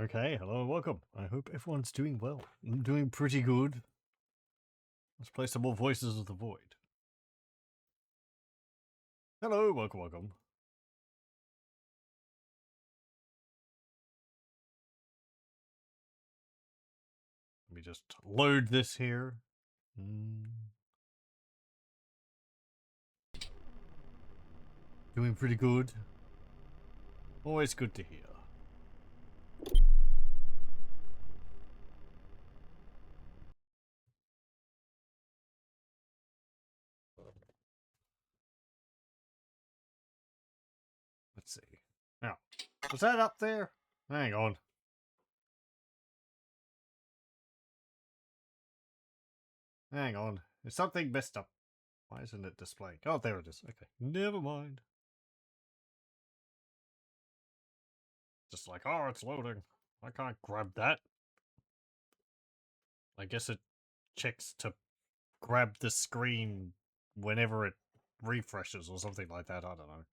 Okay, hello and welcome. I hope everyone's doing well. I'm doing pretty good. Let's play some more Voices of the Void. Hello, welcome. Let me just load this here. Doing pretty good. Always good to hear. Let's see. Now, was that up there? Hang on. Hang on. Is something messed up? Why isn't it displaying? Oh, there it is. Okay, never mind. Just like, oh, it's loading. I can't grab that. I guess it checks to grab the screen whenever it refreshes or something like that. I don't know.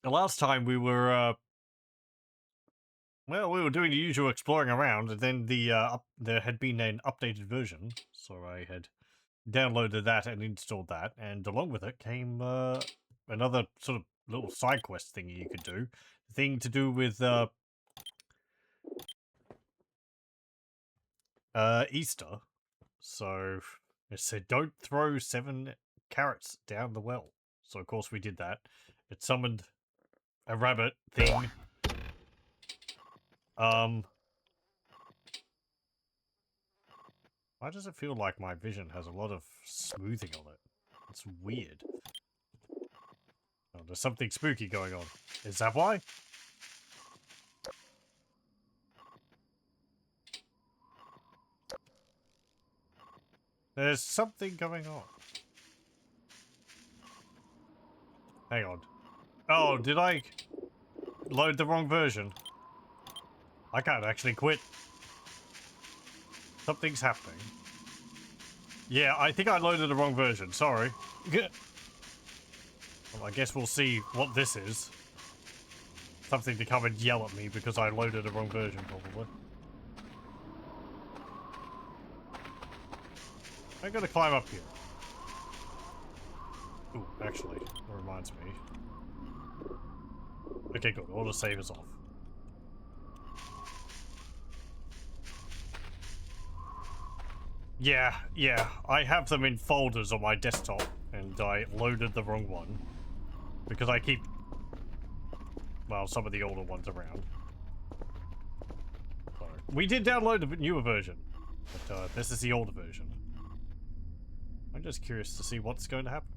The last time we were, well, we were doing the usual exploring around, and then there had been an updated version, so I had downloaded that and installed that, and along with it came another sort of little side quest thing you could do, thing to do with Easter. So it said, don't throw 7 carrots down the well. So of course we did that. It summoned a rabbit thing. Why does it feel like my vision has a lot of smoothing on it? It's weird. Oh, there's something spooky going on. Is that why? There's something going on. Hang on. Oh, did I load the wrong version? I can't actually quit. Something's happening. Yeah, I think I loaded the wrong version. Sorry. Well, I guess we'll see what this is. Something to come and yell at me because I loaded the wrong version, probably. I'm gonna climb up here. Ooh, actually, that reminds me. Okay, good. Autosave is off. Yeah, I have them in folders on my desktop, and I loaded the wrong one. Because I keep, well, some of the older ones around. So, we did download the newer version, but this is the older version. I'm just curious to see what's going to happen.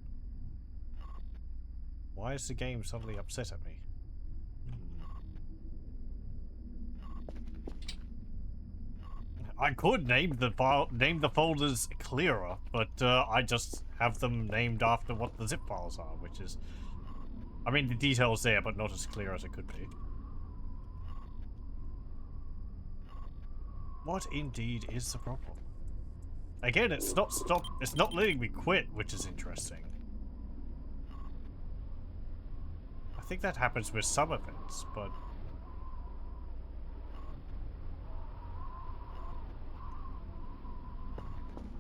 Why is the game suddenly upset at me? I could name the folders clearer, but I just have them named after what the zip files are, which is, I mean, the details there, but not as clear as it could be. What indeed is the problem? Again, it's not letting me quit, which is interesting. I think that happens with some events, but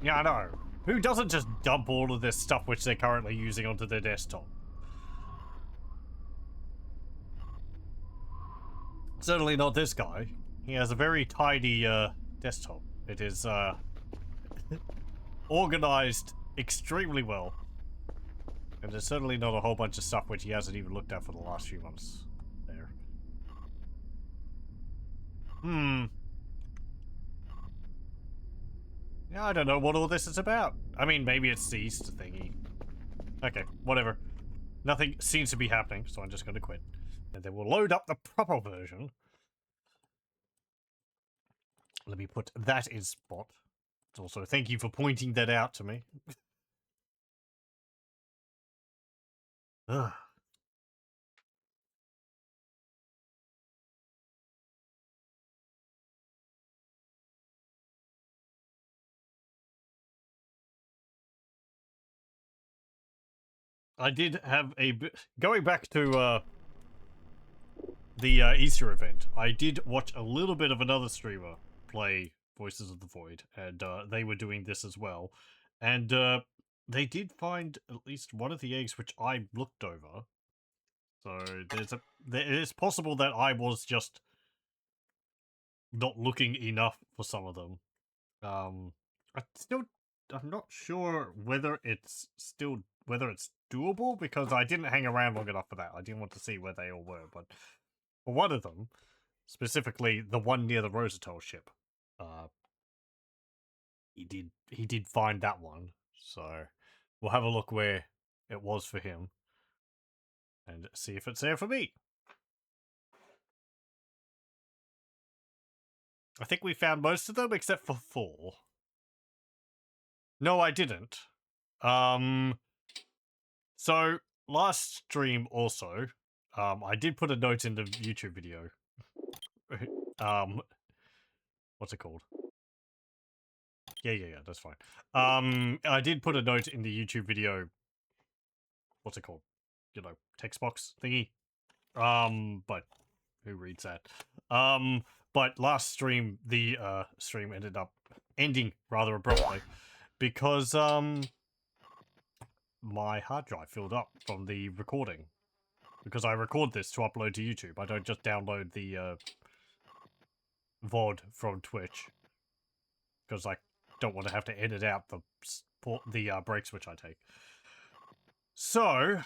yeah, I know. Who doesn't just dump all of this stuff which they're currently using onto their desktop? Certainly not this guy. He has a very tidy desktop. It is organized extremely well. And there's certainly not a whole bunch of stuff which he hasn't even looked at for the last few months. There. Yeah, I don't know what all this is about. I mean, maybe it's the Easter thingy. Okay, whatever. Nothing seems to be happening, so I'm just going to quit. And then we'll load up the proper version. Let me put that in spot. Also, thank you for pointing that out to me. Ugh. I did have a bit... Going back to the Easter event, I did watch a little bit of another streamer play Voices of the Void, and they were doing this as well. And they did find at least one of the eggs which I looked over. So it's possible that I was just not looking enough for some of them. I'm not sure whether it's doable because I didn't hang around long enough for that. I didn't want to see where they all were, but for one of them, specifically the one near the Rosatel ship, he did find that one. So we'll have a look where it was for him and see if it's there for me. I think we found most of them except for 4. No, I didn't. So last stream also, I did put a note in the YouTube video. What's it called? Yeah, that's fine. I did put a note in the YouTube video. What's it called? You know, text box thingy. But who reads that? But last stream, the stream ended up ending rather abruptly because my hard drive filled up from the recording. Because I record this to upload to YouTube. I don't just download the VOD from Twitch. Because I don't want to have to edit out the breaks which I take. So,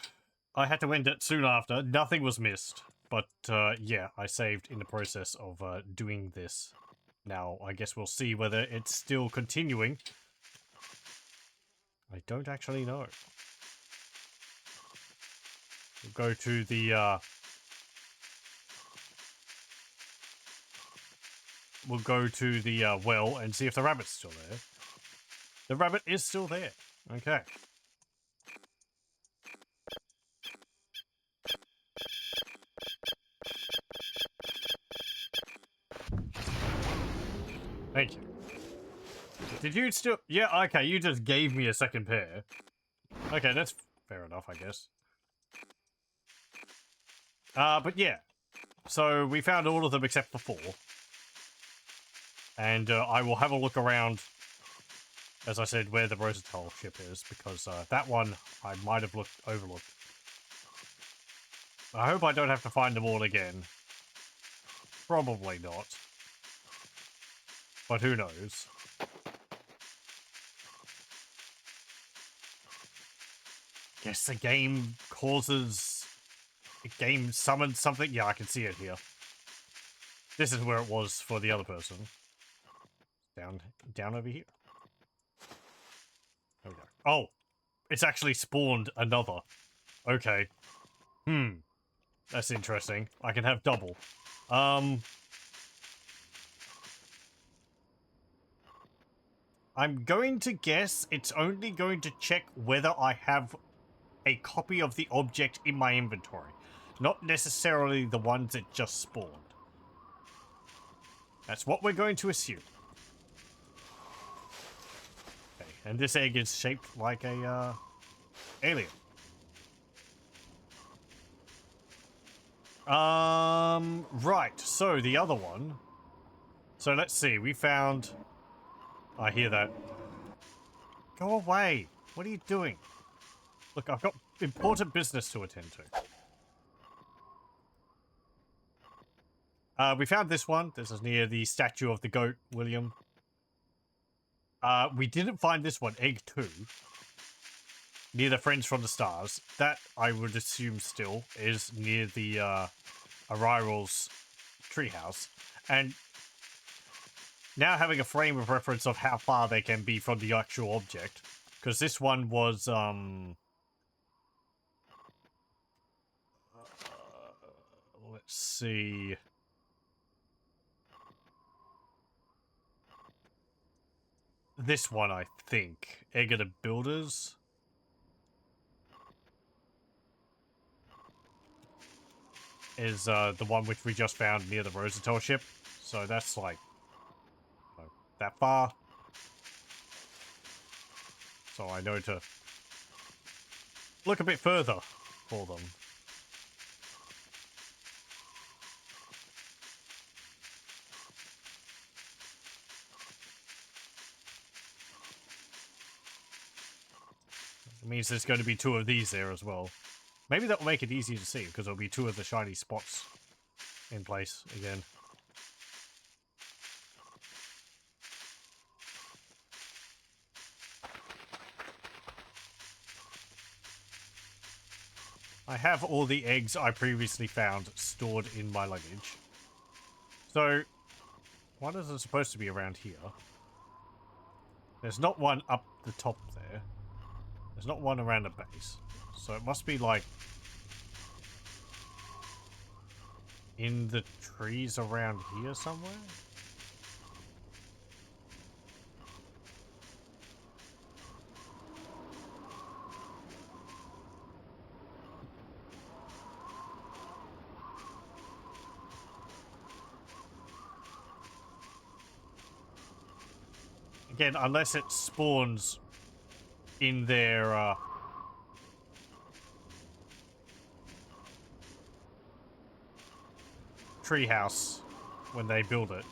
I had to end it soon after. Nothing was missed. But, yeah, I saved in the process of doing this. Now, I guess we'll see whether it's still continuing. I don't actually know. We'll go to the, well and see if the rabbit's still there. The rabbit is still there. Okay. Thank you. Did you still... Yeah, okay, you just gave me a second pair. Okay, that's fair enough, I guess. But yeah. So, we found all of them except for 4. And I will have a look around, as I said, where the Rosatel ship is, because that one I might have overlooked. I hope I don't have to find them all again. Probably not. But who knows? Guess the game causes... The game summons something? Yeah, I can see it here. This is where it was for the other person. Down over here. There we go. Oh! It's actually spawned another. Okay. That's interesting. I can have double. I'm going to guess it's only going to check whether I have a copy of the object in my inventory. Not necessarily the ones that just spawned. That's what we're going to assume. Okay, and this egg is shaped like a, alien. Right, so the other one. So let's see, we found... I hear that. Go away! What are you doing? Look, I've got important business to attend to. We found this one. This is near the statue of the goat, William. We didn't find this one, Egg 2. Near the Friends from the Stars. That, I would assume still, is near the, Ariral's treehouse. And now having a frame of reference of how far they can be from the actual object. Because this one was, let's see... This one, I think. Egg of the Builders. Is the one which we just found near the Rosatel ship. So that's like that far. So I know to look a bit further for them. It means there's going to be two of these there as well. Maybe that will make it easier to see, because there'll be two of the shiny spots in place again. I have all the eggs I previously found stored in my luggage. So, what is it supposed to be around here? There's not one up the top there. There's not one around the base. So it must be like in the trees around here somewhere? Again, unless it spawns in their treehouse when they build it.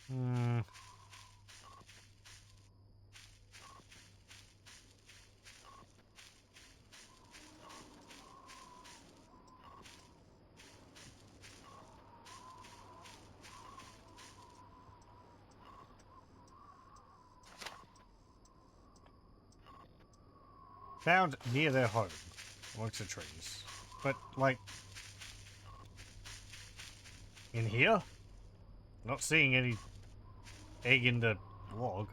Hmm. Found near their home, amongst the trees. But, like, in here? Not seeing any egg in the log.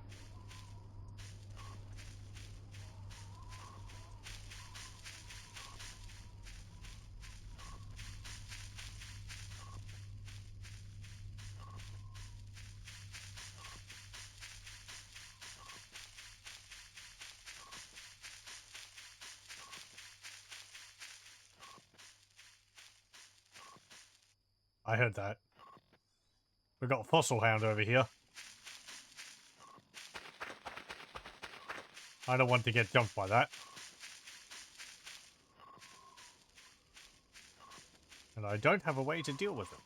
I heard that. We've got a fossil hound over here. I don't want to get jumped by that. And I don't have a way to deal with it.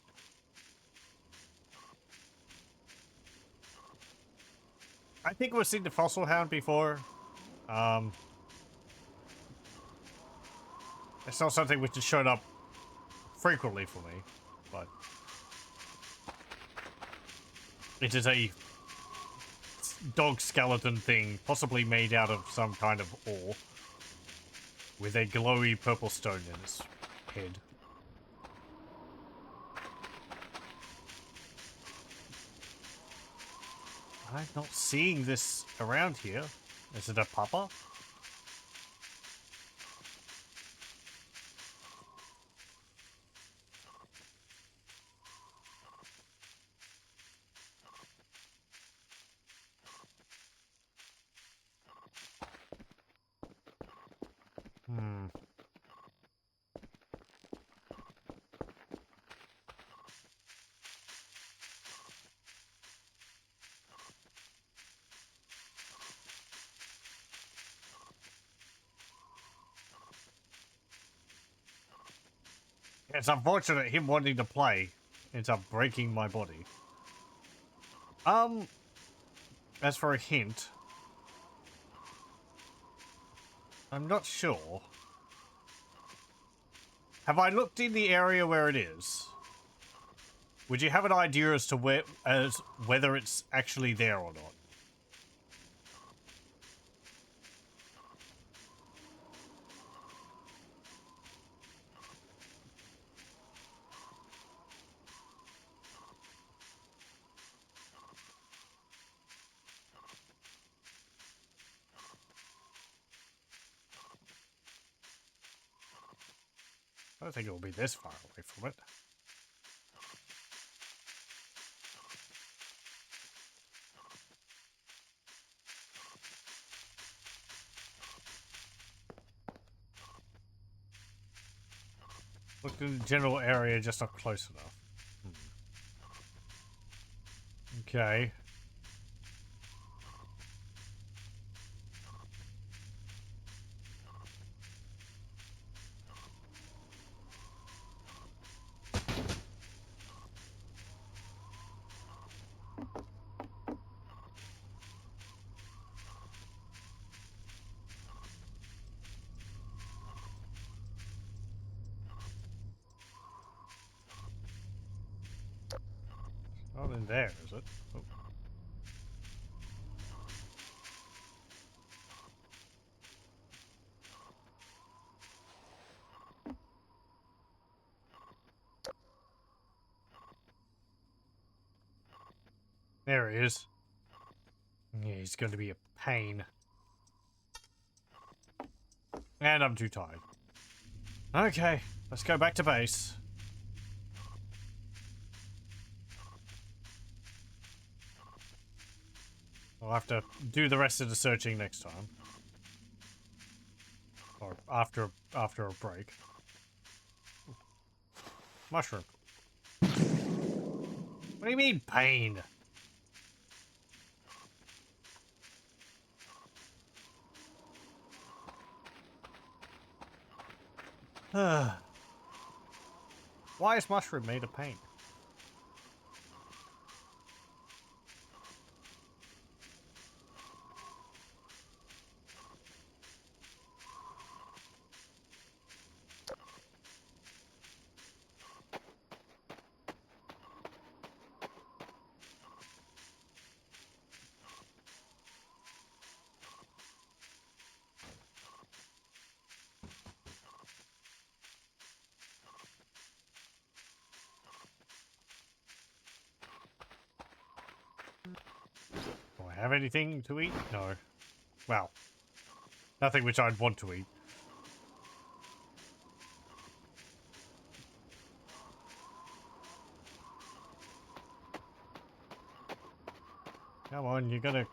I think we've seen the fossil hound before. It's not something which has shown up frequently for me, but it is a dog skeleton thing, possibly made out of some kind of ore, with a glowy purple stone in its head. I'm not seeing this around here. Is it a papa? Hmm. It's unfortunate him wanting to play ends up breaking my body. As for a hint, I'm not sure. Have I looked in the area where it is? Would you have an idea as to whether it's actually there or not? I don't think it will be this far away from it. Looked in the general area, just not close enough. Okay. Not in there, is it? Oh. There he is. Yeah, he's going to be a pain. And I'm too tired. Okay, let's go back to base. I'll have to do the rest of the searching next time. Or after a break. Mushroom. What do you mean, pain? Why is mushroom made of pain? Do I have anything to eat? No. Well, nothing which I'd want to eat. Come on, you're gonna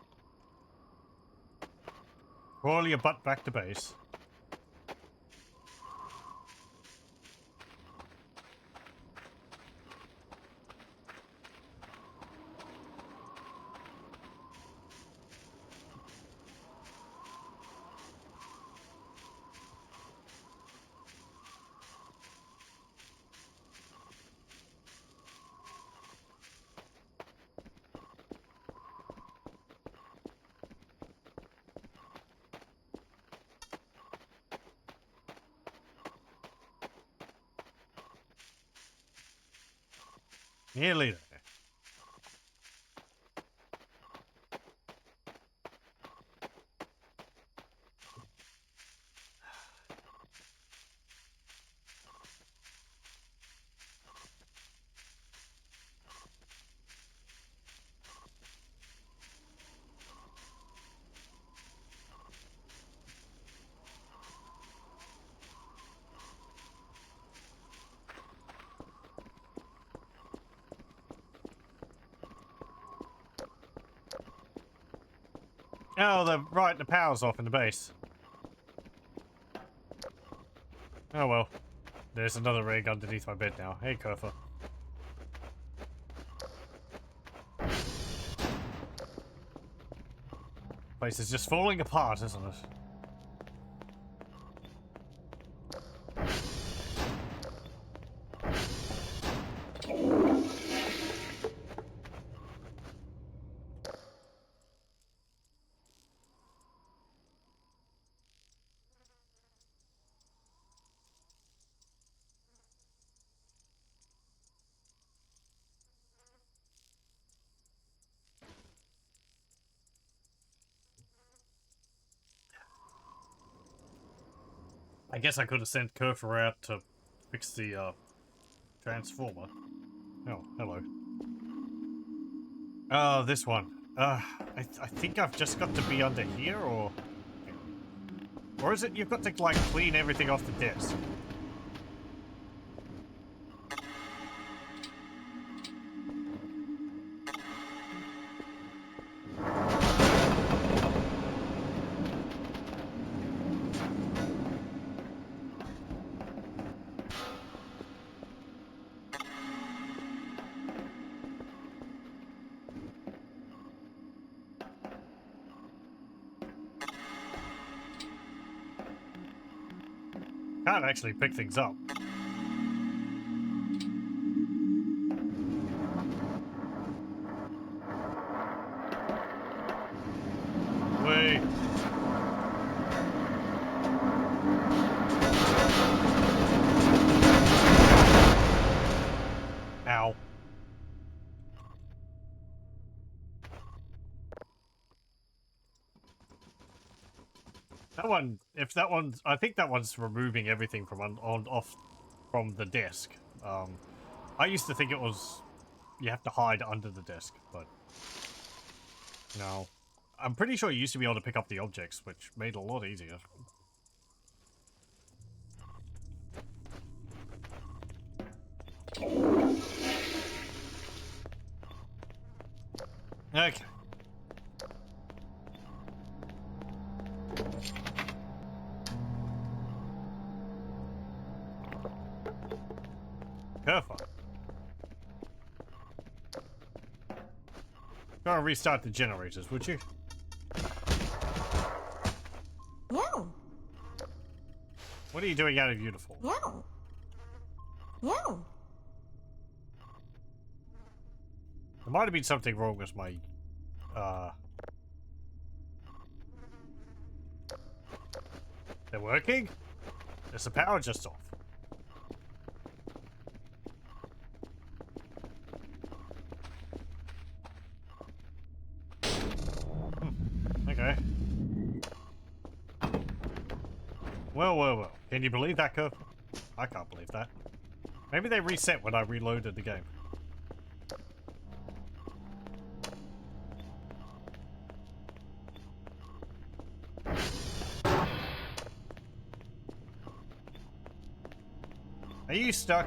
crawl your butt back to base. Nearly there. Oh, the power's off in the base. Oh well. There's another rig underneath my bed now. Hey, Kurfa. Place is just falling apart, isn't it? I guess I could have sent Kurfa out to fix the transformer. Oh, hello. Oh, this one. I think I've just got to be under here, or is it you've got to like clean everything off the desk? Can't actually pick things up. Wait. Ow. That one, if that one's, I think that one's removing everything from off from the desk. I used to think it was, you have to hide under the desk, but no. I'm pretty sure you used to be able to pick up the objects, which made it a lot easier. Okay. Perfect. Go and restart the generators, would you? No. What are you doing out of uniform? No. No. There might have been something wrong with my, They're working? Is the power just off? Okay. Well. Can you believe that, Kirk? I can't believe that. Maybe they reset when I reloaded the game. Are you stuck?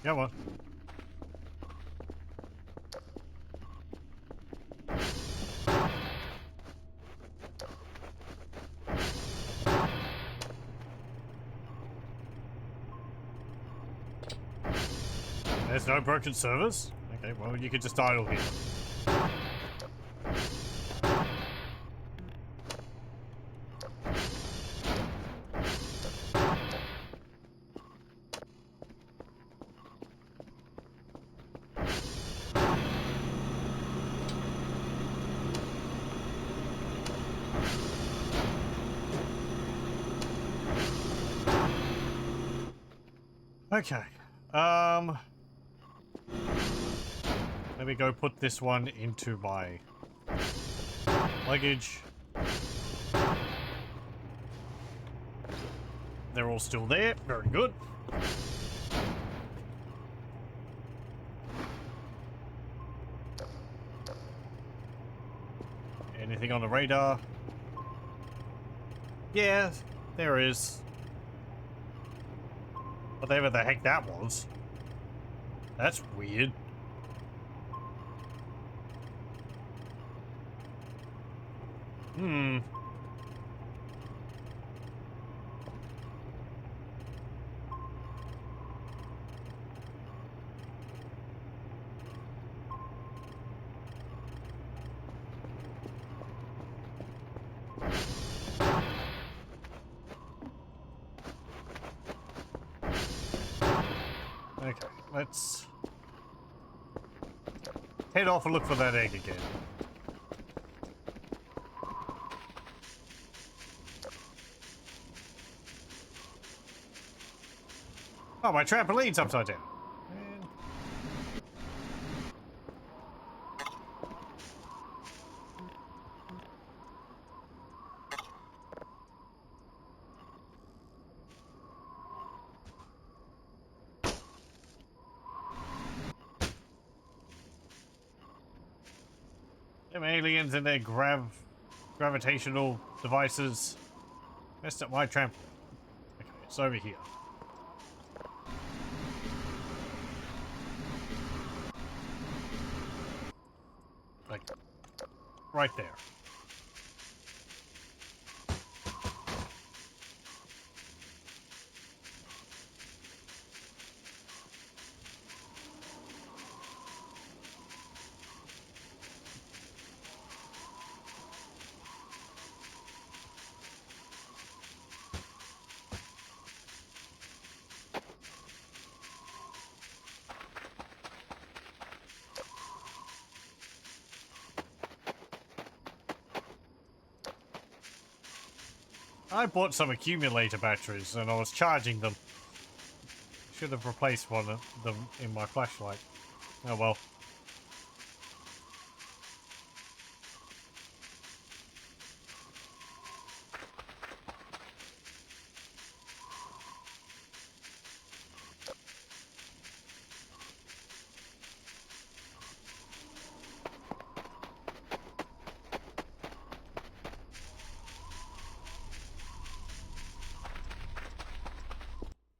Come on. There's no broken servers? Okay, well, you could just idle here. Okay. Let me go put this one into my luggage. They're all still there. Very good. Anything on the radar? Yeah, there is. Whatever the heck that was. That's weird. Hmm. Okay, let's head off and look for that egg again. Oh, my trampoline's upside down. Man. Them aliens and their gravitational devices messed up my trampoline. Okay, it's over here. Like, right there. I bought some accumulator batteries and I was charging them. Should have replaced one of them in my flashlight. Oh well.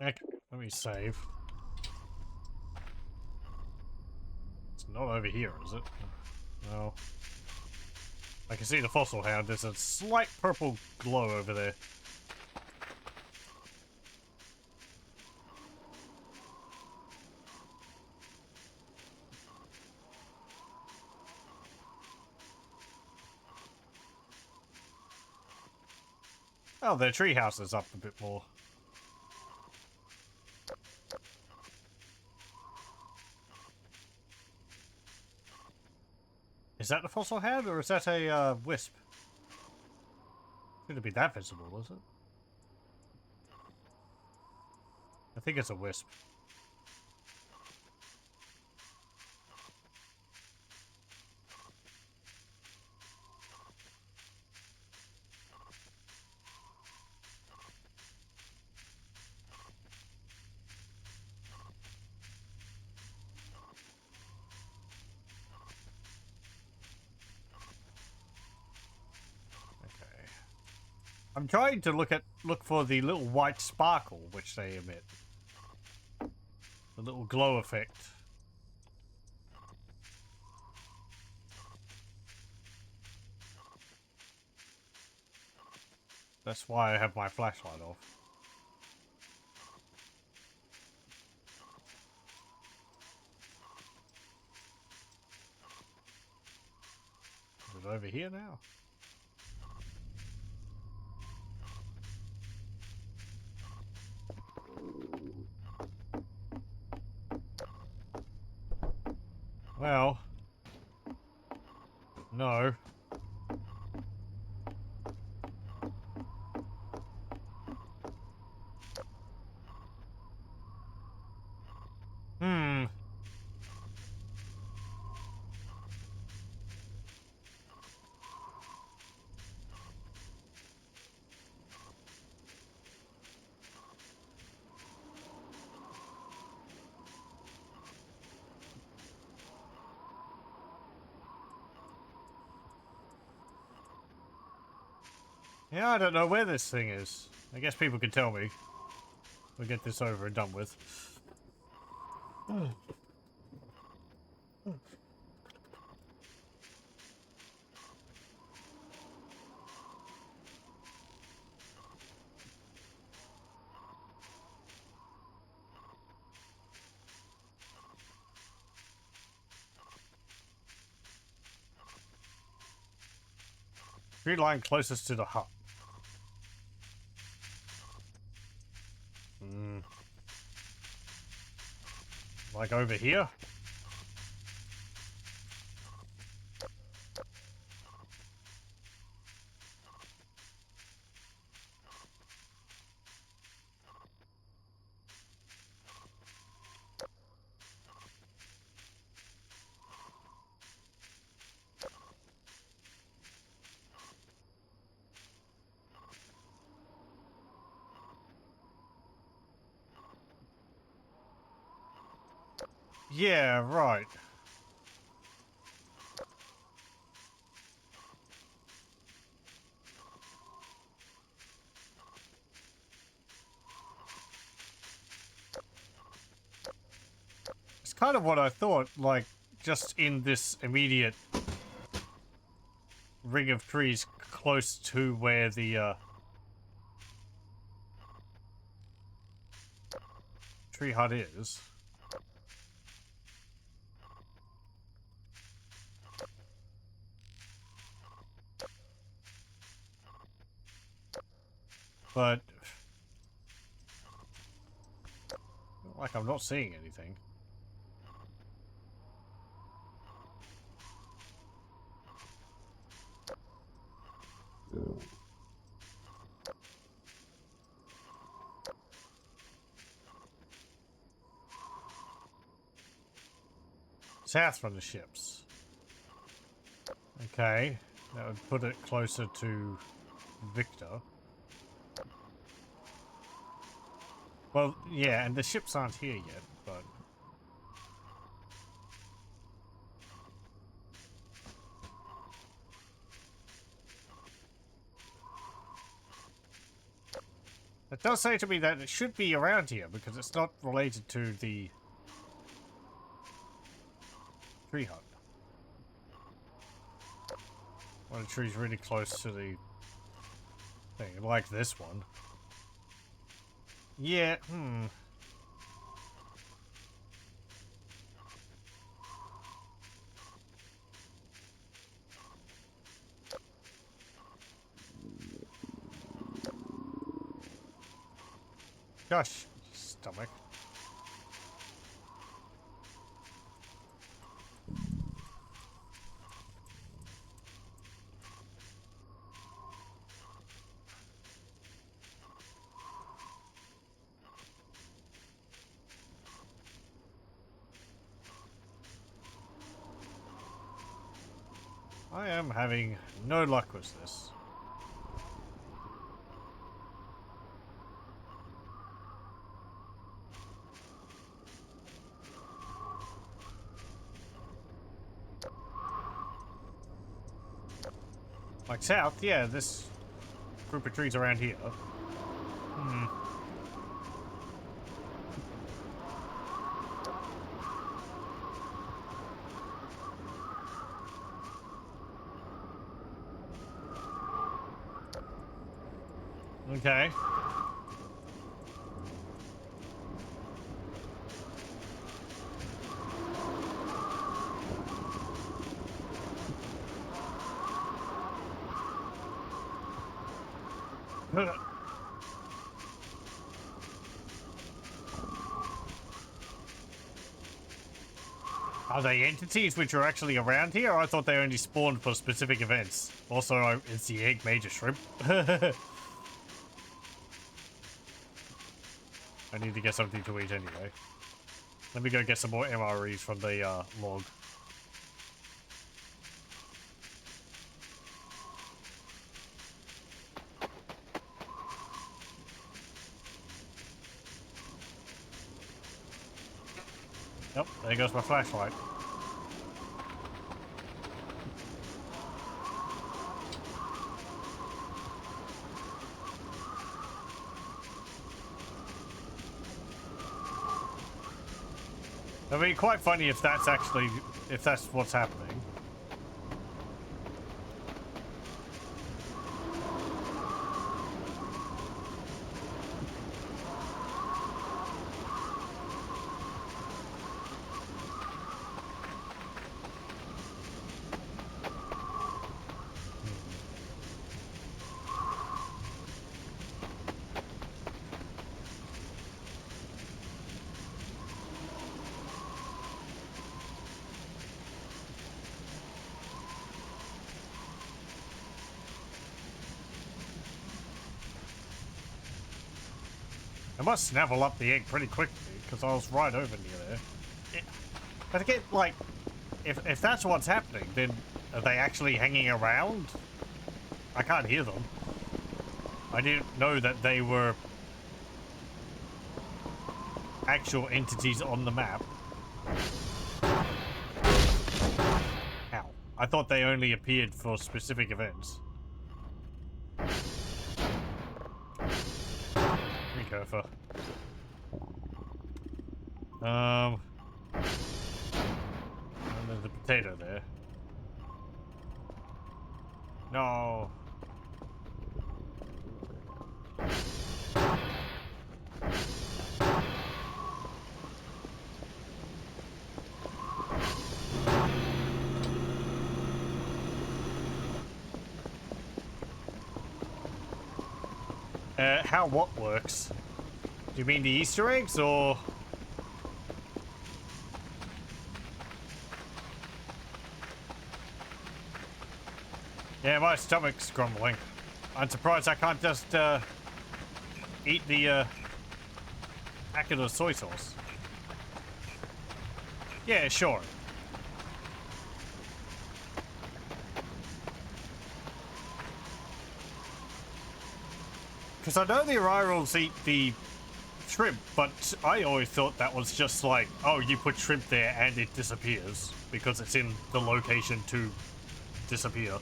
Okay, let me save. It's not over here, is it? No. I can see the fossil hound. There's a slight purple glow over there. Oh, their treehouse is up a bit more. Is that the fossil hound, or is that a wisp? Shouldn't be that visible, is it? I think it's a wisp. Okay. I'm trying to look for the little white sparkle which they emit. The little glow effect. That's why I have my flashlight off. Is it over here now? Well, no. Hmm. Yeah, I don't know where this thing is. I guess people can tell me. We'll get this over and done with. Tree line closest to the hut. Hmm. Like over here? Yeah, right. It's kind of what I thought, like, just in this immediate ring of trees close to where the tree hut is. But like I'm not seeing anything. south from the ships. Okay, that would put it closer to Victor. Well, yeah, and the ships aren't here yet, but... It does say to me that it should be around here, because it's not related to the tree hut. One of the trees really close to the thing, like this one. Yeah, Gosh, stomach. I am having no luck with this. Like south, yeah, this group of trees around here. Okay. Are they entities which are actually around here? I thought they only spawned for specific events. Also, it's the egg major shrimp. I need to get something to eat anyway. Let me go get some more MREs from the log. Yep, there goes my flashlight. It'd be quite funny if that's actually, if that's what's happening. I must snaffle up the egg pretty quickly, because I was right over near there. But again, like, if that's what's happening, then are they actually hanging around? I can't hear them. I didn't know that they were actual entities on the map. Ow. I thought they only appeared for specific events. Curfer. And there's the potato there. No. How what works? Do you mean the Easter eggs, or...? Yeah, my stomach's grumbling. I'm surprised I can't just, eat the, packet of soy sauce. Yeah, sure. Because I know the Irils eat the shrimp, but I always thought that was just like, oh, you put shrimp there and it disappears because it's in the location to disappear.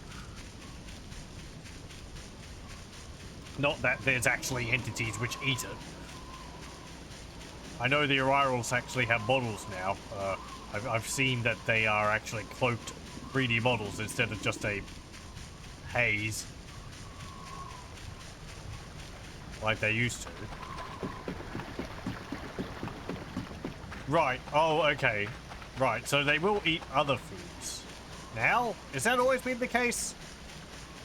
Not that there's actually entities which eat it. I know the Irils actually have models now. I've seen that they are actually cloaked 3D models instead of just a haze like they used to. Right. Oh, okay. Right. So they will eat other foods. Now? Has that always been the case?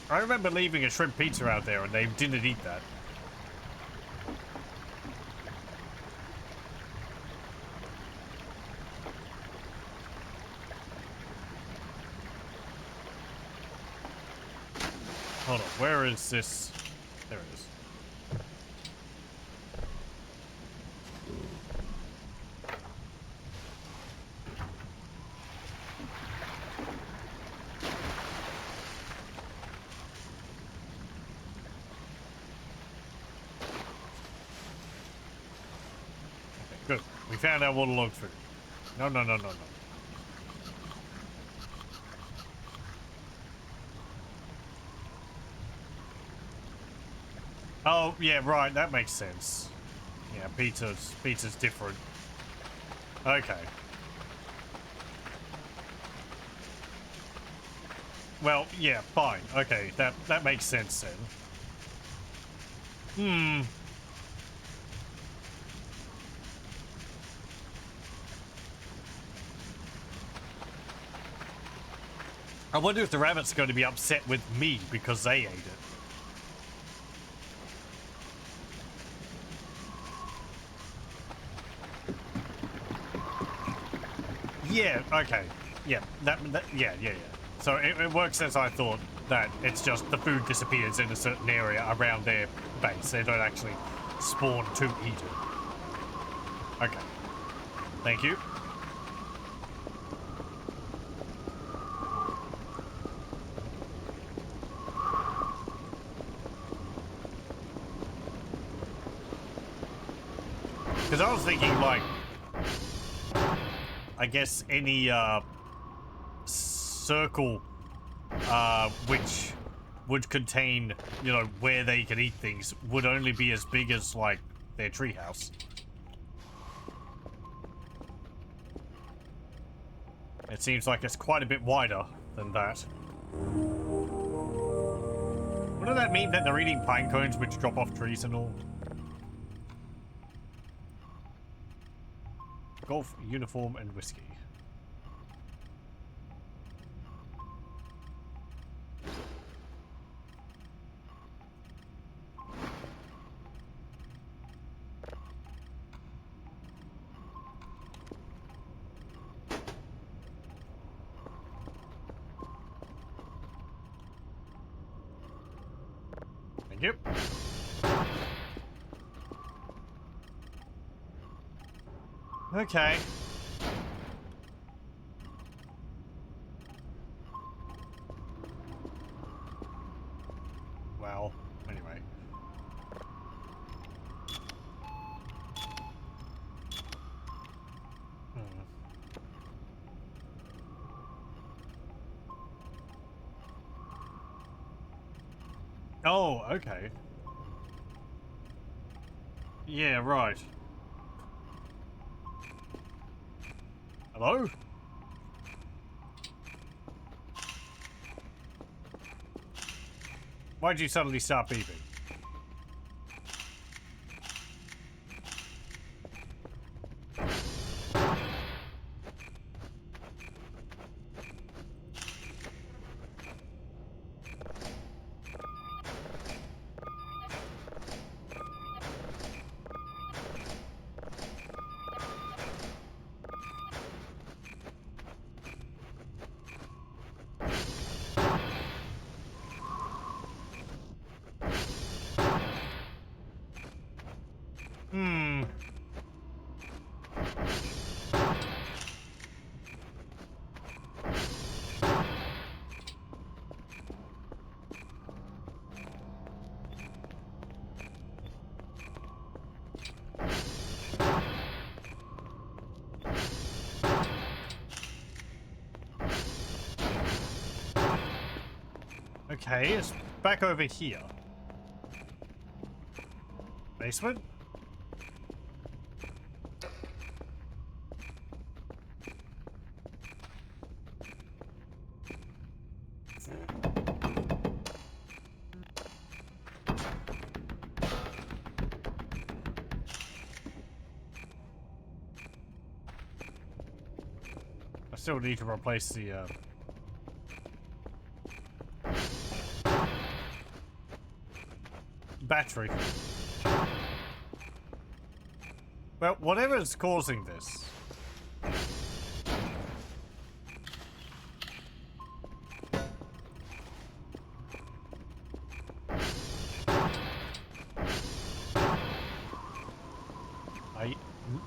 I remember leaving a shrimp pizza out there and they didn't eat that. Hold on. Where is this? There it is. Good. We found our waterlogged food. No, no, no, no, no. Oh, yeah, right. That makes sense. Yeah, pizza's different. Okay. Well, yeah, fine. Okay, that makes sense then. I wonder if the rabbit's going to be upset with me because they ate it. Yeah, okay. Yeah, yeah. So it works as I thought, that it's just the food disappears in a certain area around their base. They don't actually spawn to eat it. Okay. Thank you. Because I was thinking, like, I guess any circle which would contain, you know, where they can eat things would only be as big as, like, their treehouse. It seems like it's quite a bit wider than that. Wouldn't that mean that they're eating pine cones which drop off trees and all? Golf, uniform, and whiskey. Thank you. Okay. Well, anyway. Oh, okay. Yeah, right. Hello? Why'd you suddenly start beeping? Okay, it's back over here. Basement? I still need to replace the battery. Well, whatever is causing this.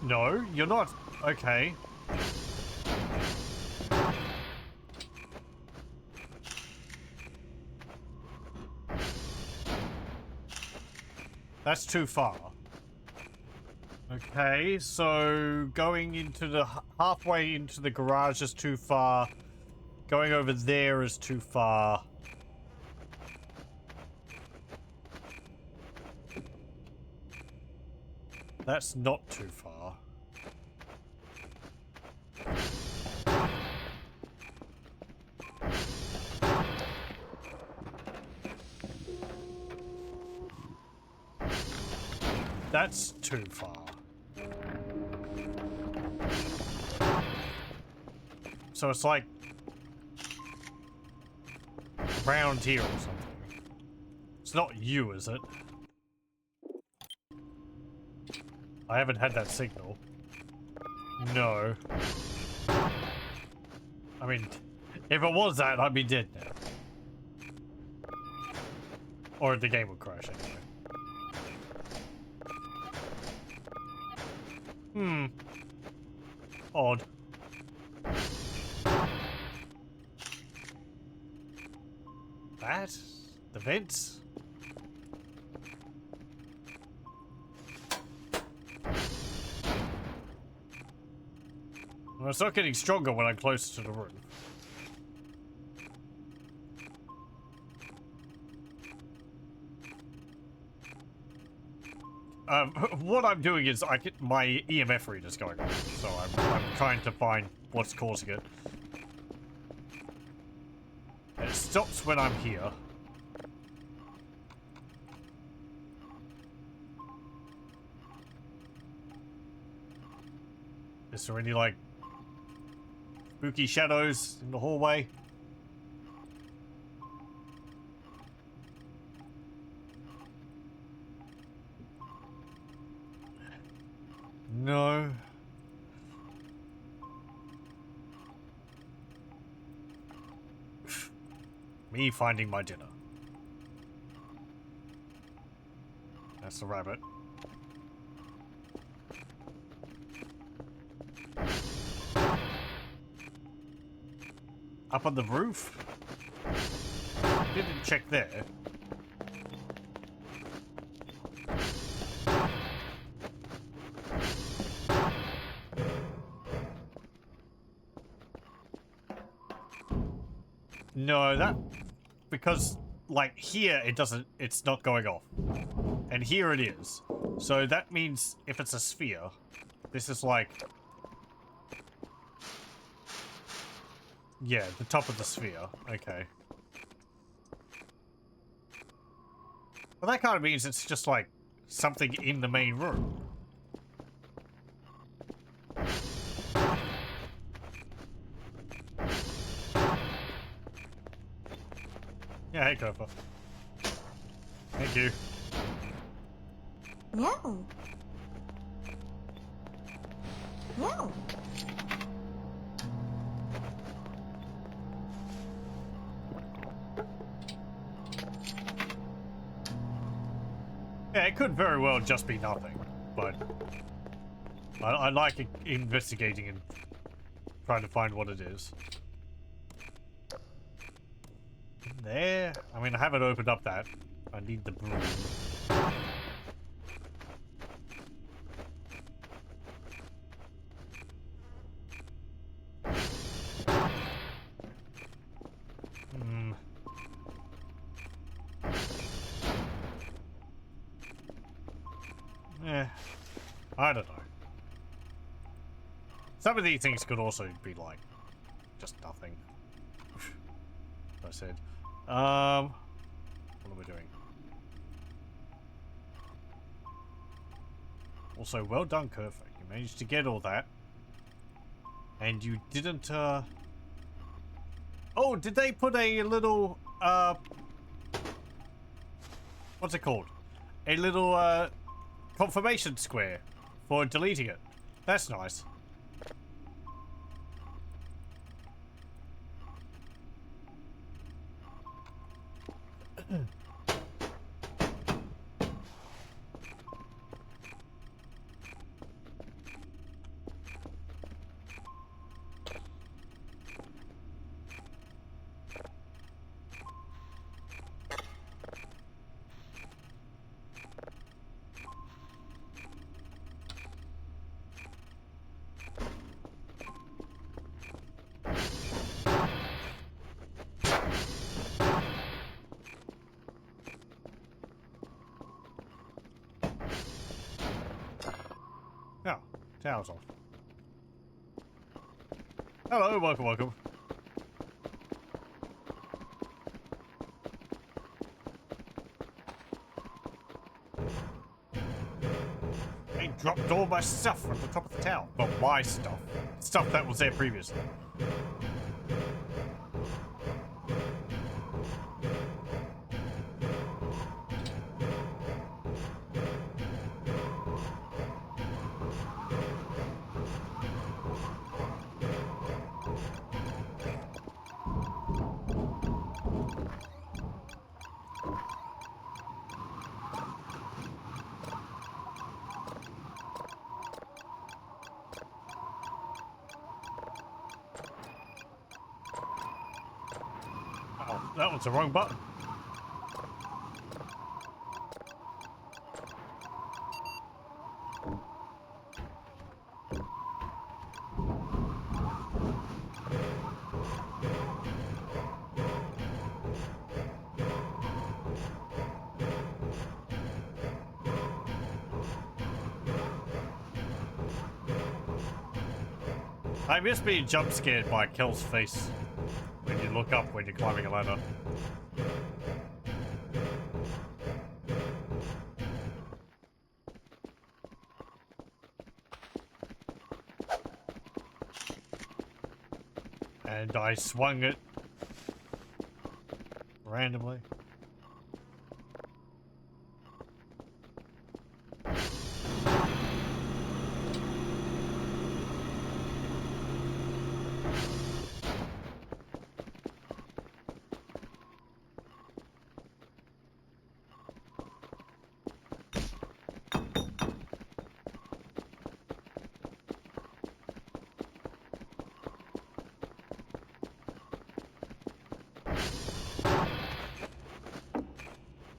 No, you're not. Okay. That's too far. Okay, so going into the halfway into the garage is too far. Going over there is too far. That's not too far. That's too far. So it's like around here or something. It's not you, is it? I haven't had that signal. No. I mean, if it was that, I'd be dead now. Or the game would crash anyway. Odd. That? The vents? Well, it's not getting stronger when I'm closer to the roof. What I'm doing is my EMF reader's going off, so I'm trying to find what's causing it. And it stops when I'm here. Is there any, like, spooky shadows in the hallway? No. Me finding my dinner. That's the rabbit. Up on the roof? Didn't check there. No, that... Because, like, here it doesn't... It's not going off. And here it is. So that means if it's a sphere, this is like... Yeah, the top of the sphere. Okay. Well, that kind of means it's just like something in the main room. Yeah, hey, Kofa. Thank you. No. No. Yeah, it could very well just be nothing, but I like investigating and trying to find what it is. There? I mean, I haven't opened up that. I need the broom. I don't know. Some of these things could also be like just nothing. I said. What are we doing? Also, well done, Kerfa. You managed to get all that. And you didn't, Oh, did they put a little, what's it called? A little, confirmation square for deleting it. That's nice. Oh, tower's off. Hello, welcome, welcome. They dropped all my stuff from the top of the tower. Well, my stuff. Stuff that was there previously. Oh, that was the wrong button. I miss being jump scared by Kel's face when you look up when you're climbing a ladder. And I swung it randomly.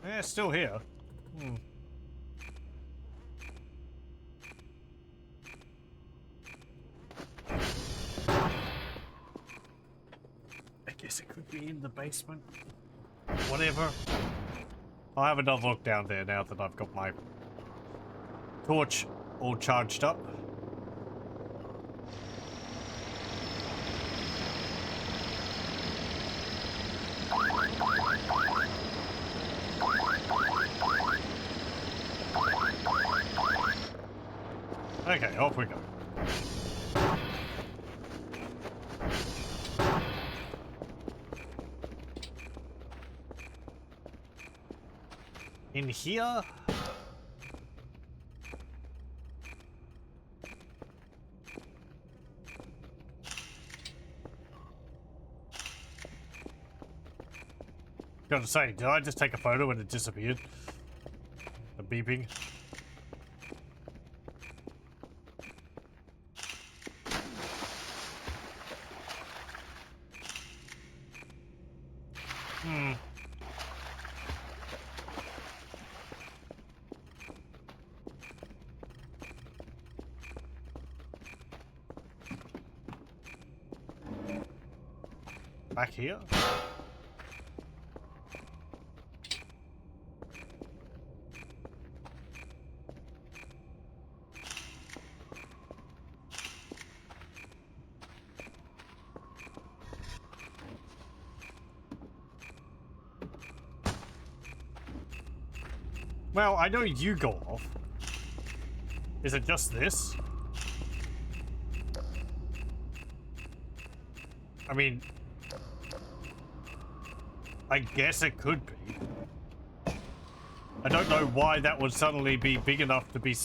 Yeah, it's still here. Hmm. I guess it could be in the basement. Whatever. I'll have another look down there now that I've got my torch all charged up. Okay, off we go. In here? Gotta say, did I just take a photo and it disappeared? The beeping. Hmm. Back here? Well, I know you go off. Is it just this? I mean, I guess it could be. I don't know why that would suddenly be big enough to be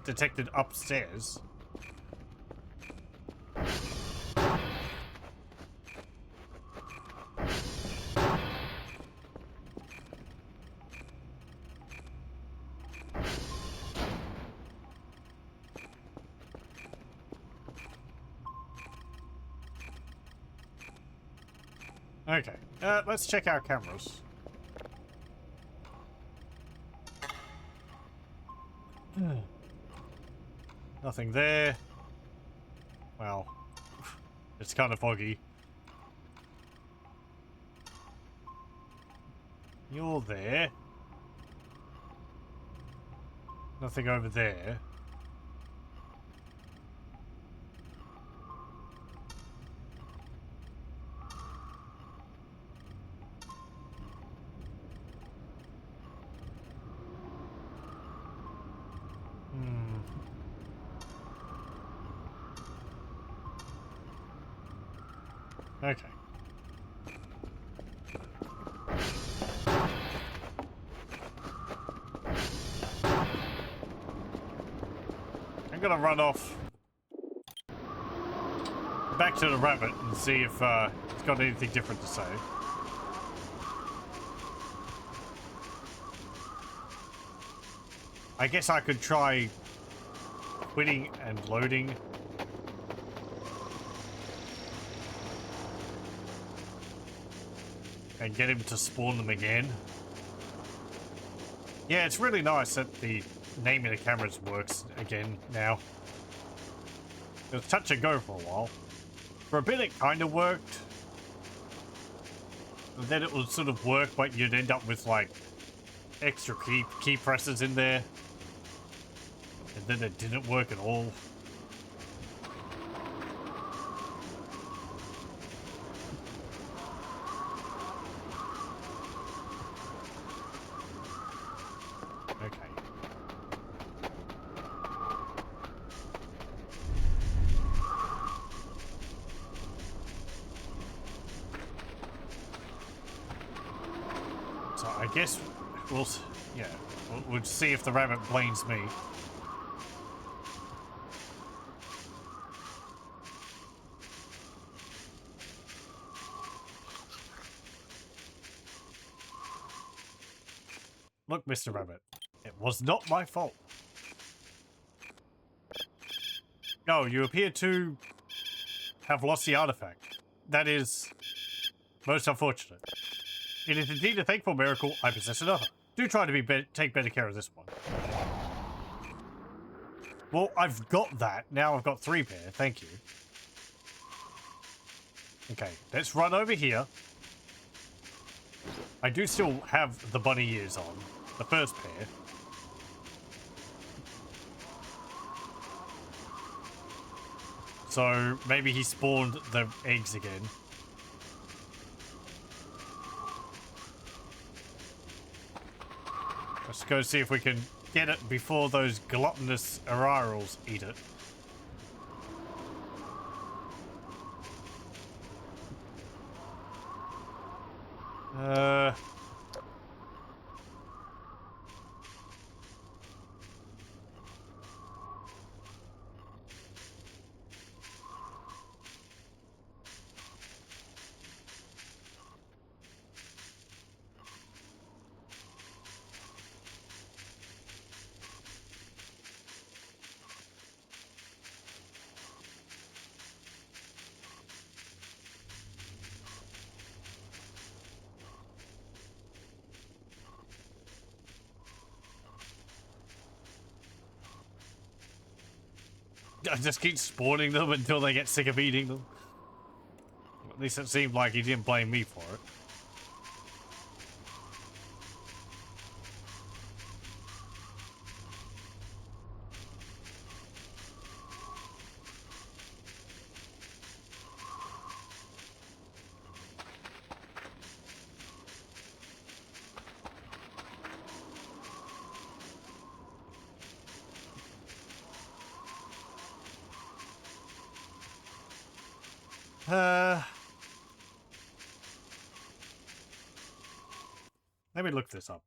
detected upstairs. Okay, let's check our cameras. Nothing there. Well, it's kind of foggy. You're there. Nothing over there. Okay. I'm gonna run off back to the rabbit and see if it's got anything different to say. I guess I could try quitting and loading. And get him to spawn them again. Yeah, it's really nice that the naming the cameras works again now. It was touch and go for a while. For a bit it kind of worked. And then it would sort of work, but you'd end up with like extra key presses in there. And then it didn't work at all. Okay. So I guess we'll see if the rabbit blames me. Look, Mr. Rabbit, it was not my fault. No, you appear to have lost the artifact. That is most unfortunate. It is indeed a thankful miracle I possess another. Do try to take better care of this one. Well, I've got that. Now I've got 3 pair. Thank you. Okay, let's run over here. I do still have the bunny ears on. The first pair. So maybe he spawned the eggs again. Let's go see if we can get it before those gluttonous Ararals eat it. I just keep spawning them until they get sick of eating them. At least it seemed like he didn't blame me for it. Let me look this up.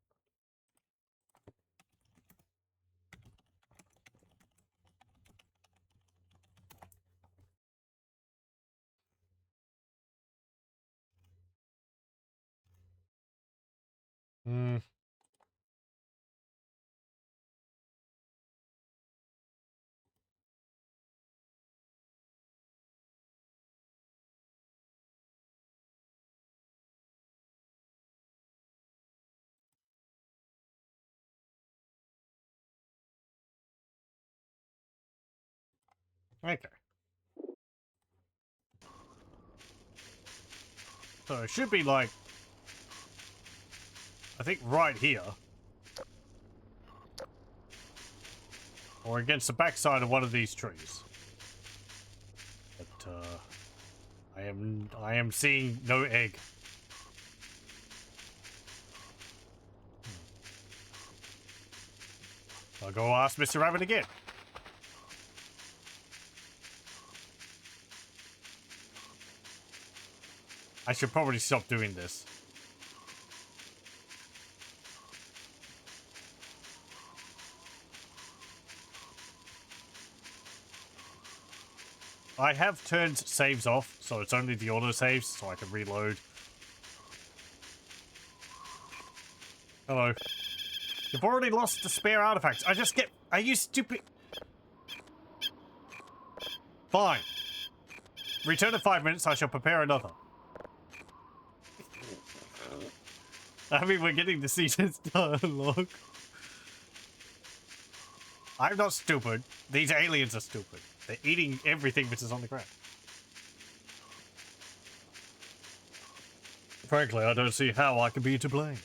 Hmm. Okay. So it should be like, I think right here. Or against the backside of one of these trees. But, I am seeing no egg. I'll go ask Mr. Rabbit again. I should probably stop doing this. I have turned saves off, so it's only the auto saves, so I can reload. Hello. You've already lost the spare artifacts. Are you stupid? Fine. Return in 5 minutes, I shall prepare another. I mean, we're getting the season's dialogue. I'm not stupid. These aliens are stupid. They're eating everything which is on the ground. Frankly, I don't see how I can be to blame.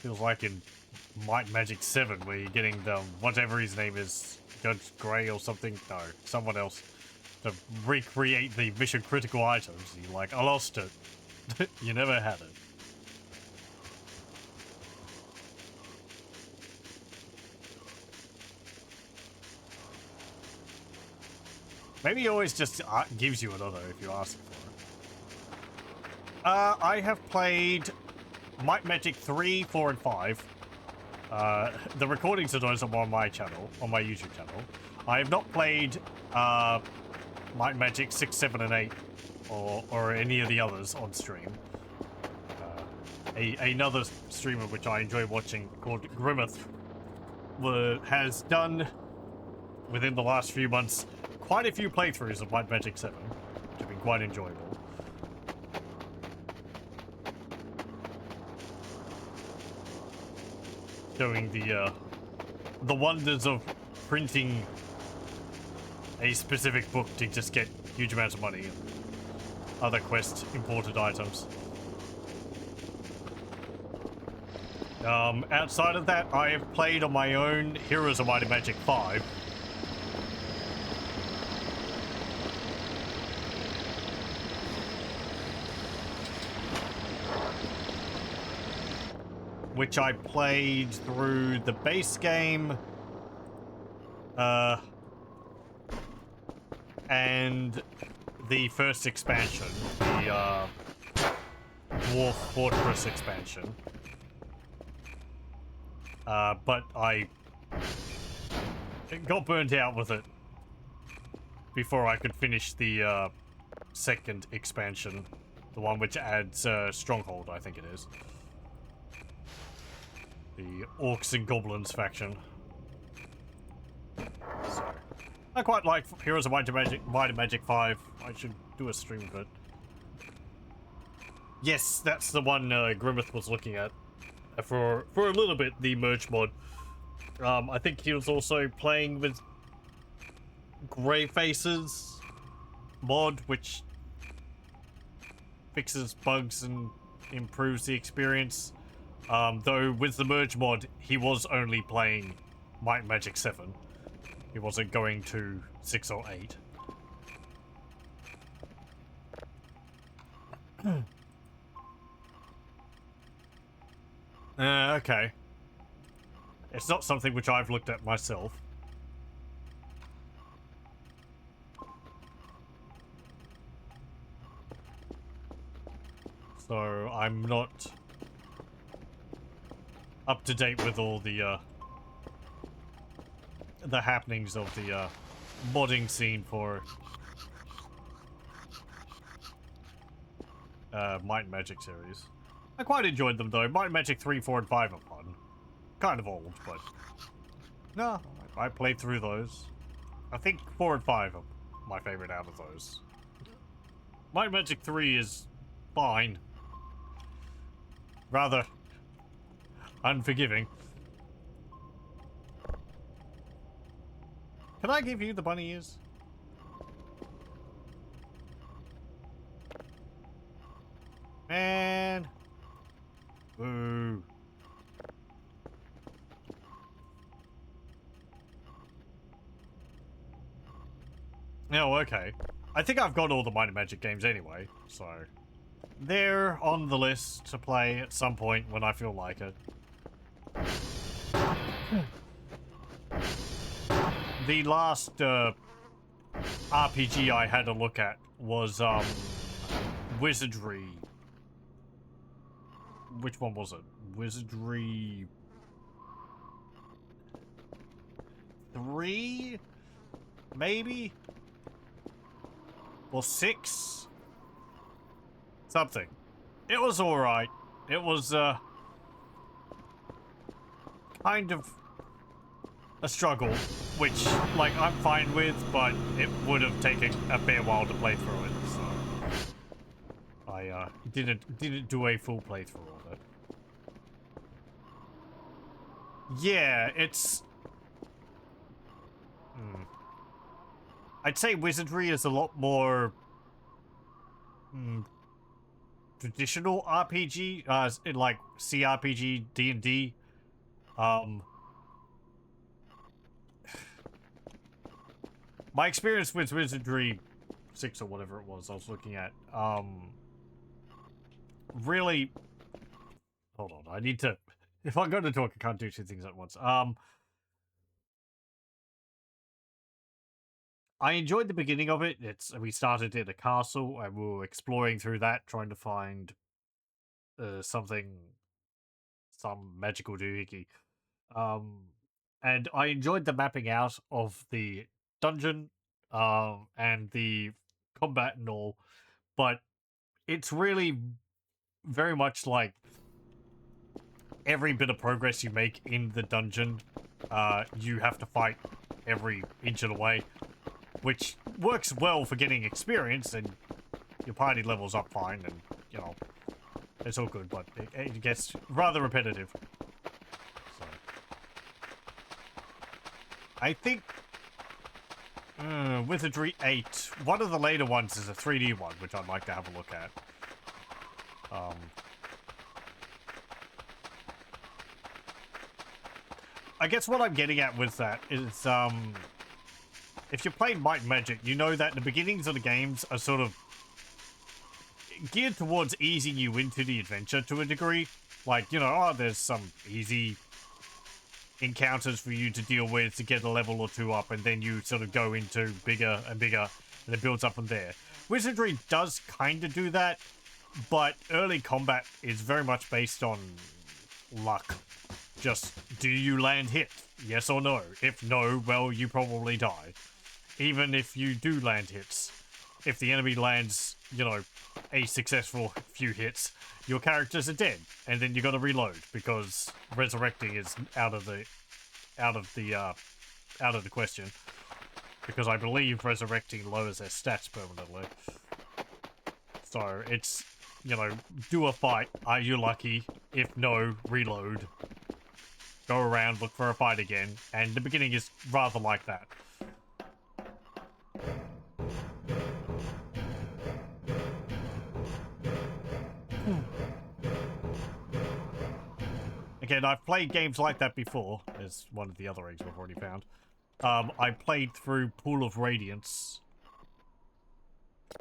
Feels like in Might Magic 7 where you're getting the whatever his name is, Judge Grey or something. No, someone else. To recreate the mission critical items. You're like, I lost it. You never had it. Maybe he always just gives you another if you ask for it. I have played Might Magic 3, 4, and 5. The recordings of those are on my channel, on my YouTube channel. I have not played Might Magic 6, 7, and 8, or any of the others on stream. Another streamer which I enjoy watching called Grimmeth has done, within the last few months, quite a few playthroughs of Might Magic 7, which have been quite enjoyable. Showing the wonders of printing a specific book to just get huge amounts of money and other quest imported items. Outside of that, I have played on my own Heroes of Might and Magic 5. Which I played through the base game, and the first expansion, the Dwarf Fortress expansion. But I got burnt out with it before I could finish the second expansion, the one which adds Stronghold, I think it is. The Orcs and Goblins faction. So, I quite like Heroes of Might and Magic 5. I should do a stream of it. Yes, that's the one Grimmeth was looking at. For a little bit, the merge mod. I think he was also playing with Grey Faces mod, which fixes bugs and improves the experience. Though with the merge mod, he was only playing Might and Magic 7. He wasn't going to 6 or 8. Okay. It's not something which I've looked at myself. So I'm not up to date with all the happenings of the modding scene for Might and Magic series. I quite enjoyed them though. Might and Magic 3, 4, and 5 are fun. Kind of old, but no, I played through those. I think 4 and 5 are my favorite out of those. Might and Magic 3 is fine. Rather unforgiving. Can I give you the bunny ears? Man. Ooh. Oh, okay. I think I've got all the Might and Magic games anyway, so they're on the list to play at some point when I feel like it. The last RPG I had a look at was Wizardry. Which one was it? Wizardry 3? Maybe? Or 6? Something. It was alright. It was kind of a struggle, which, like, I'm fine with, but it would have taken a fair while to play through it, so I didn't do a full playthrough of it. Yeah, it's I'd say Wizardry is a lot more traditional RPG, in like CRPG, D&D. My experience with Wizardry 6 or whatever it was I was looking at, really... Hold on, I need to... If I'm going to talk, I can't do two things at once. I enjoyed the beginning of it. We started in a castle, and we were exploring through that, trying to find some magical doohickey. And I enjoyed the mapping out of the dungeon, and the combat and all, but it's really very much like every bit of progress you make in the dungeon, you have to fight every inch of the way, which works well for getting experience, and your party levels up fine, and, you know, it's all good, but it gets rather repetitive. So, I think Wizardry 8, one of the later ones is a 3D one, which I'd like to have a look at. I guess what I'm getting at with that is, if you play Might and Magic, you know that the beginnings of the games are sort of geared towards easing you into the adventure to a degree. Like, you know, oh, there's some easy encounters for you to deal with to get a level or two up, and then you sort of go into bigger and bigger, and it builds up from there. Wizardry does kind of do that, but early combat is very much based on luck. Just, do you land hit? Yes or no? If no, well, you probably die. Even if you do land hits, if the enemy lands, you know, a successful few hits, your characters are dead, and then you got to reload because resurrecting is out of the question. Because I believe resurrecting lowers their stats permanently. So it's, you know, do a fight. Are you lucky? If no, reload. Go around, look for a fight again, and the beginning is rather like that. Again, I've played games like that before, as one of the other eggs we've already found. I played through Pool of Radiance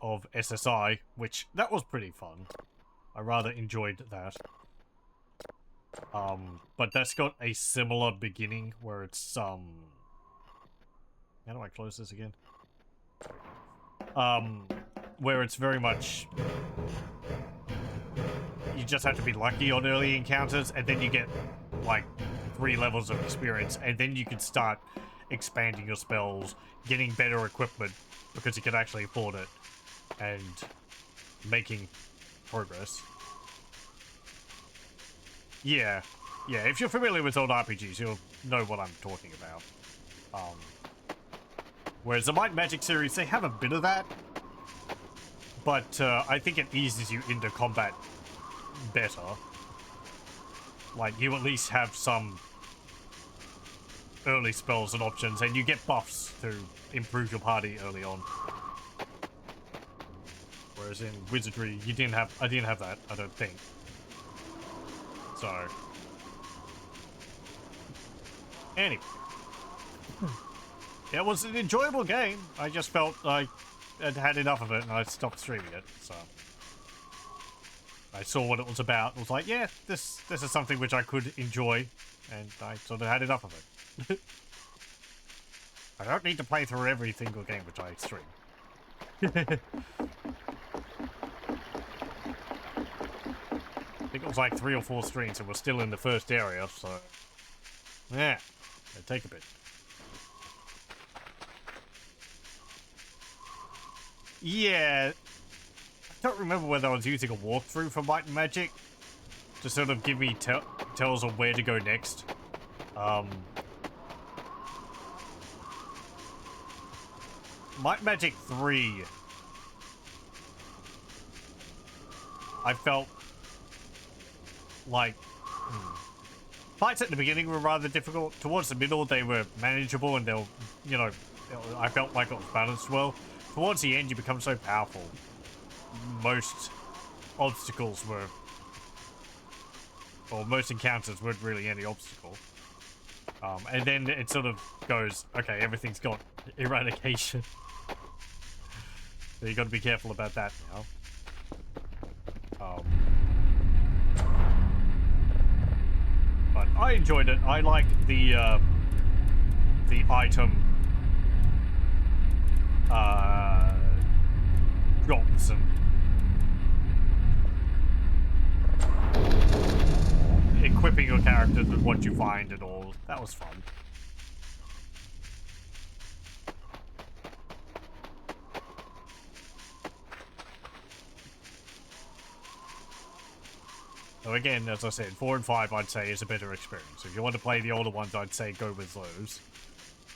of SSI, which that was pretty fun. I rather enjoyed that. But that's got a similar beginning where it's how do I close this again? Where it's very much you just have to be lucky on early encounters, and then you get like 3 levels of experience, and then you can start expanding your spells, getting better equipment because you can actually afford it, and making progress. Yeah, if you're familiar with old RPGs, you'll know what I'm talking about. Whereas the Might and Magic series, they have a bit of that, but I think it eases you into combat better. Like, you at least have some early spells and options, and you get buffs to improve your party early on. Whereas in Wizardry, I didn't have that, I don't think. So, anyway, it was an enjoyable game. I just felt I had had enough of it, and I stopped streaming it. So, I saw what it was about, and was like, yeah, this is something which I could enjoy, and I sort of had enough of it. I don't need to play through every single game which I stream. I think it was like 3 or 4 streams, and we're still in the first area, so yeah, it'll take a bit. Yeah, I don't remember whether I was using a walkthrough for Might and Magic to sort of give me tells on where to go next. Might and Magic 3, I felt like fights at the beginning were rather difficult. Towards the middle, they were manageable, and they'll, you know, I felt like it was balanced well. Towards the end, you become so powerful. Most obstacles were, or most encounters weren't really any obstacle. And then it sort of goes, okay, everything's got eradication. So you got to be careful about that now. But I enjoyed it. I liked the item drops and equipping your characters with what you find and all. That was fun. So again, as I said, 4 and 5 I'd say is a better experience. If you want to play the older ones, I'd say go with those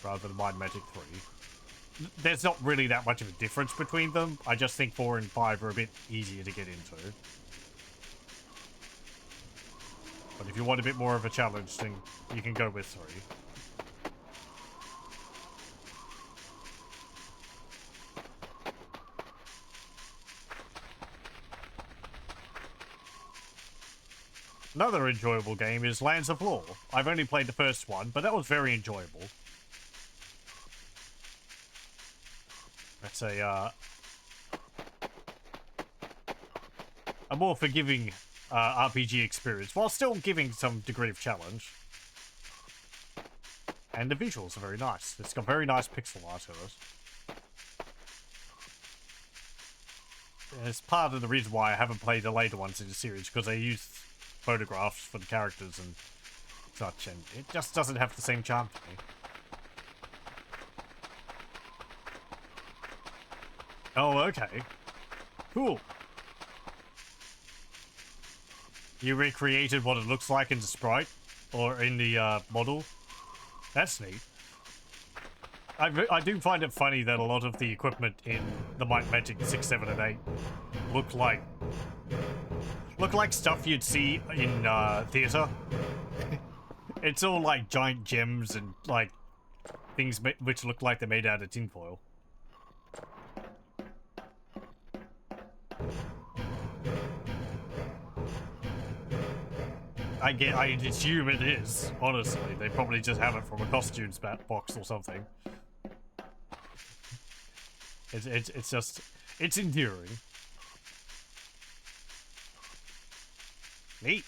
rather than Might and Magic 3. There's not really that much of a difference between them. I just think 4 and 5 are a bit easier to get into. But if you want a bit more of a challenge, then you can go with 3. Another enjoyable game is Lands of Lore. I've only played the first one, but that was very enjoyable. That's a more forgiving RPG experience, while still giving some degree of challenge. And the visuals are very nice. It's got very nice pixel art in it. It's part of the reason why I haven't played the later ones in the series, because they used photographs for the characters and such, and it just doesn't have the same charm to me. Oh, okay. Cool. You recreated what it looks like in the sprite, or in the model. That's neat. I do find it funny that a lot of the equipment in the Might and Magic 6, 7, and 8 look like stuff you'd see in theater. It's all like giant gems and like things which look like they're made out of tinfoil. I assume it is, honestly. They probably just have it from a costumes box or something. It's just, It's enduring. Neat.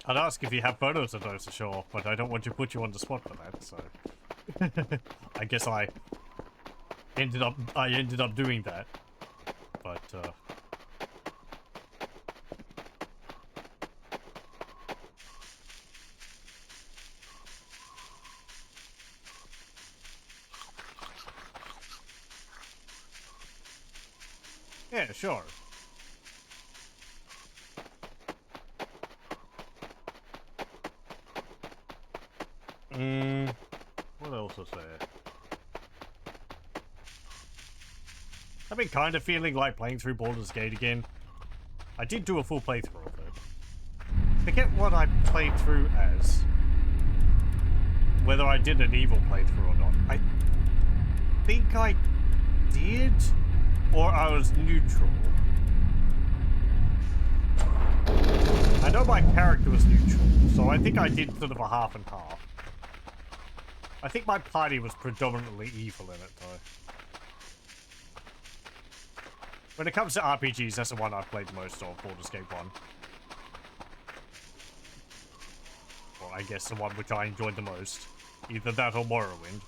I'd ask if you have photos of those to show off, but I don't want to put you on the spot for that, so... I guess I ended up doing that. But, yeah, sure. What else is there? I've been kind of feeling like playing through Baldur's Gate again. I did do a full playthrough of it. Forget what I played through as. Whether I did an evil playthrough or not. I think I did? Or I was neutral. I know my character was neutral, so I think I did sort of a half and half. I think my party was predominantly evil in it, though. When it comes to RPGs, that's the one I've played most of, Baldur's Gate 1. Or I guess the one which I enjoyed the most. Either that or Morrowind.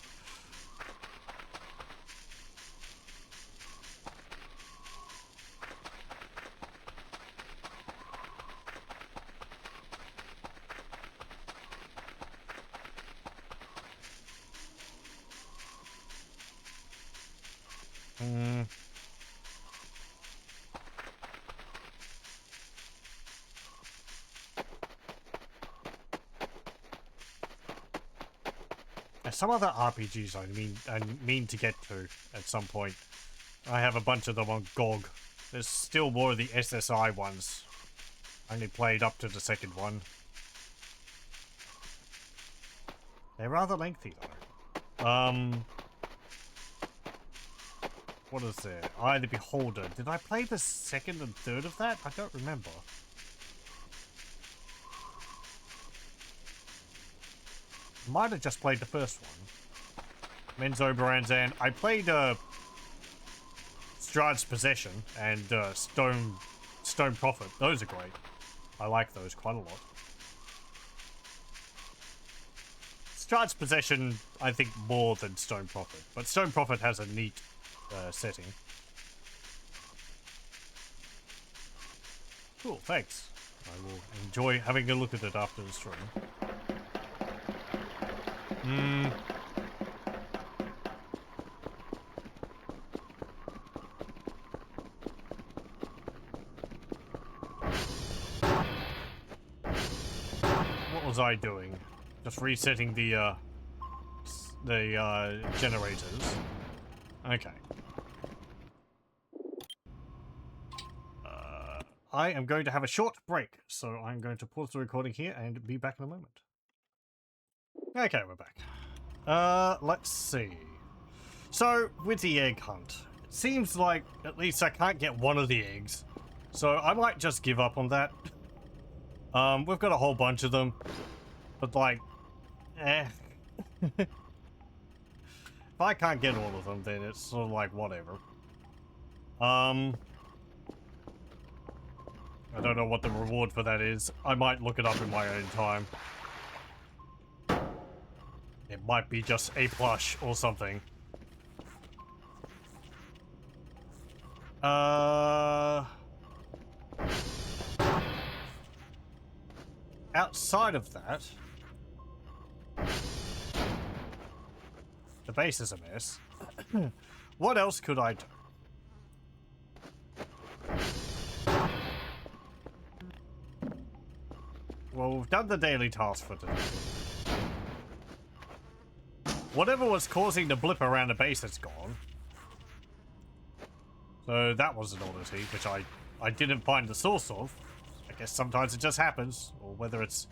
There's some other RPGs I mean to get to at some point. I have a bunch of them on GOG. There's still more of the SSI ones. I only played up to the second one. They're rather lengthy though. What is there? Eye of the Beholder. Did I play the second and third of that? I don't remember. Might have just played the first one. Menzo Baranzan. I played Strahd's Possession and Stone Prophet. Those are great. I like those quite a lot. Strahd's Possession, I think, more than Stone Prophet. But Stone Prophet has a neat setting. Cool, thanks. I will enjoy having a look at it after the stream. What was I doing? Just resetting the generators. Okay. I am going to have a short break, so I'm going to pause the recording here and be back in a moment. Okay, we're back. Let's see. So, with the egg hunt, it seems like at least I can't get one of the eggs. So I might just give up on that. We've got a whole bunch of them. But like, If I can't get all of them, then it's sort of like, whatever. I don't know what the reward for that is. I might look it up in my own time. It might be just a plush or something. Outside of that, the base is a mess. What else could I do? Well, we've done the daily task for today. Whatever was causing the blip around the base is gone. So that was an oddity, which I didn't find the source of. I guess sometimes it just happens, or whether it's...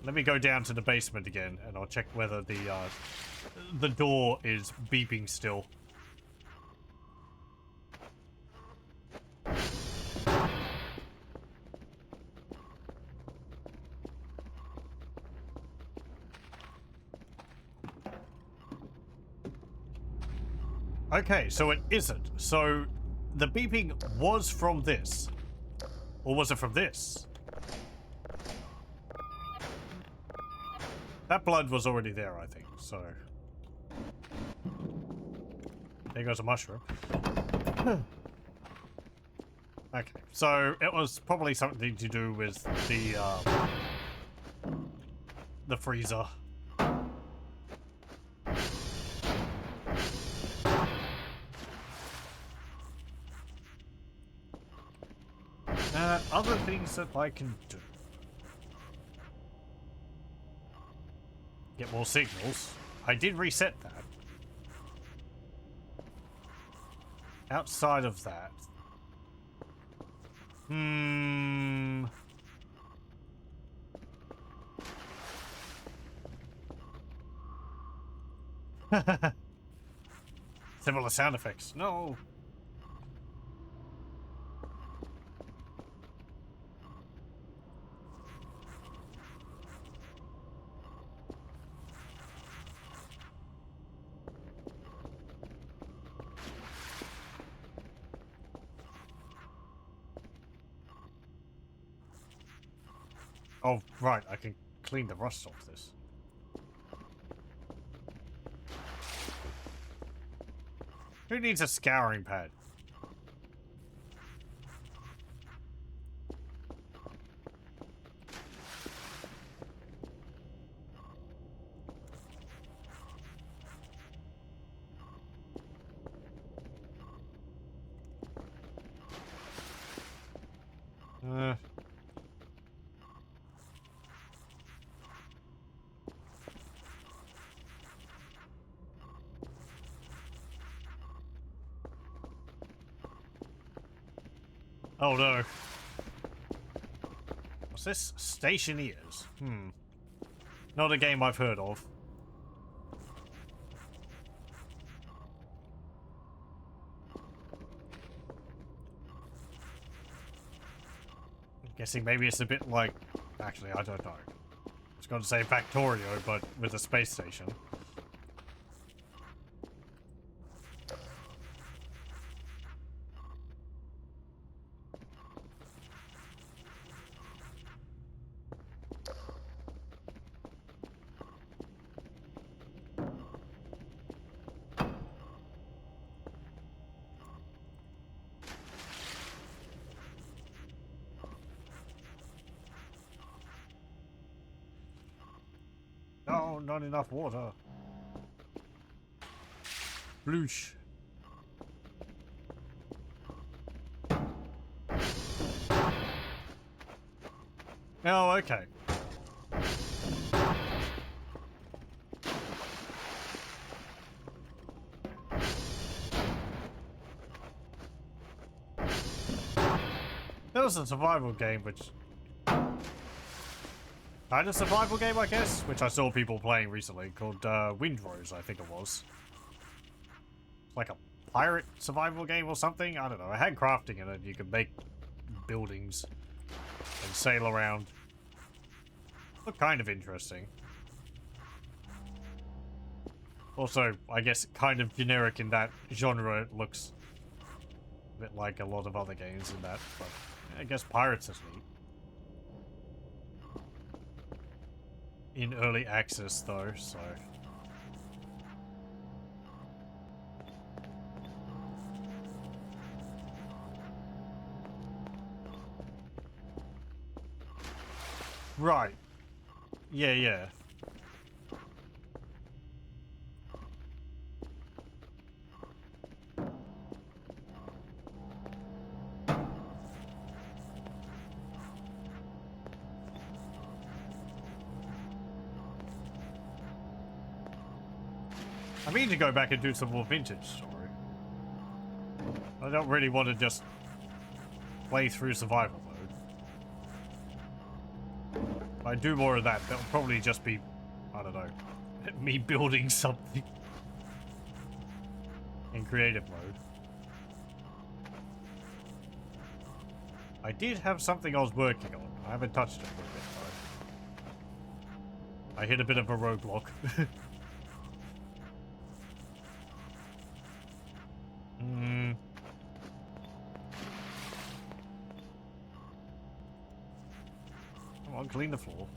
Let me go down to the basement again, and I'll check whether the door is beeping still. Okay, so it isn't. So the beeping was from this. Or was it from this? That blood was already there, I think, so... There goes a mushroom. Okay, so it was probably something to do with the freezer. Other things that I can do. Get more signals. I did reset that. Outside of that. Similar sound effects. No. Oh, right. I can clean the rust off this. Who needs a scouring pad? Oh no. What's this? Stationeers. Not a game I've heard of. I'm guessing maybe it's a bit like... Actually, I don't know. I was going to say Factorio, but with a space station. No, not enough water. Bloosh. Oh, okay. That was a survival game, which... Kind of survival game, I guess, which I saw people playing recently, called Windrose, I think it was. It's like a pirate survival game or something? I don't know. It had crafting in it. You could make buildings and sail around. Looked kind of interesting. Also, I guess kind of generic in that genre. It looks a bit like a lot of other games in that, but I guess pirates is neat. In early access though, so... Right. Yeah, yeah. I mean to go back and do some more vintage story. I don't really want to just play through survival mode. If I do more of that, that'll probably just be, I don't know, me building something in creative mode. I did have something I was working on. I haven't touched it for a bit though. I hit a bit of a roadblock. Come on, clean the floor.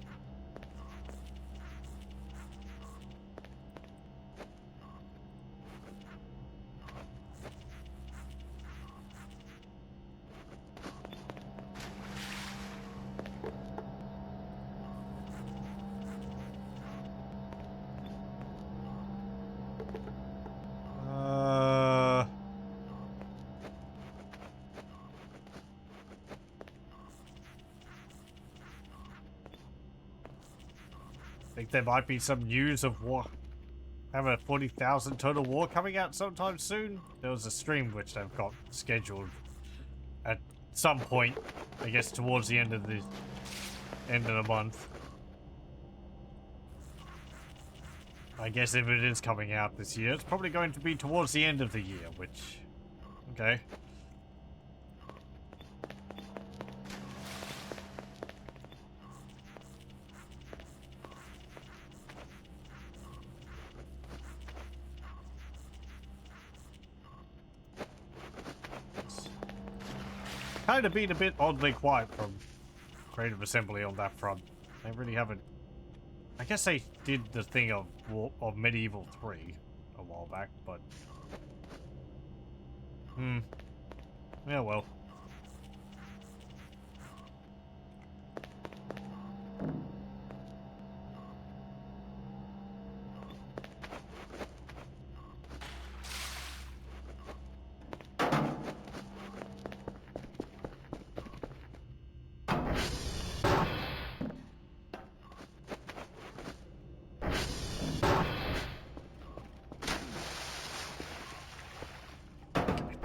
Think there might be some news of war. Have a 40,000 total war coming out sometime soon. There was a stream which they've got scheduled at some point, I guess towards the end of the month. I guess if it is coming out this year, it's probably going to be towards the end of the year, which, okay. Kind of been a bit oddly quiet from Creative Assembly on that front. They really haven't. I guess they did the thing of Medieval 3 a while back, but yeah, well.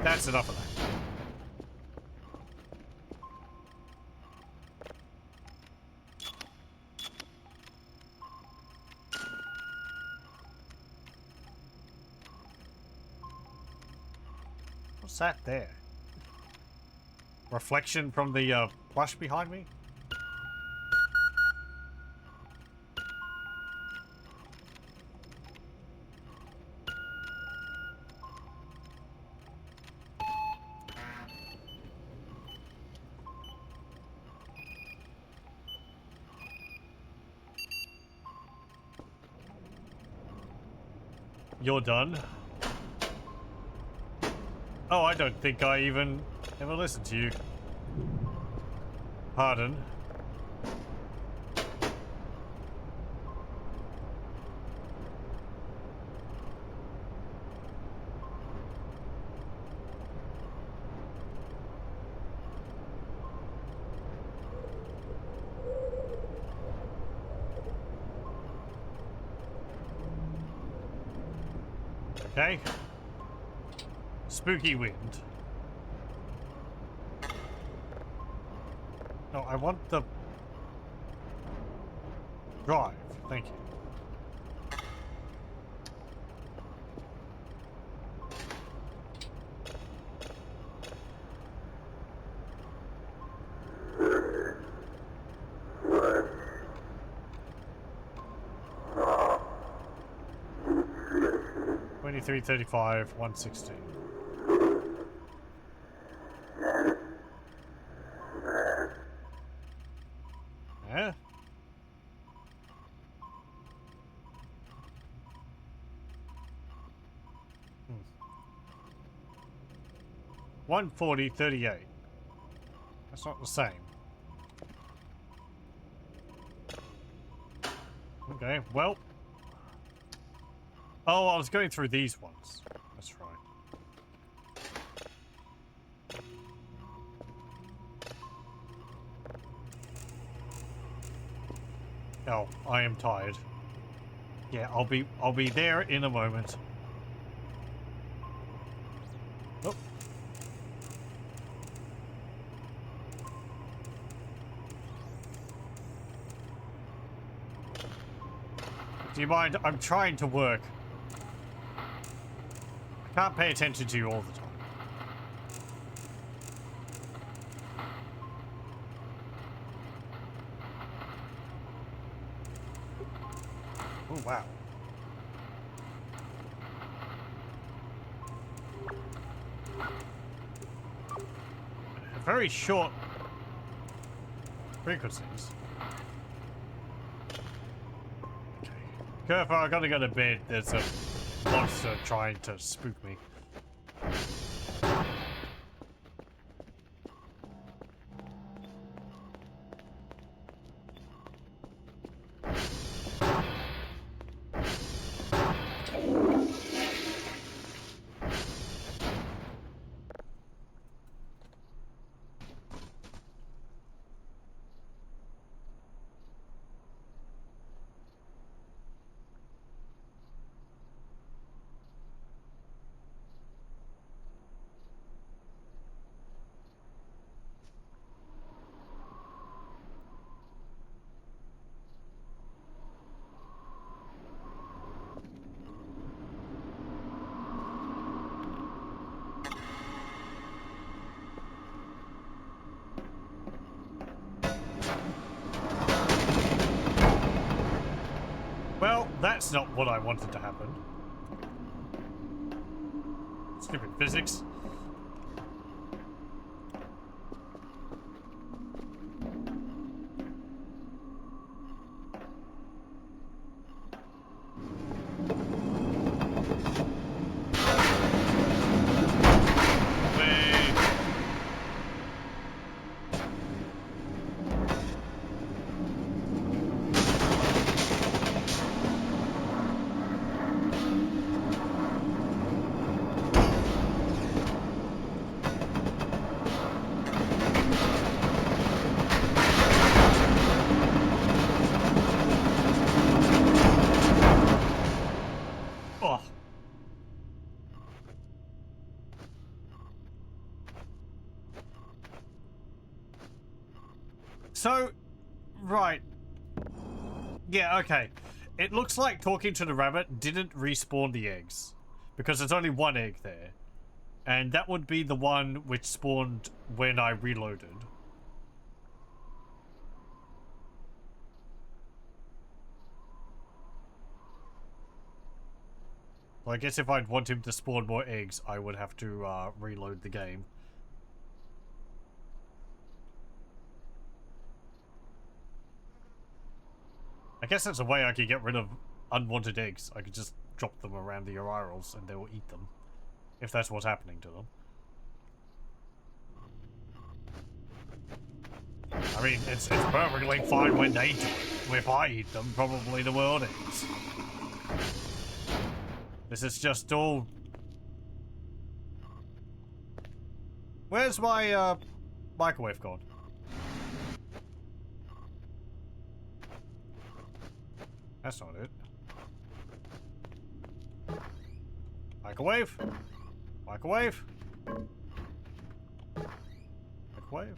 That's enough of that. What's that there? Reflection from the plush behind me? You're done? Oh, I don't think I even ever listened to you. Pardon. Okay. Spooky wind. No, I want the drive. Thank you. Three 35, 116. Yeah. 140, 38. That's not the same. Okay, well. Oh, I was going through these ones. That's right. Oh, I am tired. Yeah, I'll be there in a moment. Oh. Do you mind? I'm trying to work. I can't pay attention to you all the time. Oh, wow. Very short frequencies. Careful, I gotta go to bed. There's a monster trying to spook me. Well, that's not what I wanted to happen. Stupid physics. Oh. So, right. Yeah, okay. It looks like talking to the rabbit didn't respawn the eggs. Because there's only one egg there. And that would be the one which spawned when I reloaded. Well, I guess if I'd want him to spawn more eggs, I would have to reload the game. I guess that's a way I could get rid of unwanted eggs. I could just drop them around the Urals and they will eat them. If that's what's happening to them. I mean, it's perfectly fine when they do it. If I eat them, probably the world ends. This is just all... Where's my, microwave gone? That's not it. Microwave? Microwave? Microwave?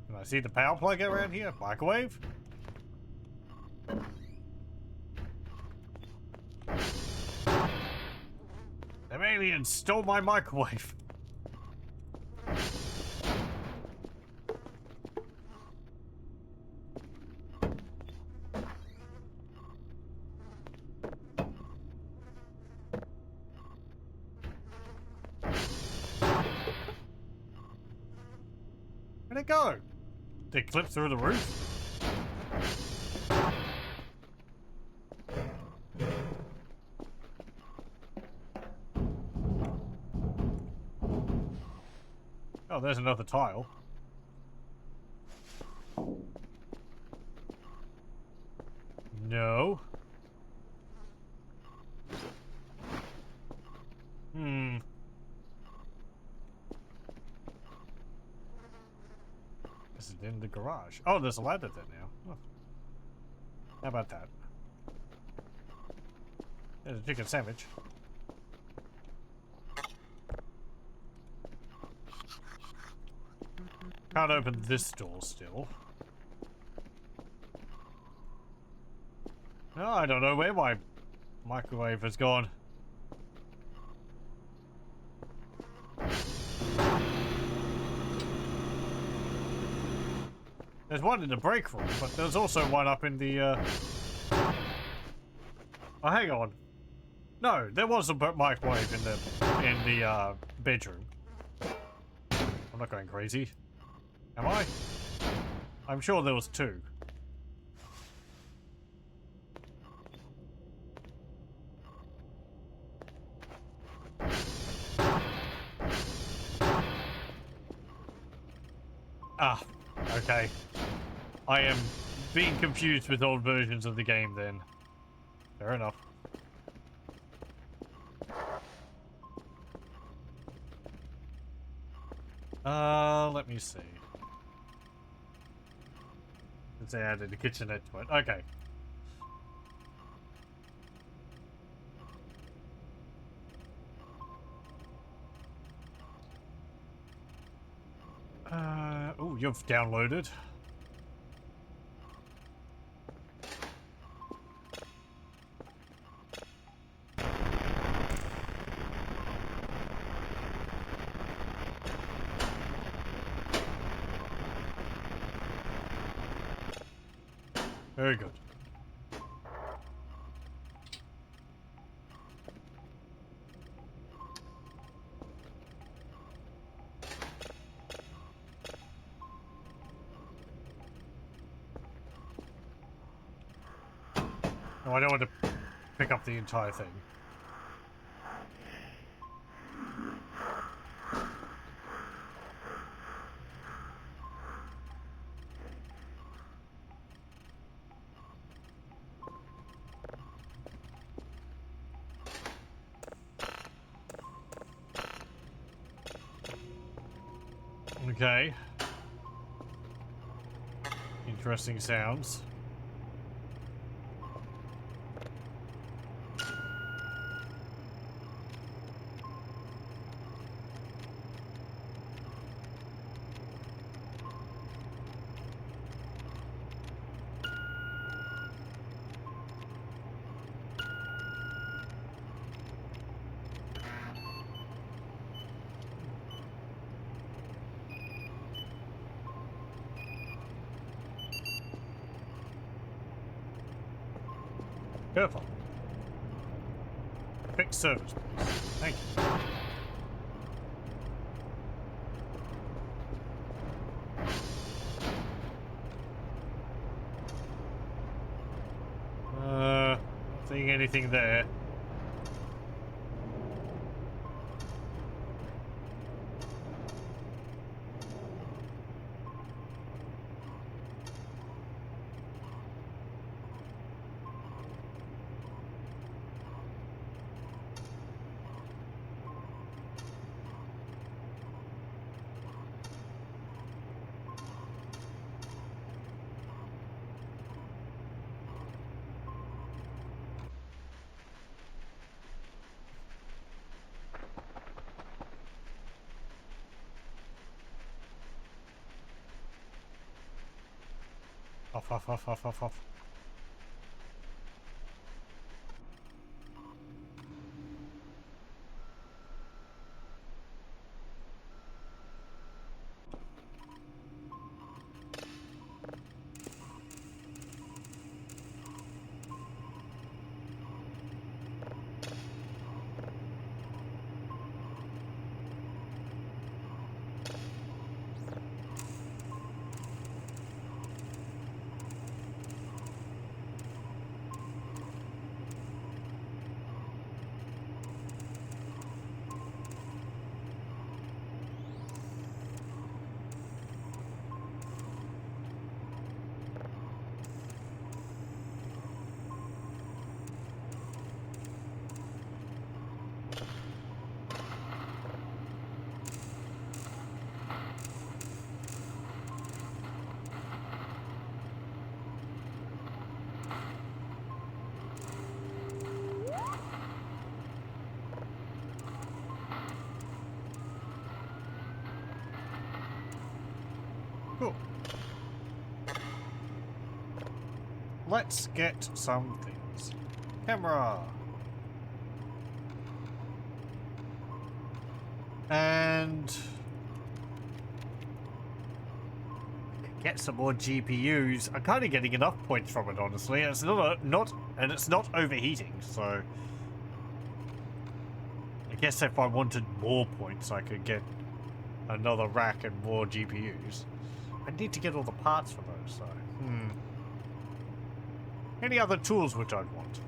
Can I see the power plug around here? Microwave? Them aliens stole my microwave. Where'd it go? Did it clip through the roof? Oh, there's another tile. No. This is in the garage. Oh, there's a ladder there now. Oh. How about that? There's a chicken sandwich. Can't open this door still. No, I don't know where my microwave has gone. There's one in the break room, but there's also one up in the, Oh, hang on. No, there was a microwave in the bedroom. I'm not going crazy. Am I? I'm sure there was two. Ah, okay. I am being confused with old versions of the game then. Fair enough. Let me see. Since they added a kitchenette to it. Okay. Oh, you've downloaded. Very good. No, I don't want to pick up the entire thing. Okay. Interesting sounds. Careful. Fix service, please. Thank you. Not seeing anything there. Off, off, off, off, off, off. Cool. Let's get some things. Camera. And get some more GPUs. I'm kind of getting enough points from it, honestly. It's and it's not overheating, so I guess if I wanted more points, I could get another rack and more GPUs. I need to get all the parts for those, though. Any other tools which I'd want?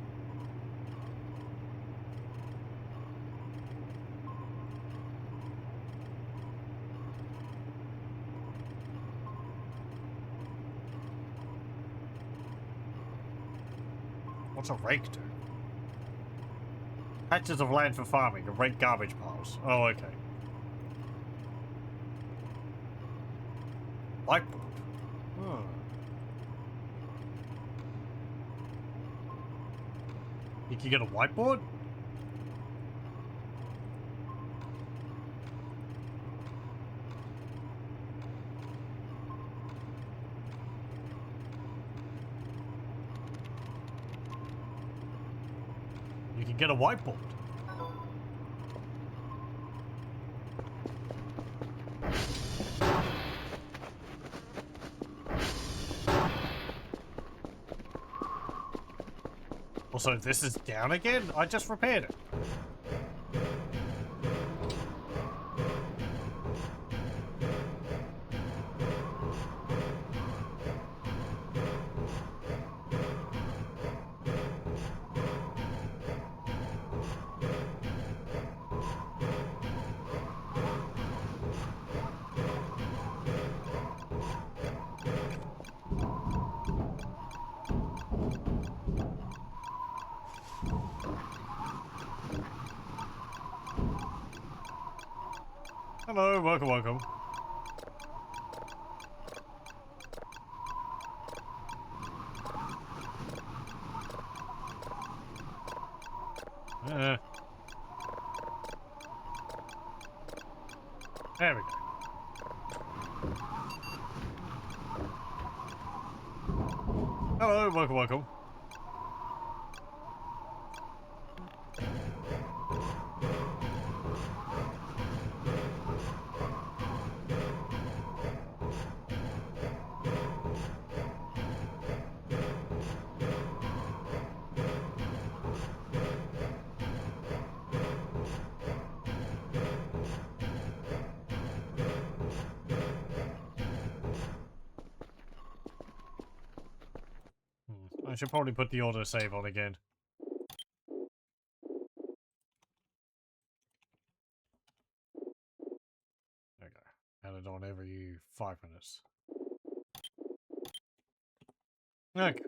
What's a rake do? Patches of land for farming and rake garbage piles. Oh, okay. Whiteboard. Hmm. You can get a whiteboard? You can get a whiteboard. Also, this is down again? I just repaired it. Hello, welcome, welcome. There we go. Hello, welcome, welcome. I should probably put the autosave on again. There we go. Add it on every 5 minutes. Okay.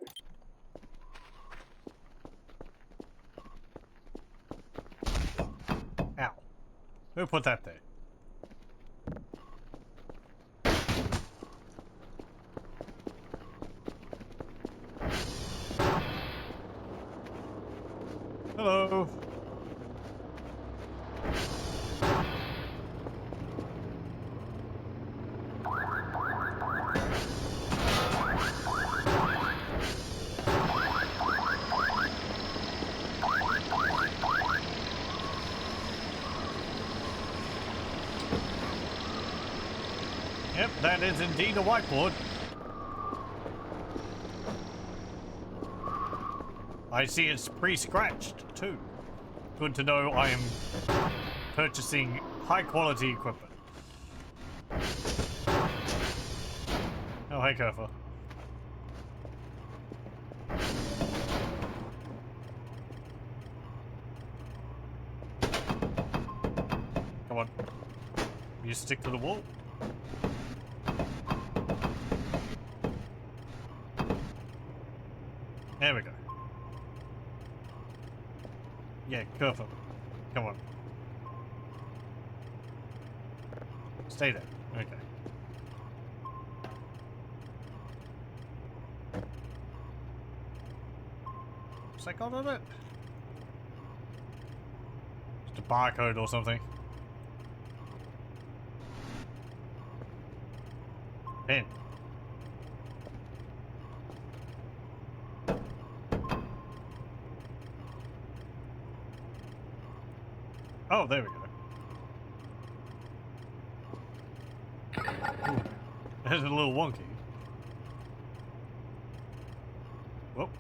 Ow. Who put that there? Hello. Yep, that is indeed a whiteboard. I see it's pre-scratched, too. Good to know I am purchasing high-quality equipment. Oh, hey, Kerfa. Come on. You stick to the wall. There we go. Yeah, Kerfa. Come on. Stay there. Okay. What's that got on it? Just a barcode or something. Pen. Oh, there we go. Ooh, that's a little wonky. Whoop.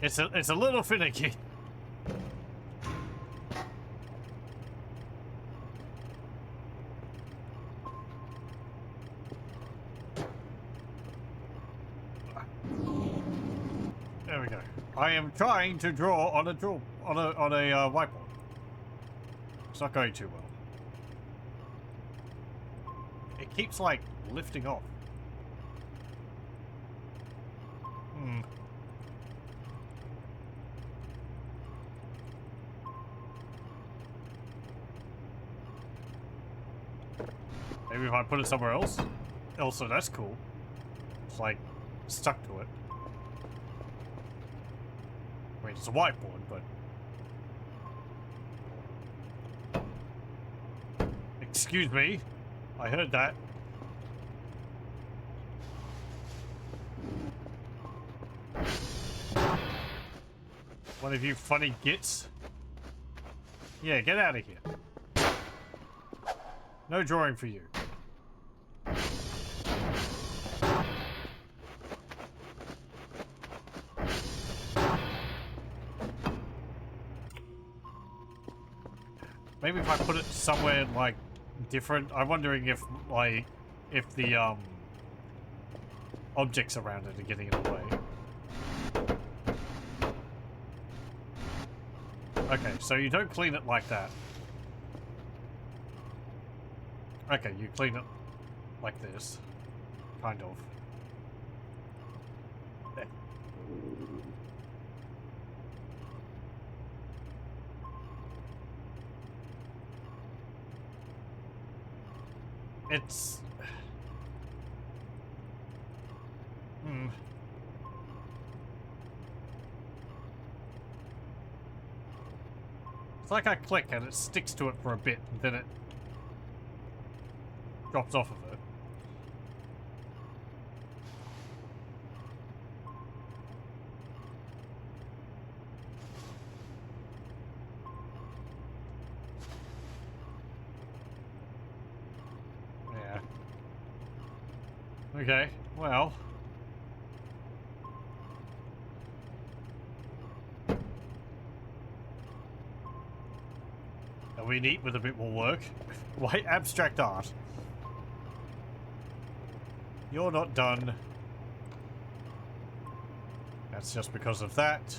It's a little finicky. There we go. I am trying to draw on a whiteboard. It's not going too well. It keeps, like, lifting off. Hmm. Maybe if I put it somewhere else? Also, that's cool. It's, like, stuck to it. I mean, it's a whiteboard, but... Excuse me. I heard that. One of you funny gits? Yeah, get out of here. No drawing for you. Maybe if I put it somewhere, like, different. I'm wondering if, like, if the, objects around it are getting in the way. Okay, so you don't clean it like that. Okay, you clean it like this. Kind of. There. It's... It's like I click and it sticks to it for a bit, and then it drops off of it. Yeah. Okay, well... Are we neat with a bit more work? Why abstract art? You're not done. That's just because of that.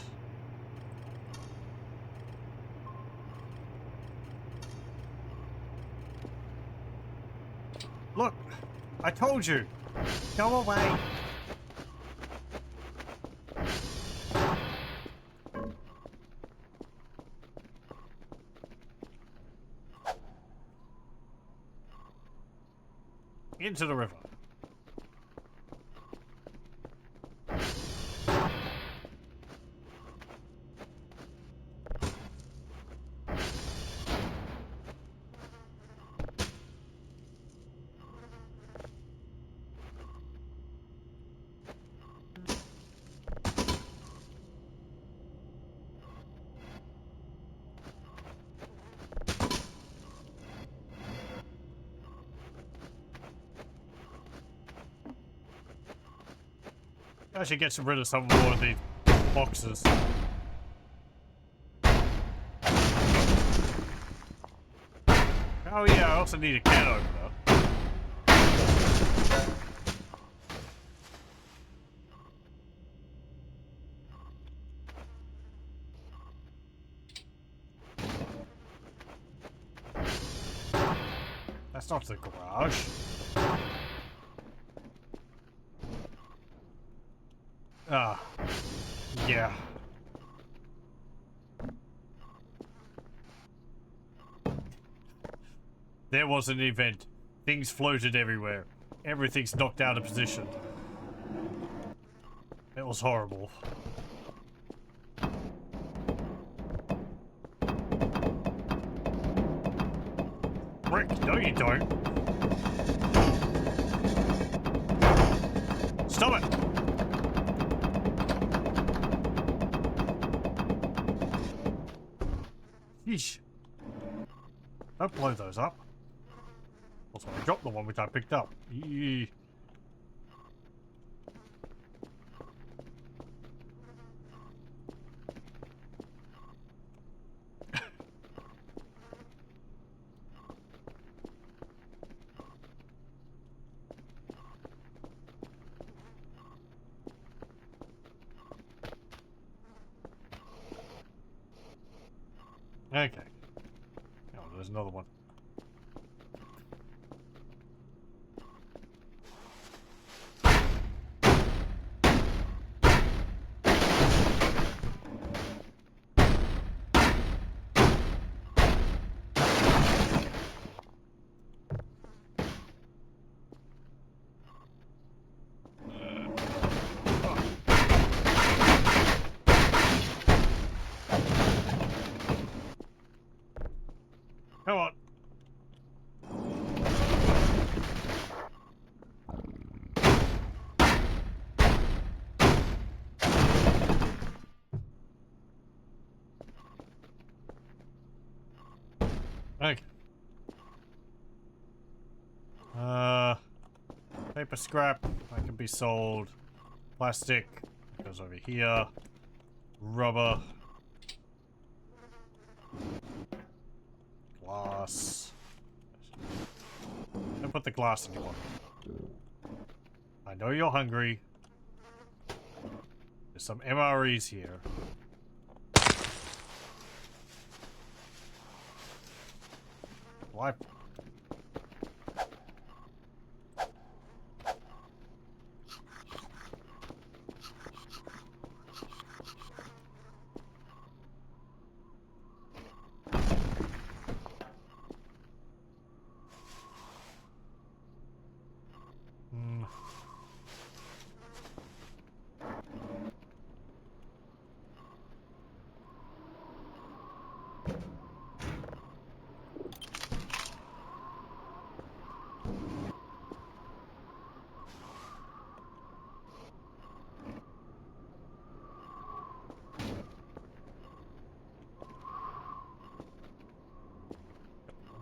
Look! I told you! Go away! Into the river. I should get rid of some more of these boxes. Oh yeah, I also need a can opener. That's not the garage. Ah, yeah. There was an event. Things floated everywhere. Everything's knocked out of position. It was horrible. Rick, no you don't. Stop it! Yeesh. Don't blow those up. Also, I dropped the one which I picked up. Yee. Okay. Oh, there's another one. Okay. Paper scrap that can be sold. Plastic goes over here. Rubber. Glass. Don't put the glass in your pocket. I know you're hungry. There's some MREs here. Why?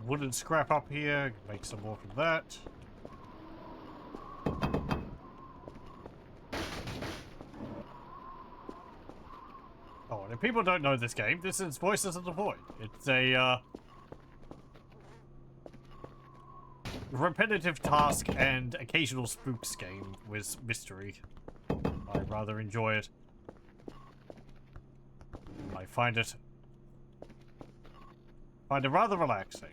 Wooden scrap up here. Make some more from that. Oh, and if people don't know this game, this is Voices of the Void. It's a repetitive task and occasional spooks game with mystery. I rather enjoy it. I find it rather relaxing.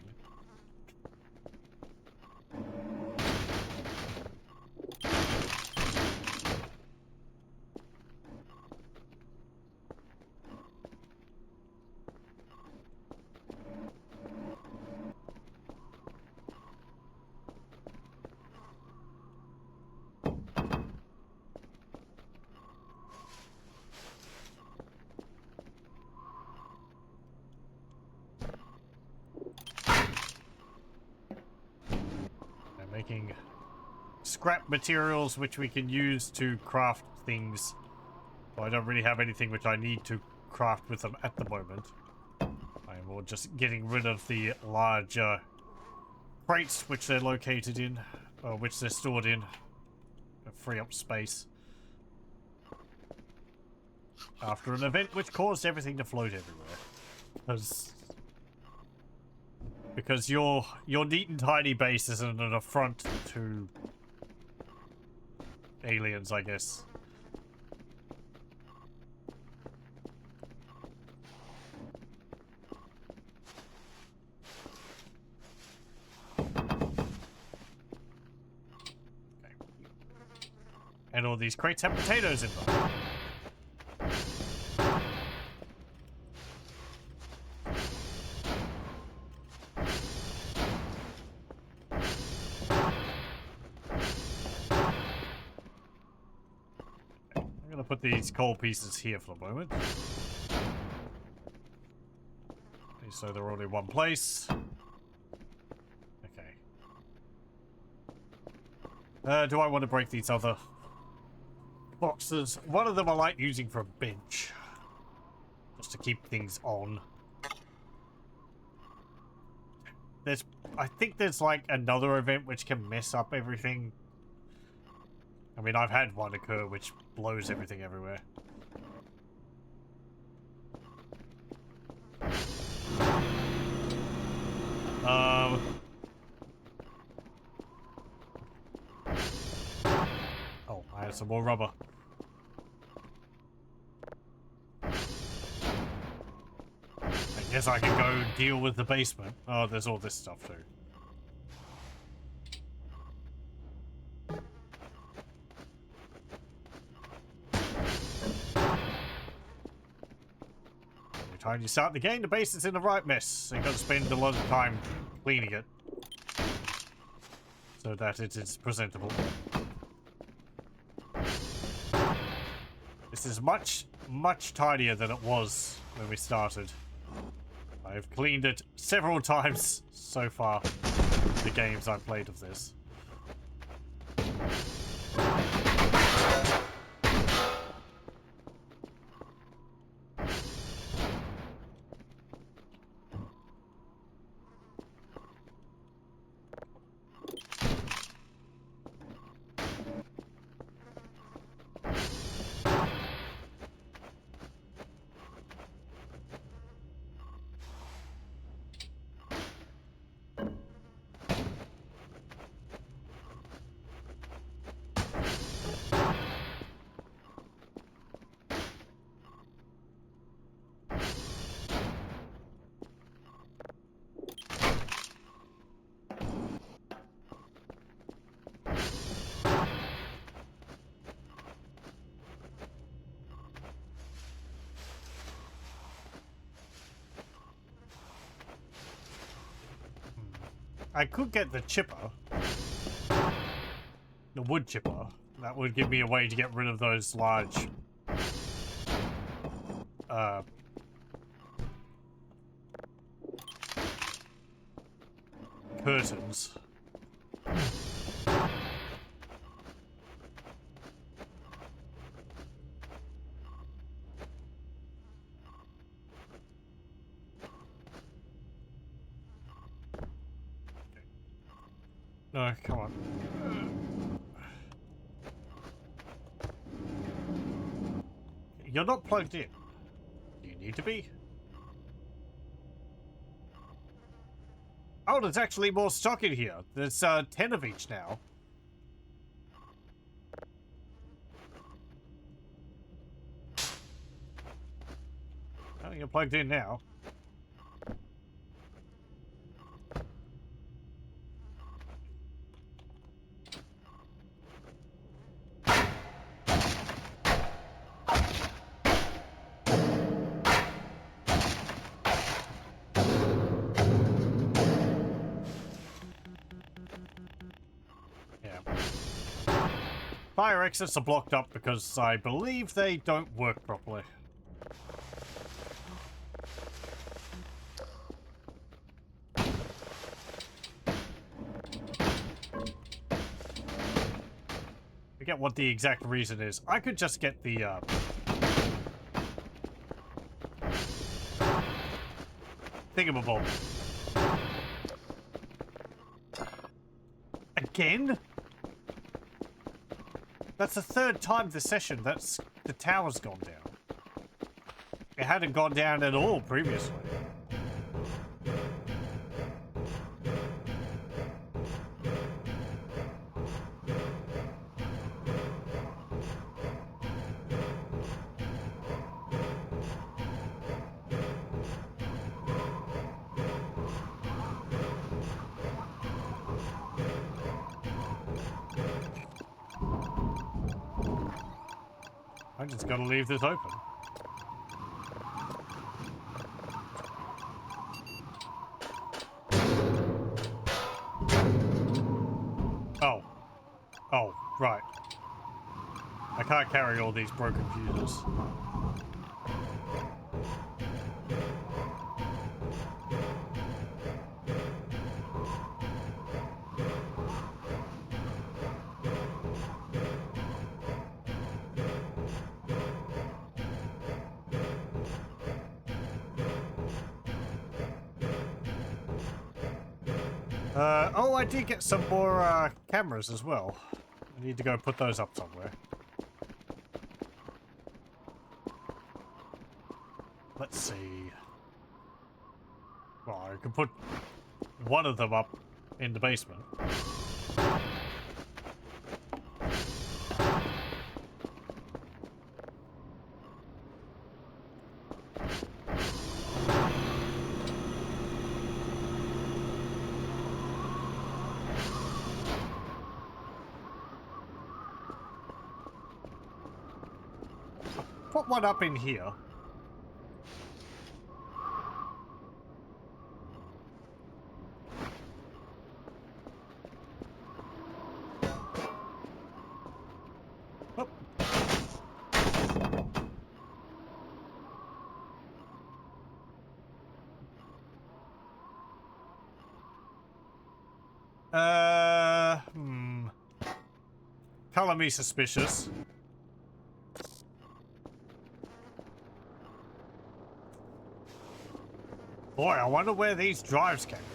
Making scrap materials which we can use to craft things. Well, I don't really have anything which I need to craft with them at the moment. I'm more just getting rid of the large crates which they're located in, or which they're stored in, to free up space. After an event which caused everything to float everywhere. Because your neat and tidy base isn't an affront to aliens, I guess. Okay. And all these crates have potatoes in them. Put these coal pieces here for the moment. So they're all in one place. Okay. Do I want to break these other boxes? One of them I like using for a bench. Just to keep things on. I think there's like another event which can mess up everything. I mean, I've had one occur which blows everything everywhere. Oh, I had some more rubber. I guess I can go deal with the basement. Oh, there's all this stuff too. Time you start the game, the base is in the right mess. So you've got to spend a lot of time cleaning it so that it is presentable. This is much, much tidier than it was when we started. I've cleaned it several times so far, the games I've played of this. I could get the chipper. The wood chipper. That would give me a way to get rid of those large... curtains. No, come on. You're not plugged in. Do you need to be? Oh, there's actually more stock in here. There's 10 of each now. Oh, you're plugged in now. Fire exits are blocked up because I believe they don't work properly. Forget what the exact reason is. I could just get the thingamabob. Again? That's the third time this session that's the tower's gone down. It hadn't gone down at all previously. I just gotta leave this open. Oh. Oh, right. I can't carry all these broken fuses. Oh, I did get some more cameras as well. I need to go put those up somewhere. Let's see. Well, I can put one of them up in the basement. Put one up in here. Color me suspicious. Boy, I wonder where these drives came from.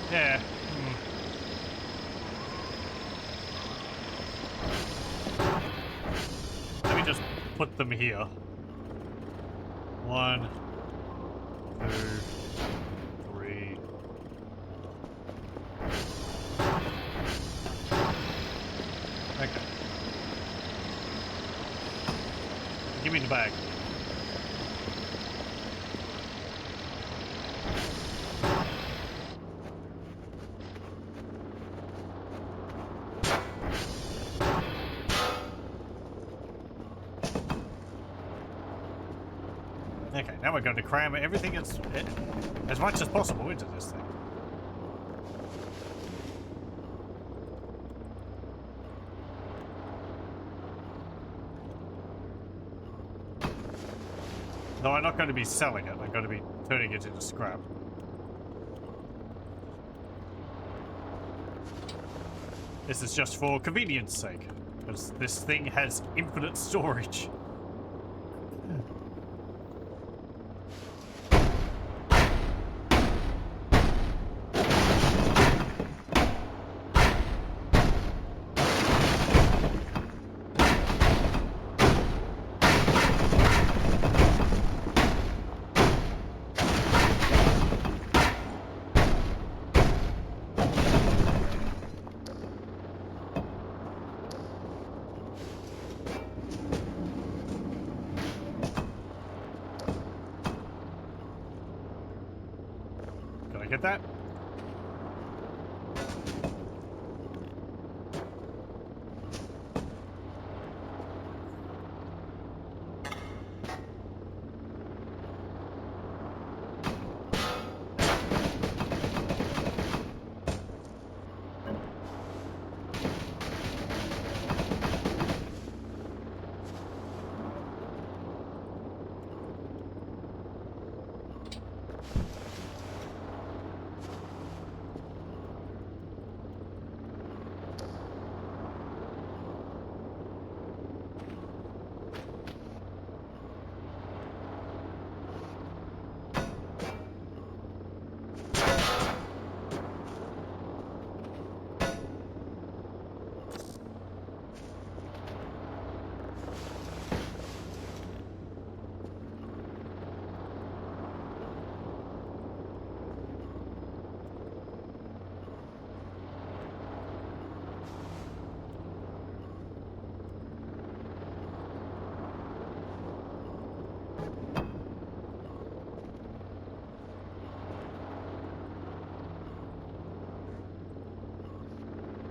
Yeah. Let me just put them here. 1, 2, 3. me the bag. Okay, now we're going to cram everything as much as possible into this thing. Though I'm not going to be selling it, I'm going to be turning it into scrap. This is just for convenience sake, because this thing has infinite storage. Can I get that?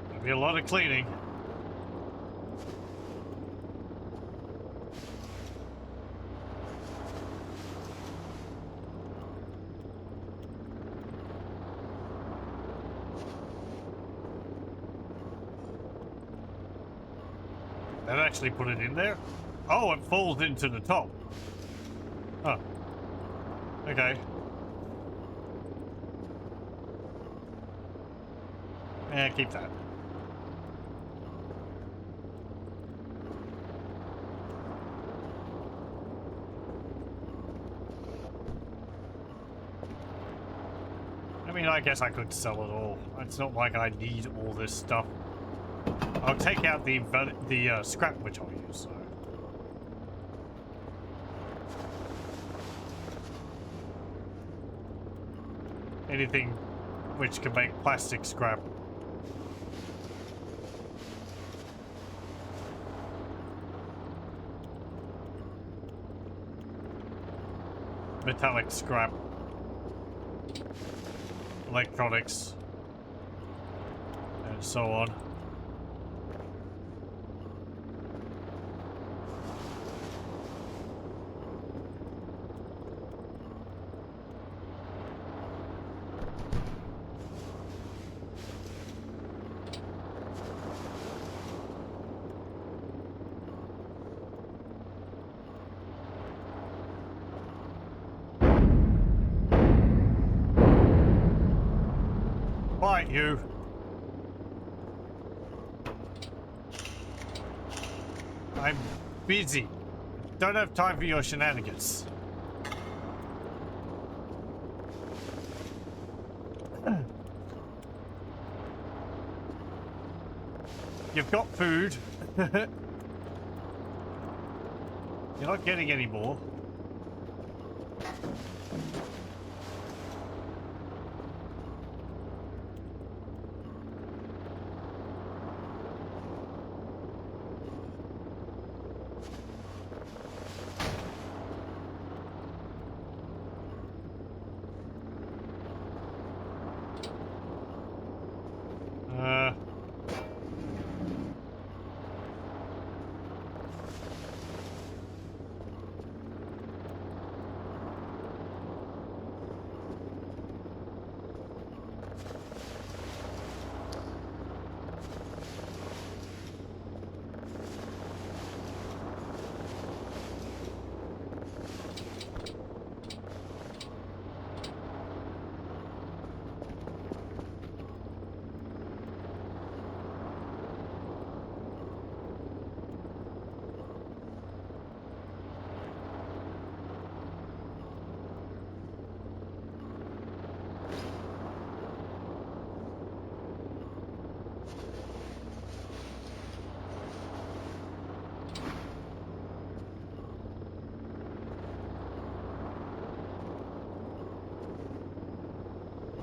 There'll be a lot of cleaning. That actually put it in there? Oh, it falls into the top. Oh. Okay. Yeah, keep that. I mean, I guess I could sell it all. It's not like I need all this stuff. I'll take out the scrap which I'll use, so. Anything which can make plastic scrap. Metallic scrap. Electronics. And so on. Bite you. I'm busy. Don't have time for your shenanigans. You've got food. You're not getting any more.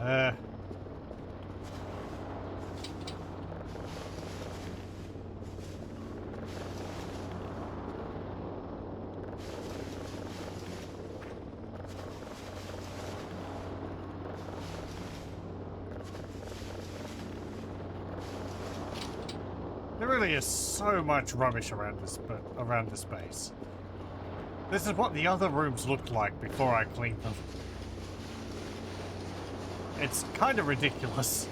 Uh, There really is so much rubbish around this base. This is what the other rooms looked like before I cleaned them. It's kind of ridiculous.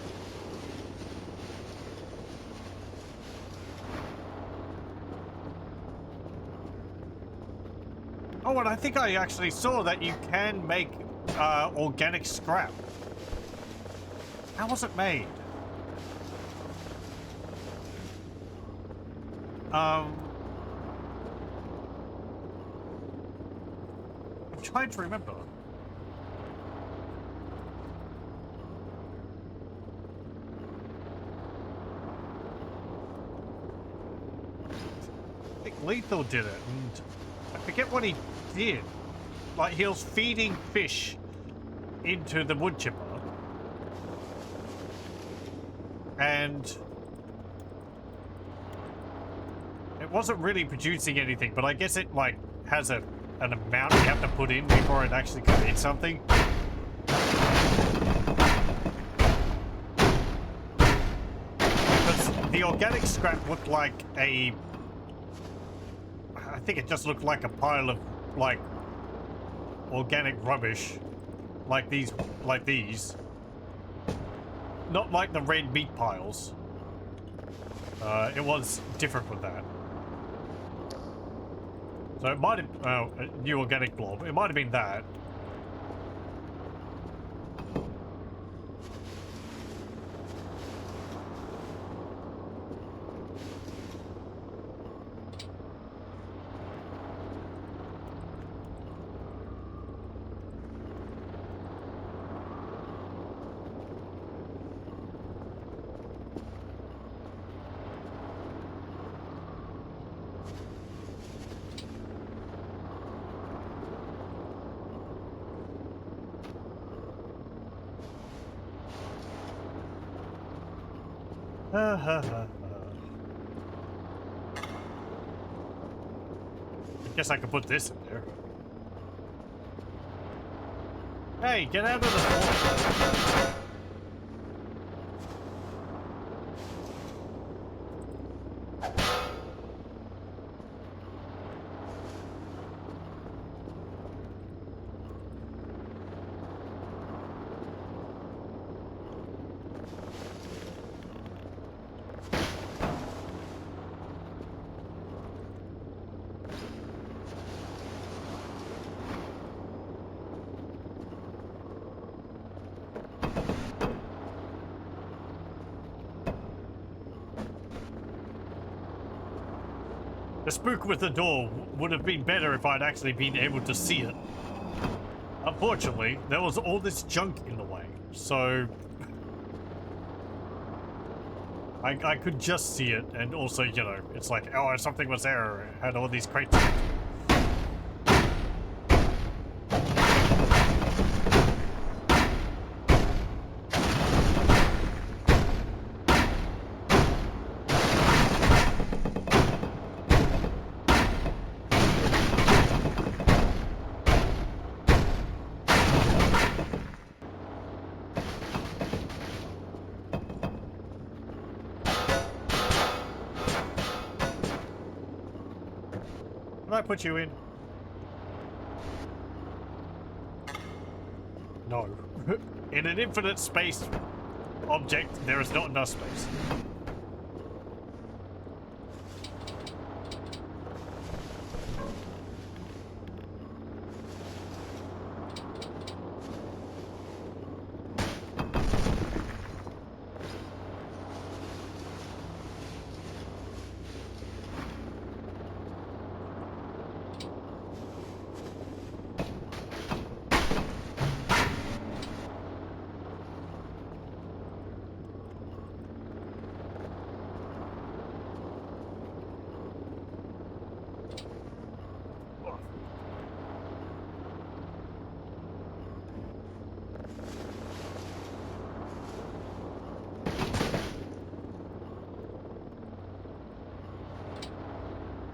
Oh, and I think I actually saw that you can make organic scrap. How was it made? I'm trying to remember. I think Lethal did it, and I forget what he did. Like, he was feeding fish into the wood chipper. And it wasn't really producing anything, but I guess it, like, has an amount you have to put in before it actually creates something. Because the organic scrap looked like I think it just looked like a pile of, like, organic rubbish. Like these. Not like the red meat piles. It was different with that. So it might have, a new organic blob. It might have been that. I guess I could put this in there. Hey, get out of the floor. The spook with the door would have been better if I'd actually been able to see it. Unfortunately, there was all this junk in the way, so I could just see it, and also, you know, it's like, oh, something was there, it had all these crates in it. Can I put you in? No. In an infinite space object, there is not enough space.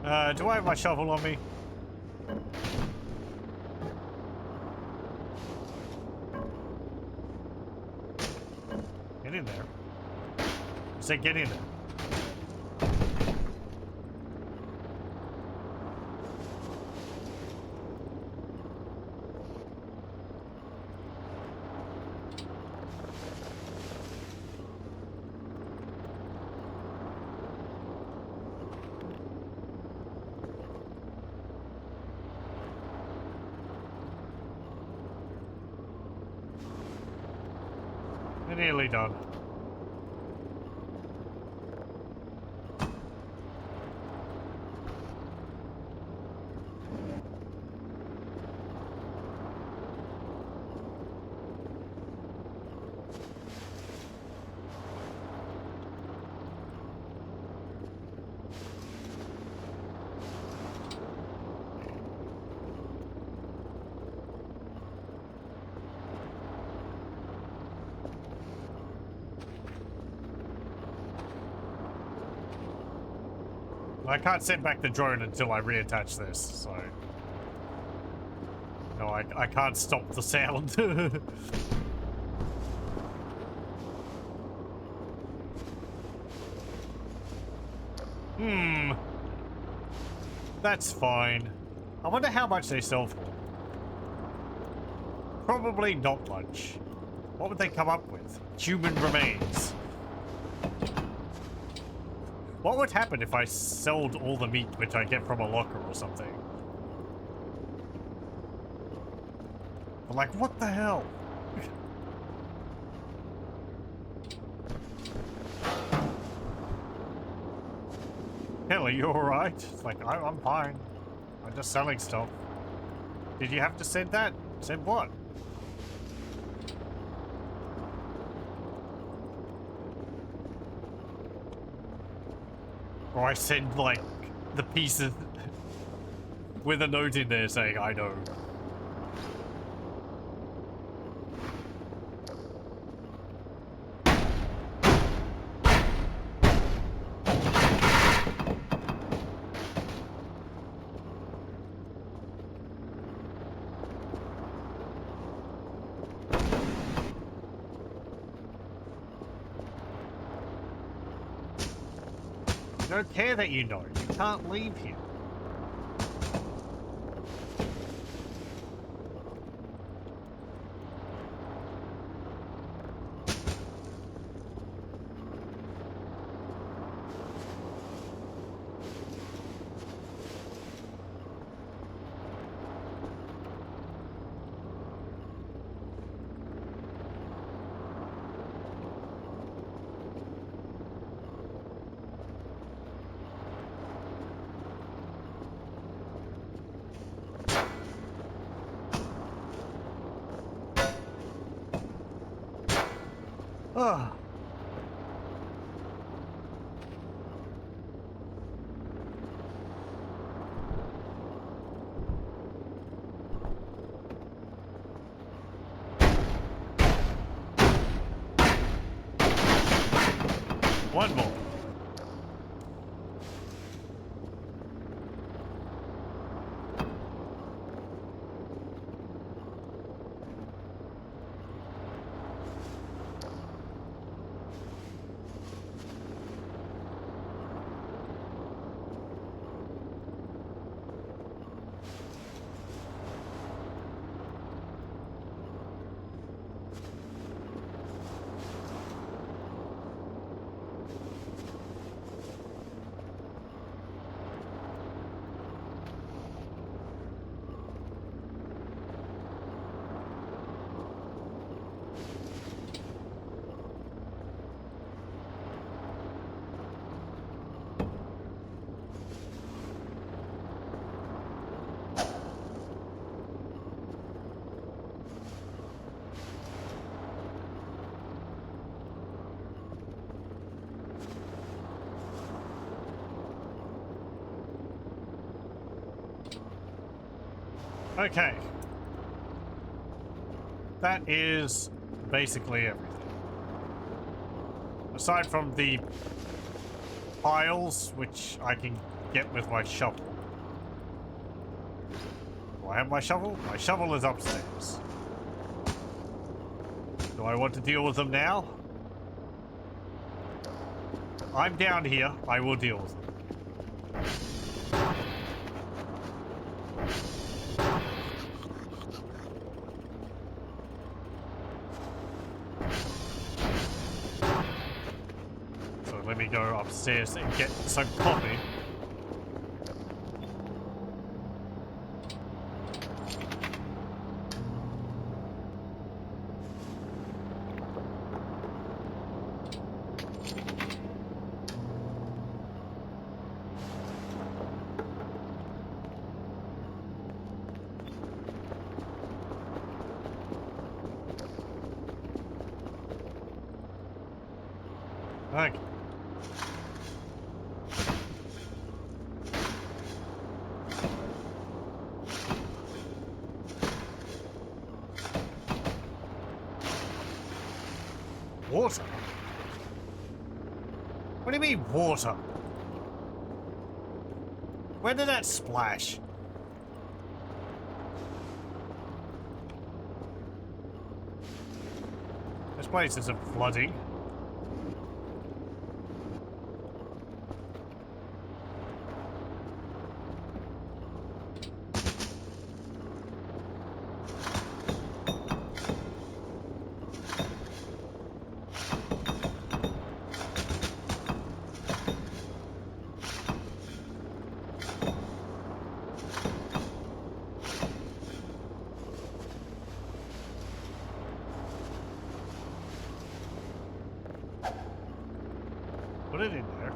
Do I have my shovel on me? Get in there. I said get in there. We're nearly done. I can't send back the drone until I reattach this, so... No, I can't stop the sound. That's fine. I wonder how much they sell for. Probably not much. What would they come up with? Human remains. What would happen if I sold all the meat which I get from a locker or something? I'm like, what the hell? Hell, are you alright? It's like, I'm fine. I'm just selling stuff. Did you have to send that? Send what? Or I send, like, the piece of... with a note in there saying, I know. I don't care that you know. You can't leave here. Ah. One more. Okay. That is basically everything. Aside from the piles, which I can get with my shovel. Do I have my shovel? My shovel is upstairs. Do I want to deal with them now? I'm down here. I will deal with them. So let me go upstairs and get some coffee. Okay. Water? What do you mean, water? Where did that splash? This place isn't flooding. Put it in there.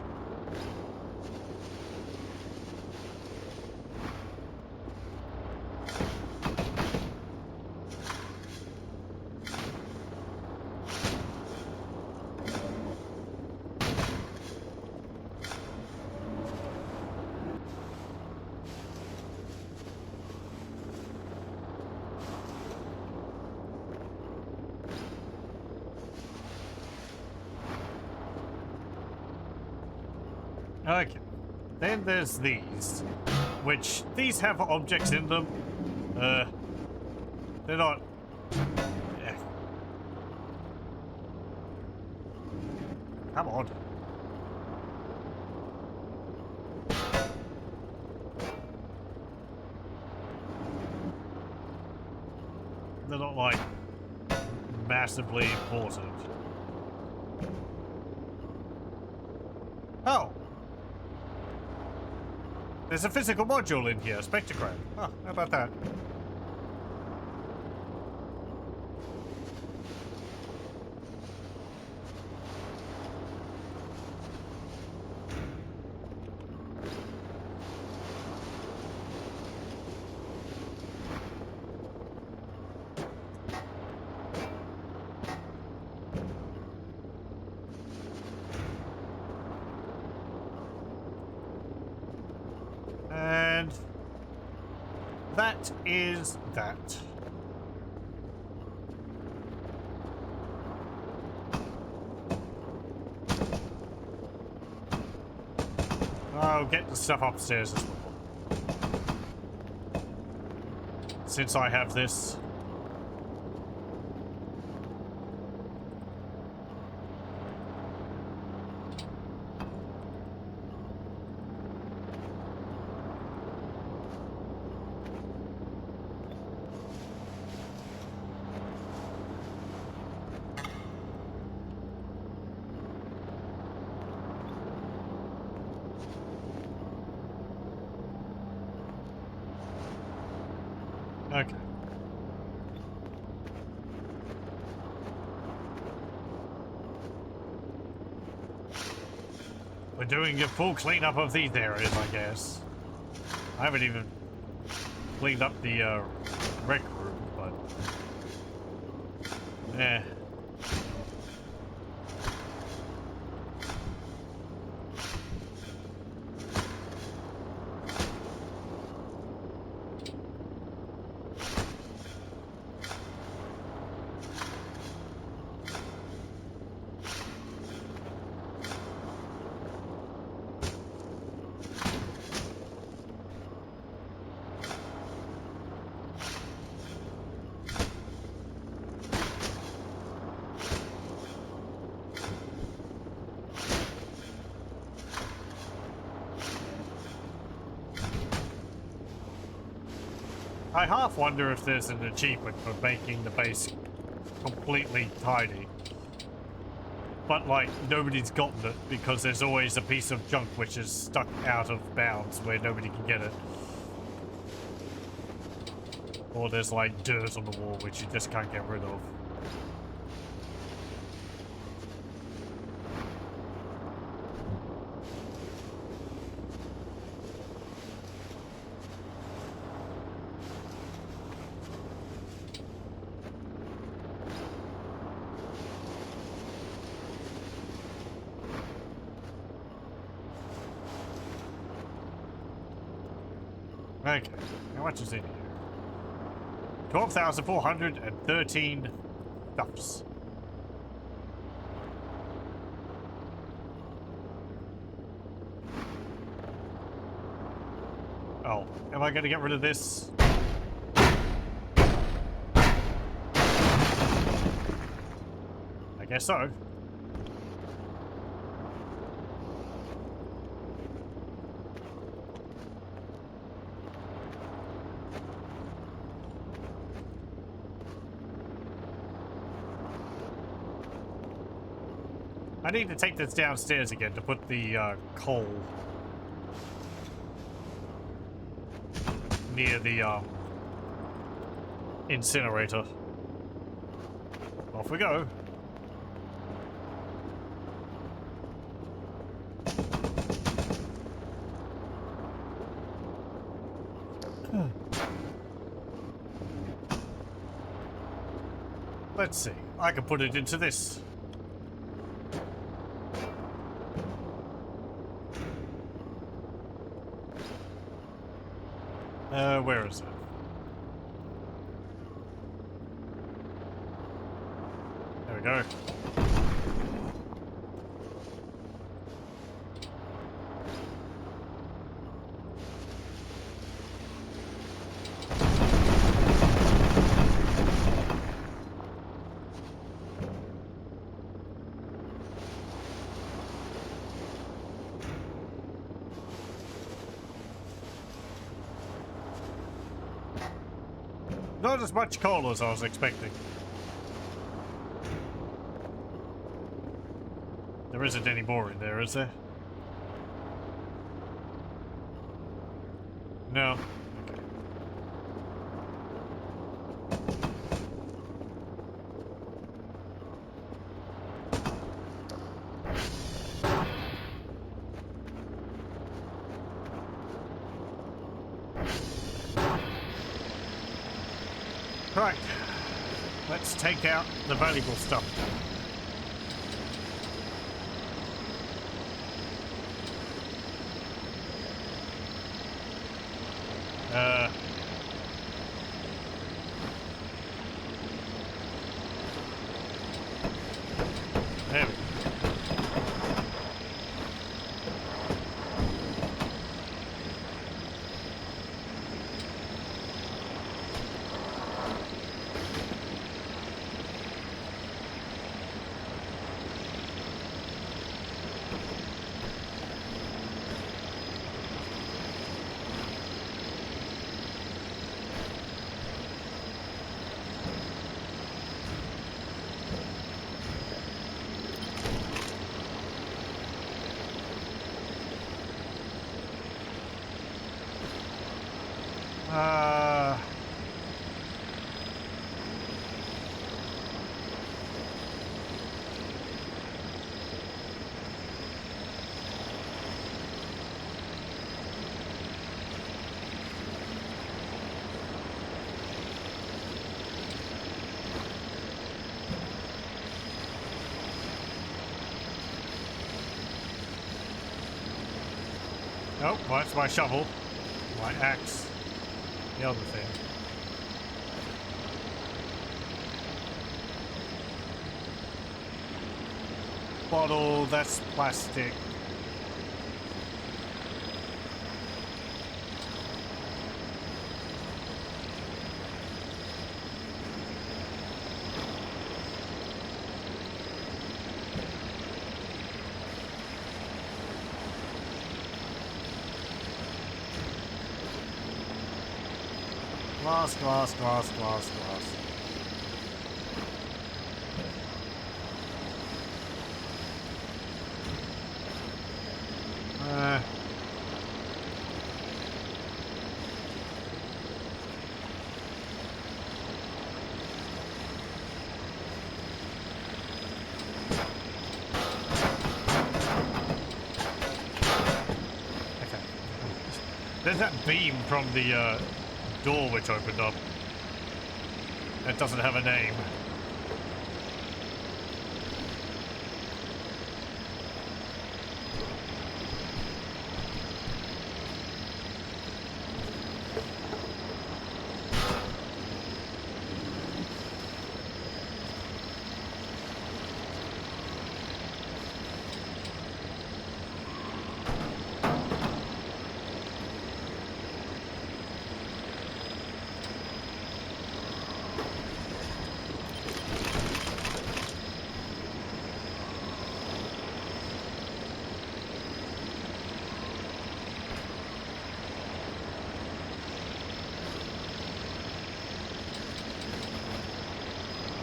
Okay. Then there's these, which these have objects in them. They're not. Eh. Come on. They're not like massively important. Oh. There's a physical module in here, a spectrogram. Oh, how about that? And that is that. I'll get the stuff upstairs as well. Since I have this. Okay. We're doing a full cleanup of these areas, I guess. I haven't even cleaned up the rec room, but eh. I half wonder if there's an achievement for making the base completely tidy. But, like, nobody's gotten it because there's always a piece of junk which is stuck out of bounds where nobody can get it. Or there's, like, dirt on the wall which you just can't get rid of. Okay, how much is in here? 12,413 stuffs. Oh, am I going to get rid of this? I guess so. I need to take this downstairs again to put the coal near the incinerator. Off we go. Let's see. I can put it into this. Where is it? There we go. Not as much coal as I was expecting. There isn't any more in there, is there? No. Okay. Right. Let's take out the valuable stuff. There we go. Oh, well, that's my shovel. My axe. The other thing. Bottle, that's plastic. Glass, glass, glass, glass, glass. There's that beam from the door which opened up. It doesn't have a name.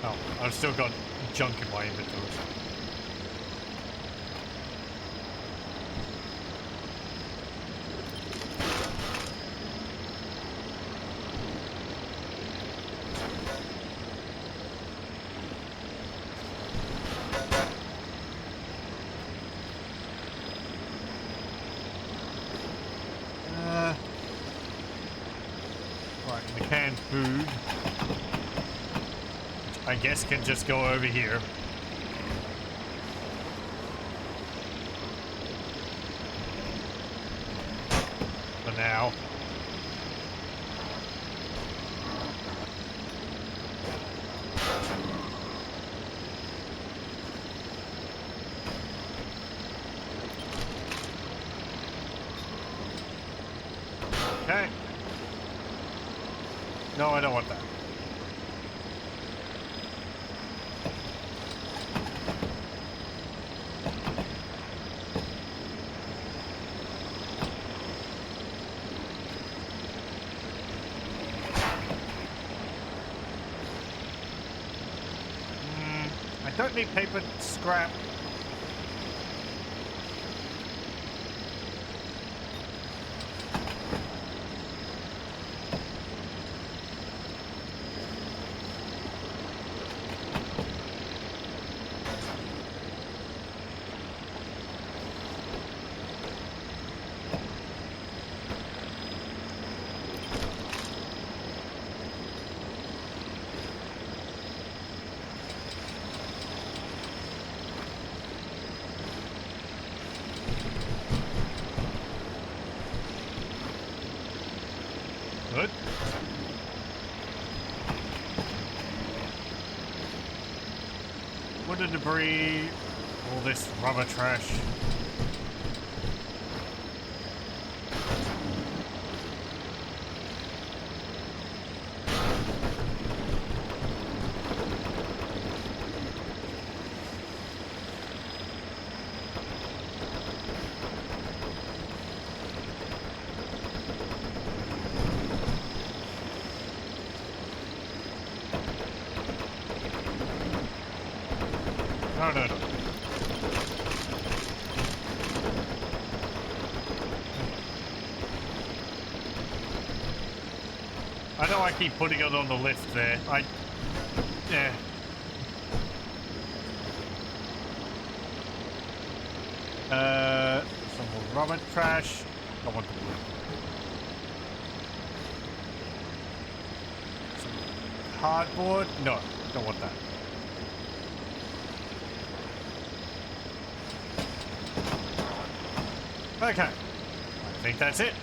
Oh, I've still got junk in my inventory. Right, the canned food. I guess can just go over here. For now. Okay. No, I don't want that. I don't need paper scrap. Good. Wood and debris, all this rubber trash. No, no, no. I know I keep putting it on the list there. Yeah. Some more rubber trash. I want the wood. Some cardboard. No, don't want that. Okay, I think that's it.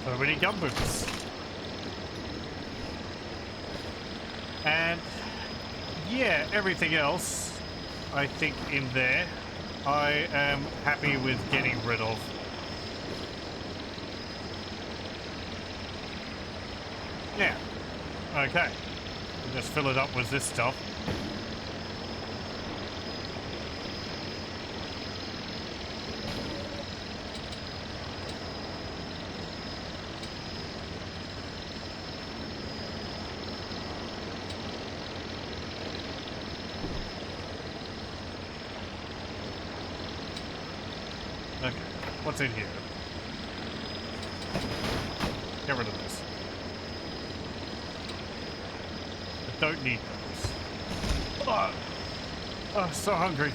So we need gumboots. And yeah, everything else, I think, in there. I am happy with getting rid of. Yeah. Okay. Just fill it up with this stuff. Okay. What's in here? Get rid of this. I don't need those. Oh, so hungry.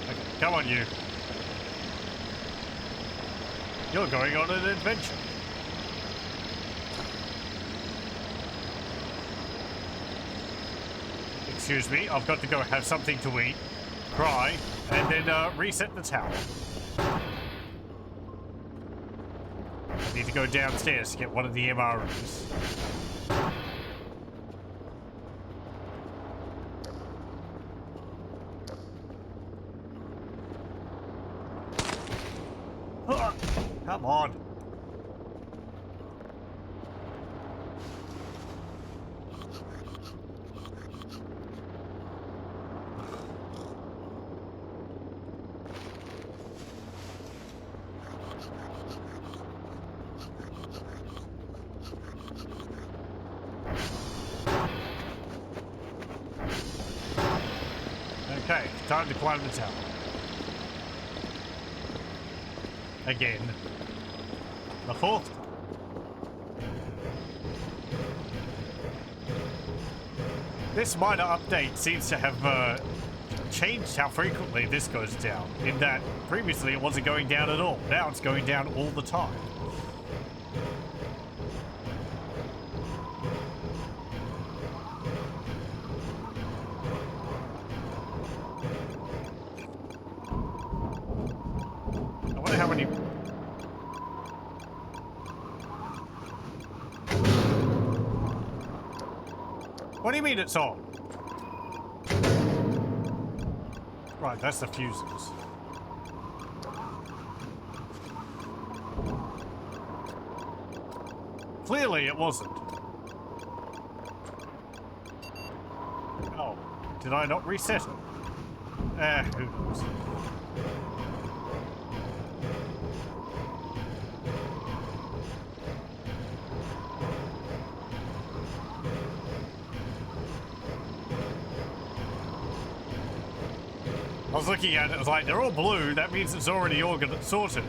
Okay, come on, you. You're going on an adventure. Excuse me, I've got to go have something to eat, cry, and then reset the tower. I need to go downstairs to get one of the MREs. Come on. Okay, time to climb the tower. Again. The fourth time. This minor update seems to have changed how frequently this goes down, in that previously it wasn't going down at all. Now it's going down all the time. I wonder how many... What do you mean it's on? Right, that's the fuses. Clearly it wasn't. Oh, did I not reset it? Who knows? I was looking at it, I was like, they're all blue, that means it's already sorted.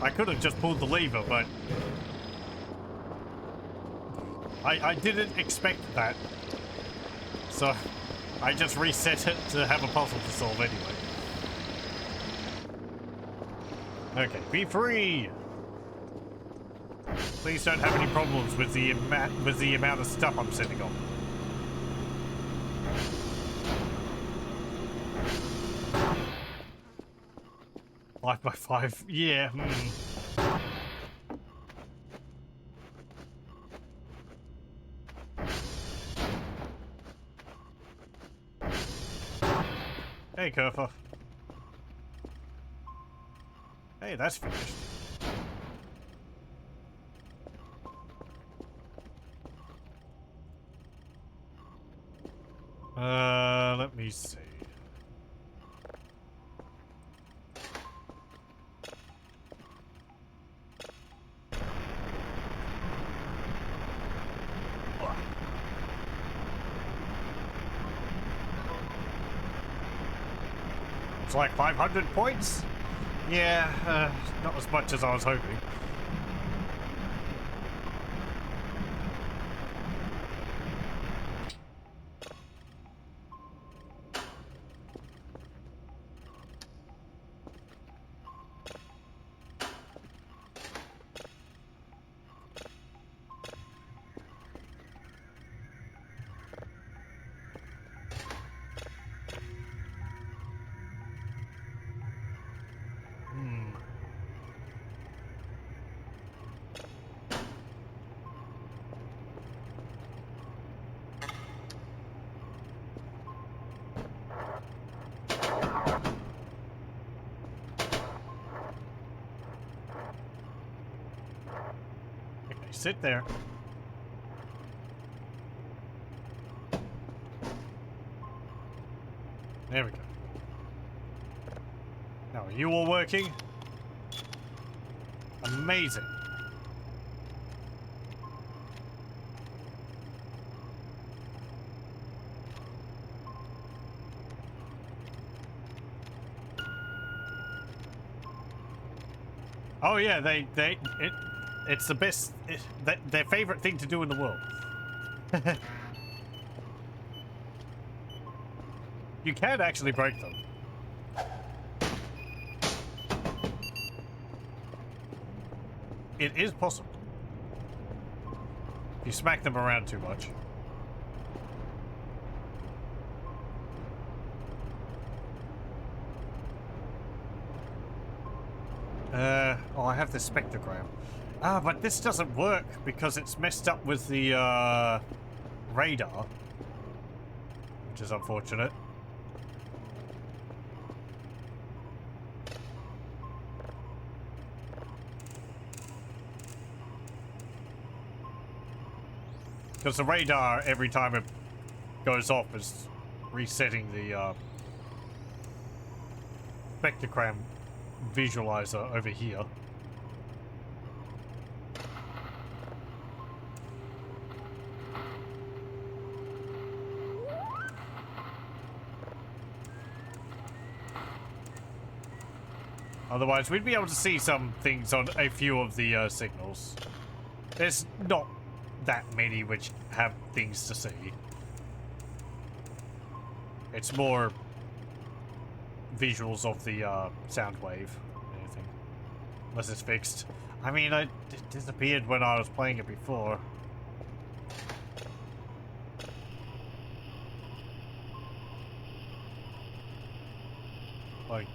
I could have just pulled the lever, but... I didn't expect that. So, I just reset it to have a puzzle to solve anyway. Okay, be free! Please don't have any problems with the amount of stuff I'm sitting on. Five by 5, yeah. Hey, Kerfa. Hey, that's finished. Let me see. It's like 500 points? Yeah, not as much as I was hoping. sit there. There we go. Now, are you all working? Amazing. Oh yeah, it's the best, their favorite thing to do in the world. You can actually break them. It is possible. If you smack them around too much. Oh, I have the spectrogram. Ah, but this doesn't work because it's messed up with the, radar. Which is unfortunate. Because the radar, every time it goes off, is resetting the, spectrogram visualizer over here. Otherwise, we'd be able to see some things on a few of the signals. There's not that many which have things to see. It's more visuals of the sound wave, anything. Unless it's fixed. I mean, it disappeared when I was playing it before. Like,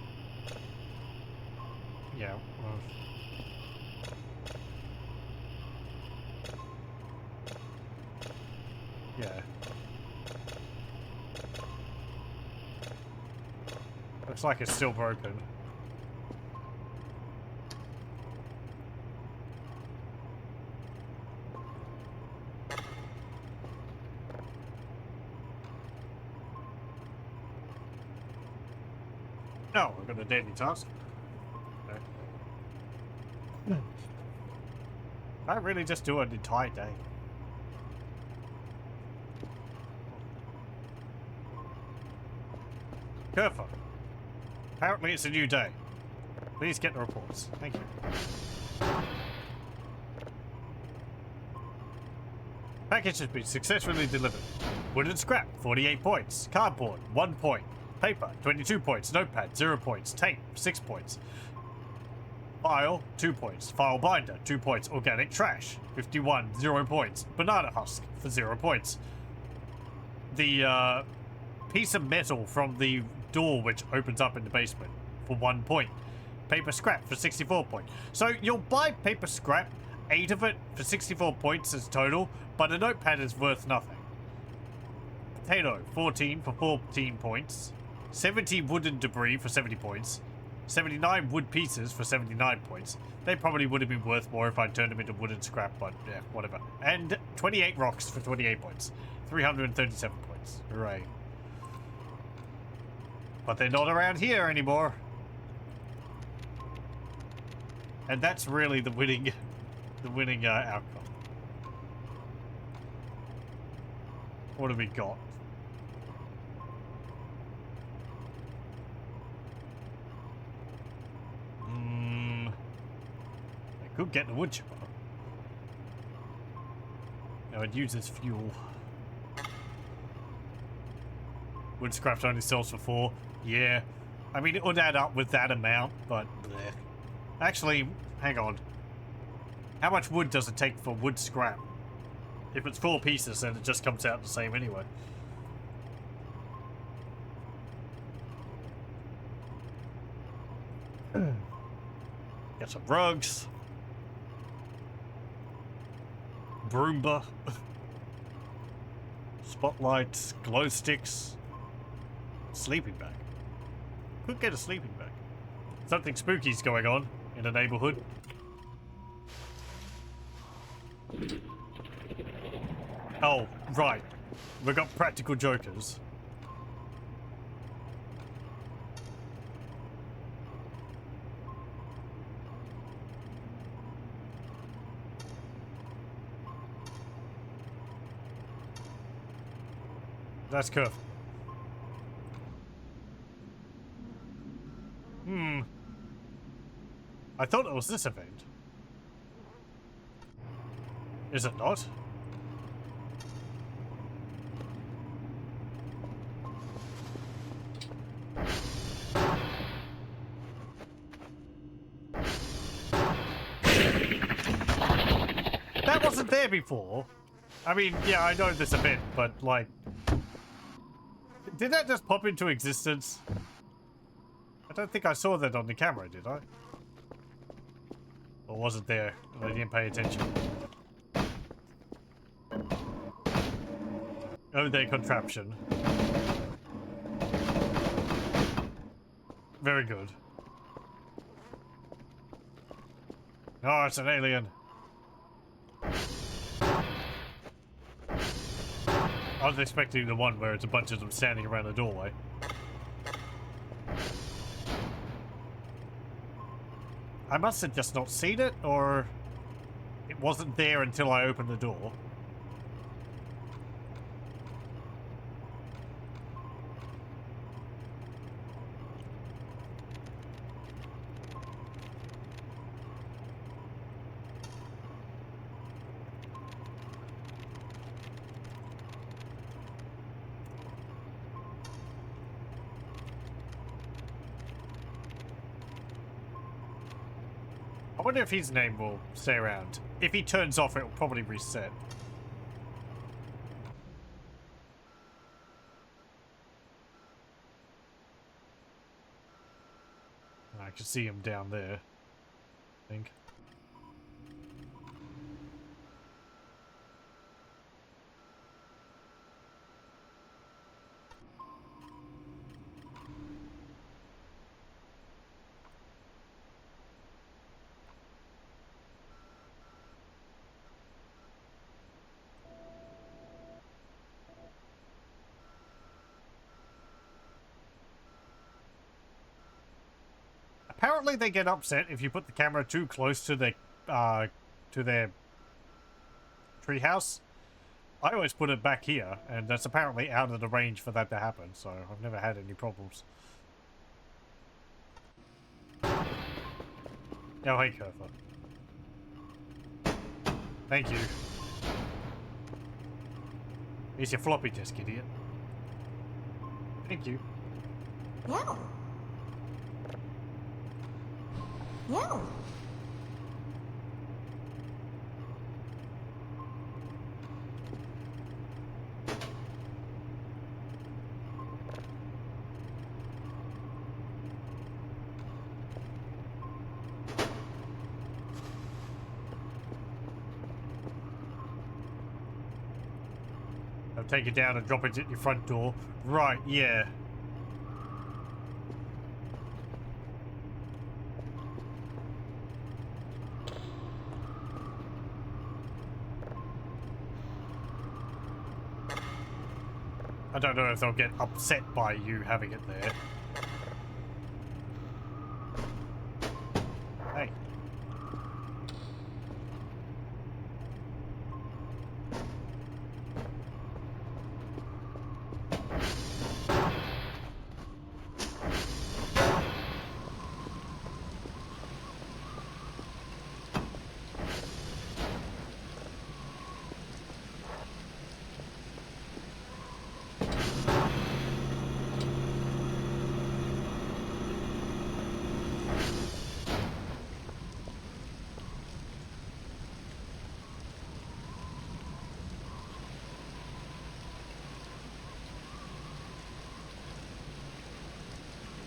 yeah. Yeah. Looks like it's still broken. No, we've got a daily task. Okay. I really just do an entire day. Kerfa. Apparently it's a new day. Please get the reports. Thank you. Package has been successfully delivered. Wooden scrap, 48 points. Cardboard, 1 point. Paper, 22 points. Notepad, 0 points. Tape, 6 points. File, 2 points. File binder, 2 points. Organic trash, 51, 0 points. Banana husk for 0 points. The piece of metal from the door which opens up in the basement for 1 point. Paper scrap for 64 points. So you'll buy paper scrap, 8 of it for 64 points as total, but a notepad is worth nothing. Potato, 14 for 14 points. 70 wooden debris for 70 points. 79 wood pieces for 79 points. They probably would have been worth more if I'd turned them into wooden scrap, but yeah, whatever. And 28 rocks for 28 points. 337 points. Hooray. But they're not around here anymore. And that's really the winning outcome. What have we got? I could get the wood chipper. Now it uses fuel. Wood scraps only sells for 4. Yeah. I mean, it would add up with that amount, but bleh. Actually, hang on. How much wood does it take for wood scrap? If it's 4 pieces, then it just comes out the same anyway. Get some rugs. Broomba. Spotlights, glow sticks. Sleeping bag. Could get a sleeping bag. Something spooky's going on in the neighborhood. Oh, right. We've got practical jokers. That's curve. I thought it was this event. Is it not? That wasn't there before. I mean, yeah, I know this event, but like... Did that just pop into existence? I don't think I saw that on the camera, did I? Or was it there? I didn't pay attention. Oh, their contraption. Very good. Oh, it's an alien. I was expecting the one where it's a bunch of them standing around the doorway. I must have just not seen it, or it wasn't there until I opened the door. I wonder if his name will stay around. If he turns off, it will probably reset. I can see him down there, I think. Apparently they get upset if you put the camera too close to their treehouse. I always put it back here, and that's apparently out of the range for that to happen, so I've never had any problems. Oh, hey, Kurtha. Thank you. Here's your floppy disk, idiot. Thank you. Yeah. Yeah. I'll take it down and drop it at your front door. Right, yeah. I don't know if they'll get upset by you having it there. Hey.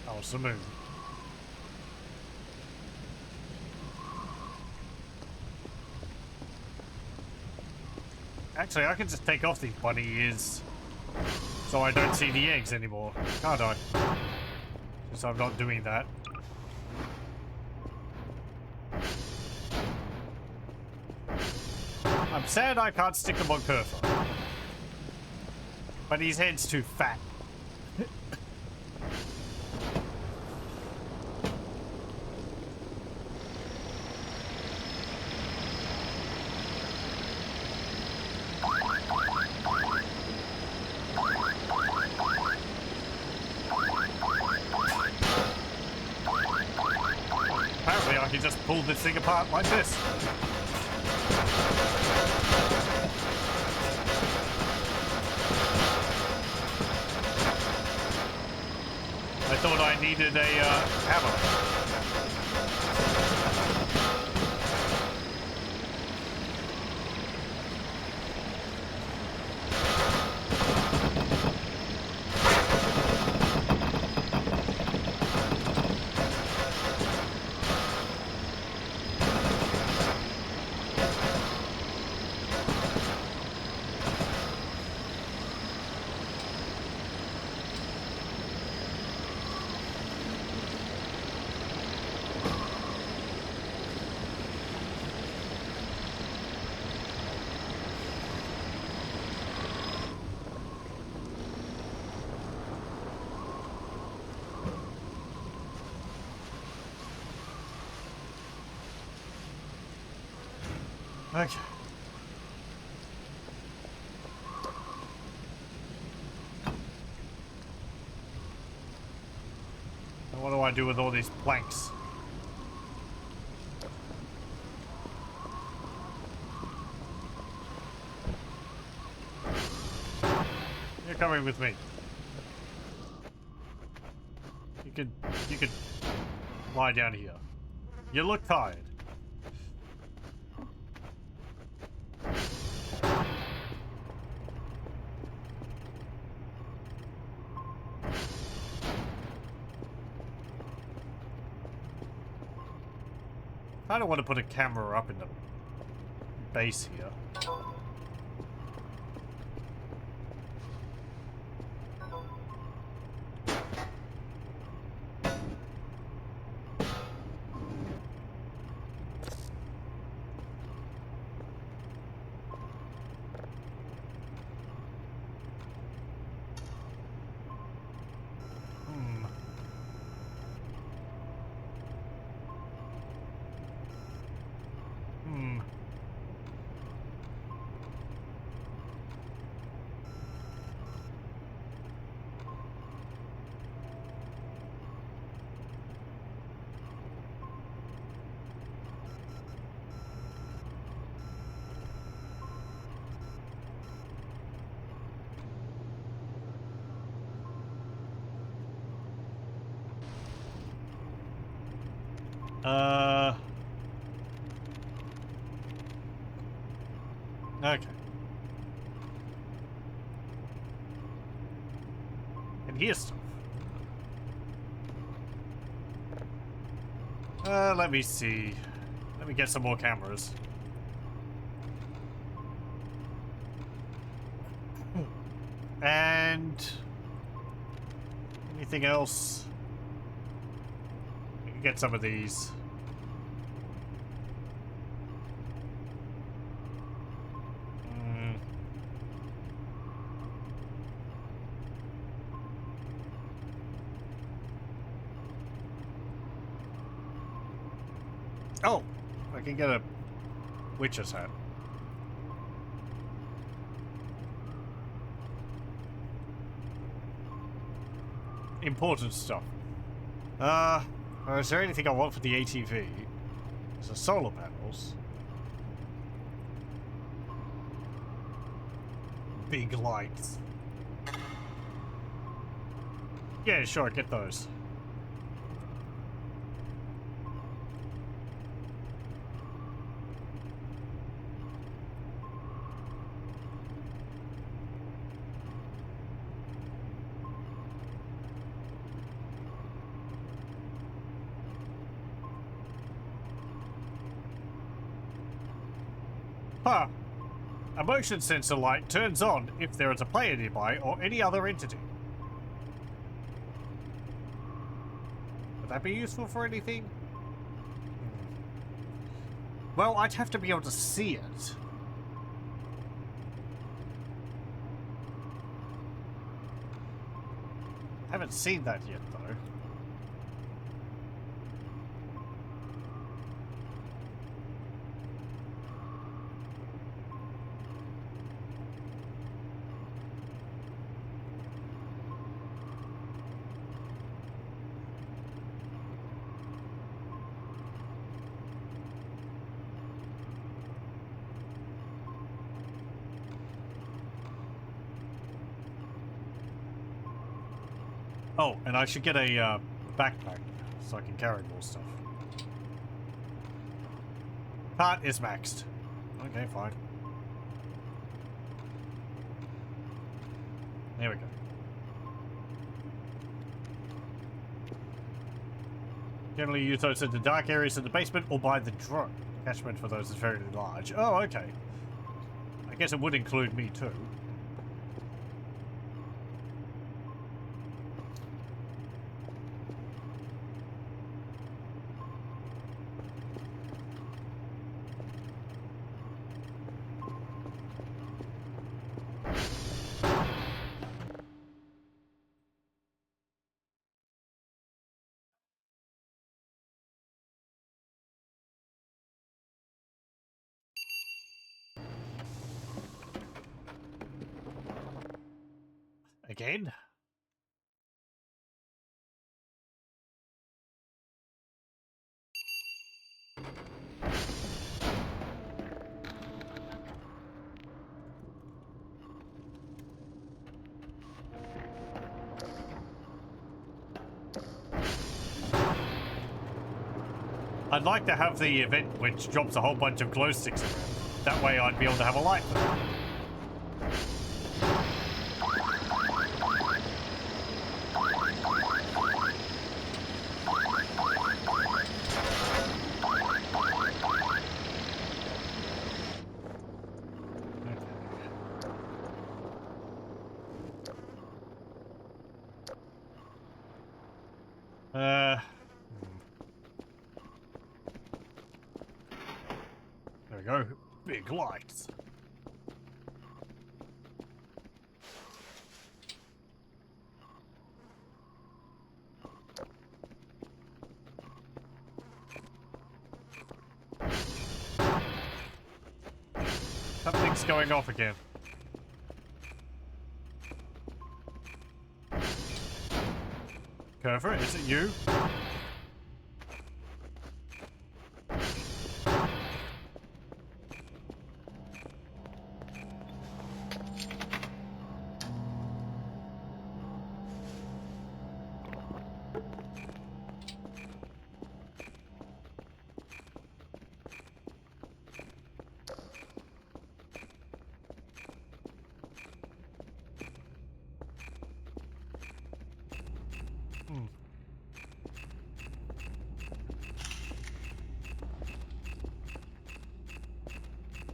Oh, it's the moon. Actually, I can just take off these bunny ears so I don't see the eggs anymore, can't I? Since I'm not doing that. I'm sad I can't stick them on Kurtha. But his head's too fat. Apparently I can just pull this thing apart like this. I thought I needed a hammer. Okay. Now what do I do with all these planks? You're coming with me. You could lie down here. You look tired. I don't want to put a camera up in the base here. Okay. And here's stuff. Let me see. Let me get some more cameras. And anything else? We can get some of these. Oh, I can get a witch's hat. Important stuff. Is there anything I want for the ATV? There's solar panels. Big lights. Yeah, sure, get those. Huh. A motion sensor light turns on if there is a player nearby or any other entity. Would that be useful for anything? Well, I'd have to be able to see it. Haven't seen that yet, though. Oh, and I should get a backpack so I can carry more stuff. Cart is maxed. Okay, fine. There we go. Generally use those in the dark areas in the basement or by the drone. Catchment for those is very large. Oh, okay. I guess it would include me too. Again? I'd like to have the event which drops a whole bunch of glow sticks around. That way I'd be able to have a light for them. There we go. Big lights. Something's going off again. Curver, is it you?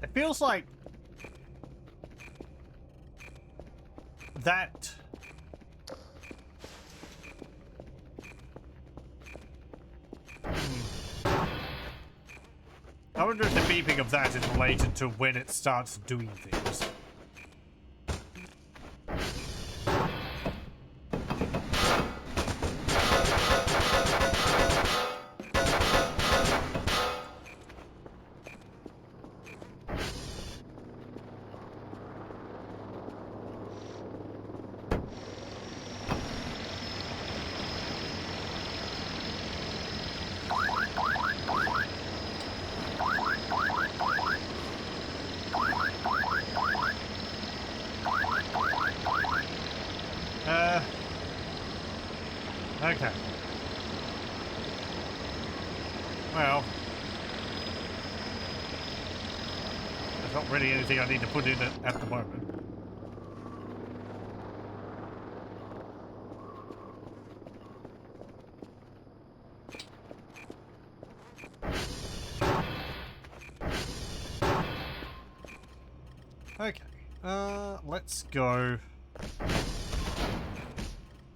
It feels like that I wonder if the beeping of that is related to when it starts doing things. Okay. Well, there's not really anything I need to put in it at the moment. Okay. Let's go.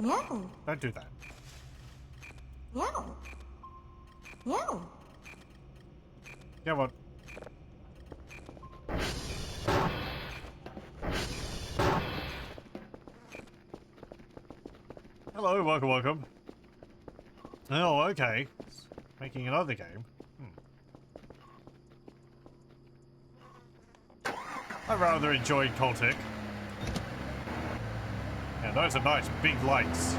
Meow. Don't do that. Meow. Meow. Come on. Hello. Hello, welcome, welcome. Oh, okay. Making another game. I rather enjoyed Cultic. Yeah, those are nice big lights.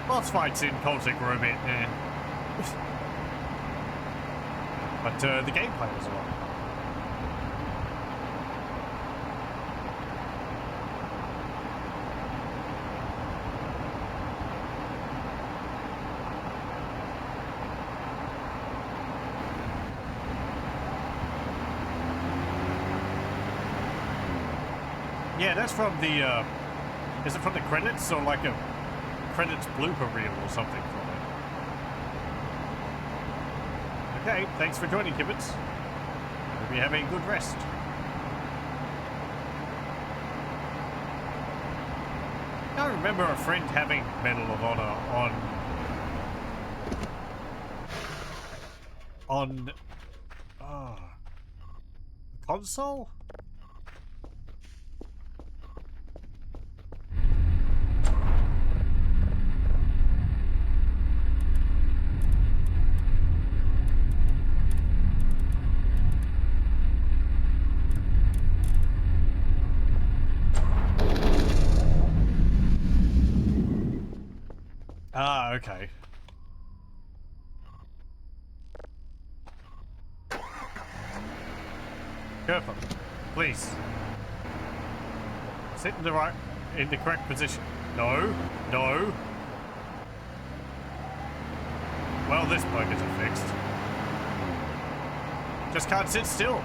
Boss fights in Cultic were a bit, but the gameplay was a lot. Yeah, that's from the, is it from the credits or like a credits blooper reel or something from it? Okay, thanks for joining, Kibbits. Hope you have a good rest. I remember a friend having Medal of Honor on console? Ah, okay. Careful, please. Sit in the correct position. No, no. Well, this bug isn't fixed. Just can't sit still.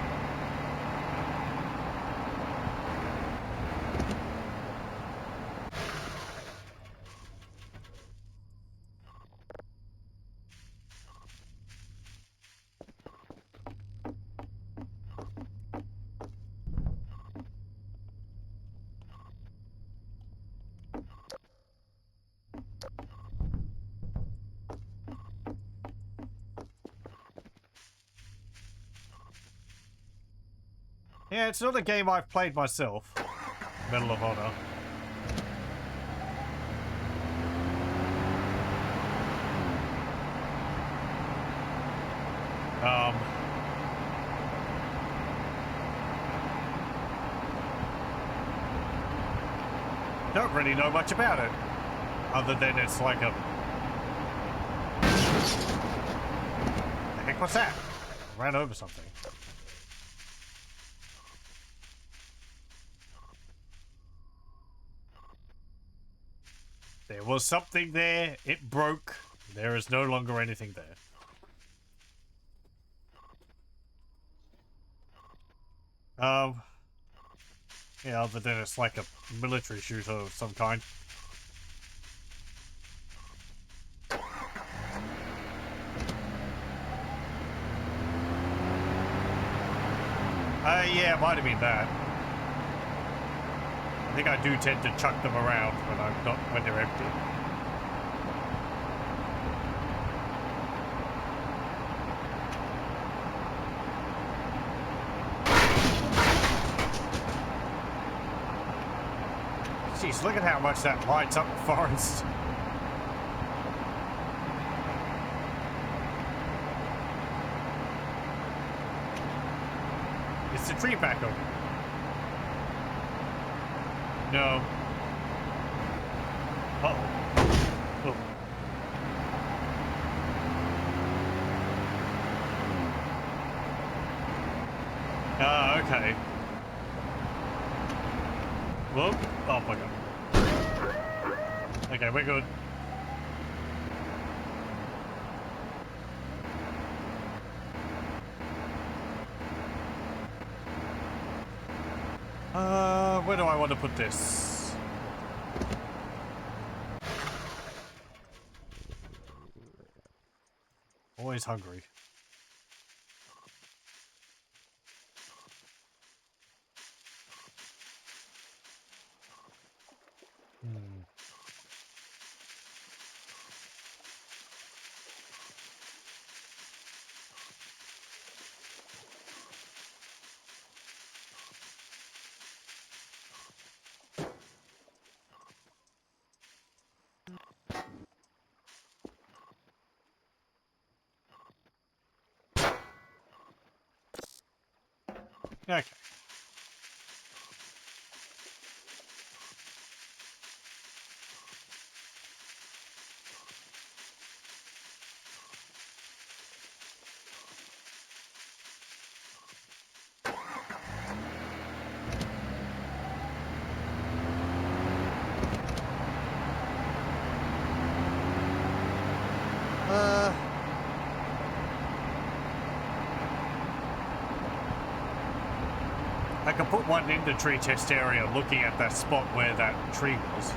Yeah, it's not a game I've played myself. Medal of Honor. Don't really know much about it. Other than it's like a... The heck was that? I ran over something. There was something there. It broke. There is no longer anything there. Yeah, other than it's like a military shooter of some kind. Yeah, it might have been that. I think I do tend to chuck them around when they're empty. Jeez, look at how much that lights up the forest. It's the tree back over. No. Uh-oh. Oh. Ah, okay. Whoop. Oh my god. Okay, we're good. Where do I want to put this? Always hungry. Okay. I can put one in the tree test area looking at that spot where that tree was.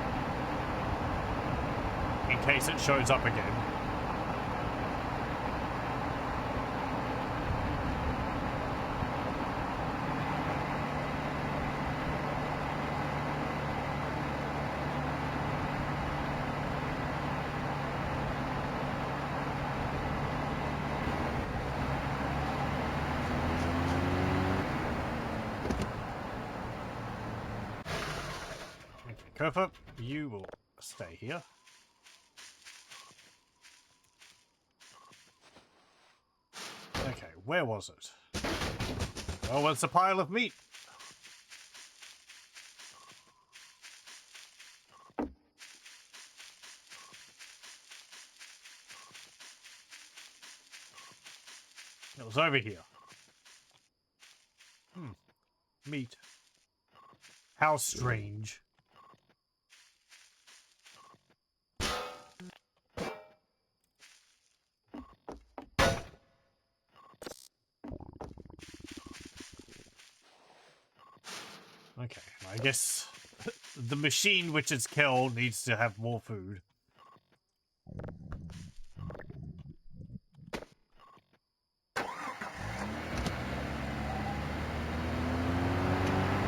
In case it shows up again. Kerfup, you will stay here. Okay, where was it? Oh, it's a pile of meat. It was over here. Meat. How strange. Okay, I guess the machine which is Kel needs to have more food.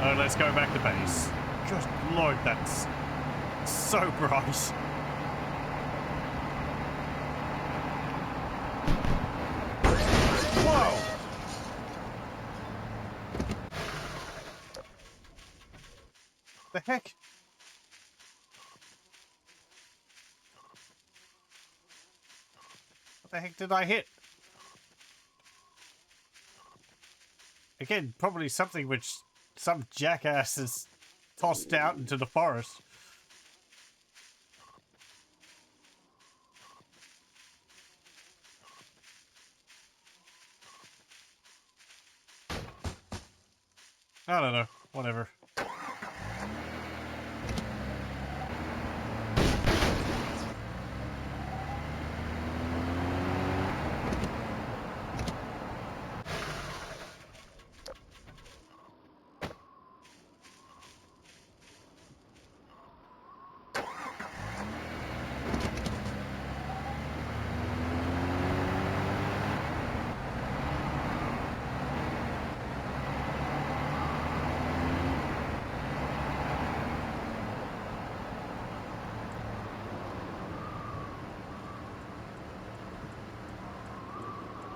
Oh, let's go back to base. Good lord, that's so bright. Whoa! The heck? What the heck did I hit? Again, probably something which some jackass has tossed out into the forest. I don't know. Whatever.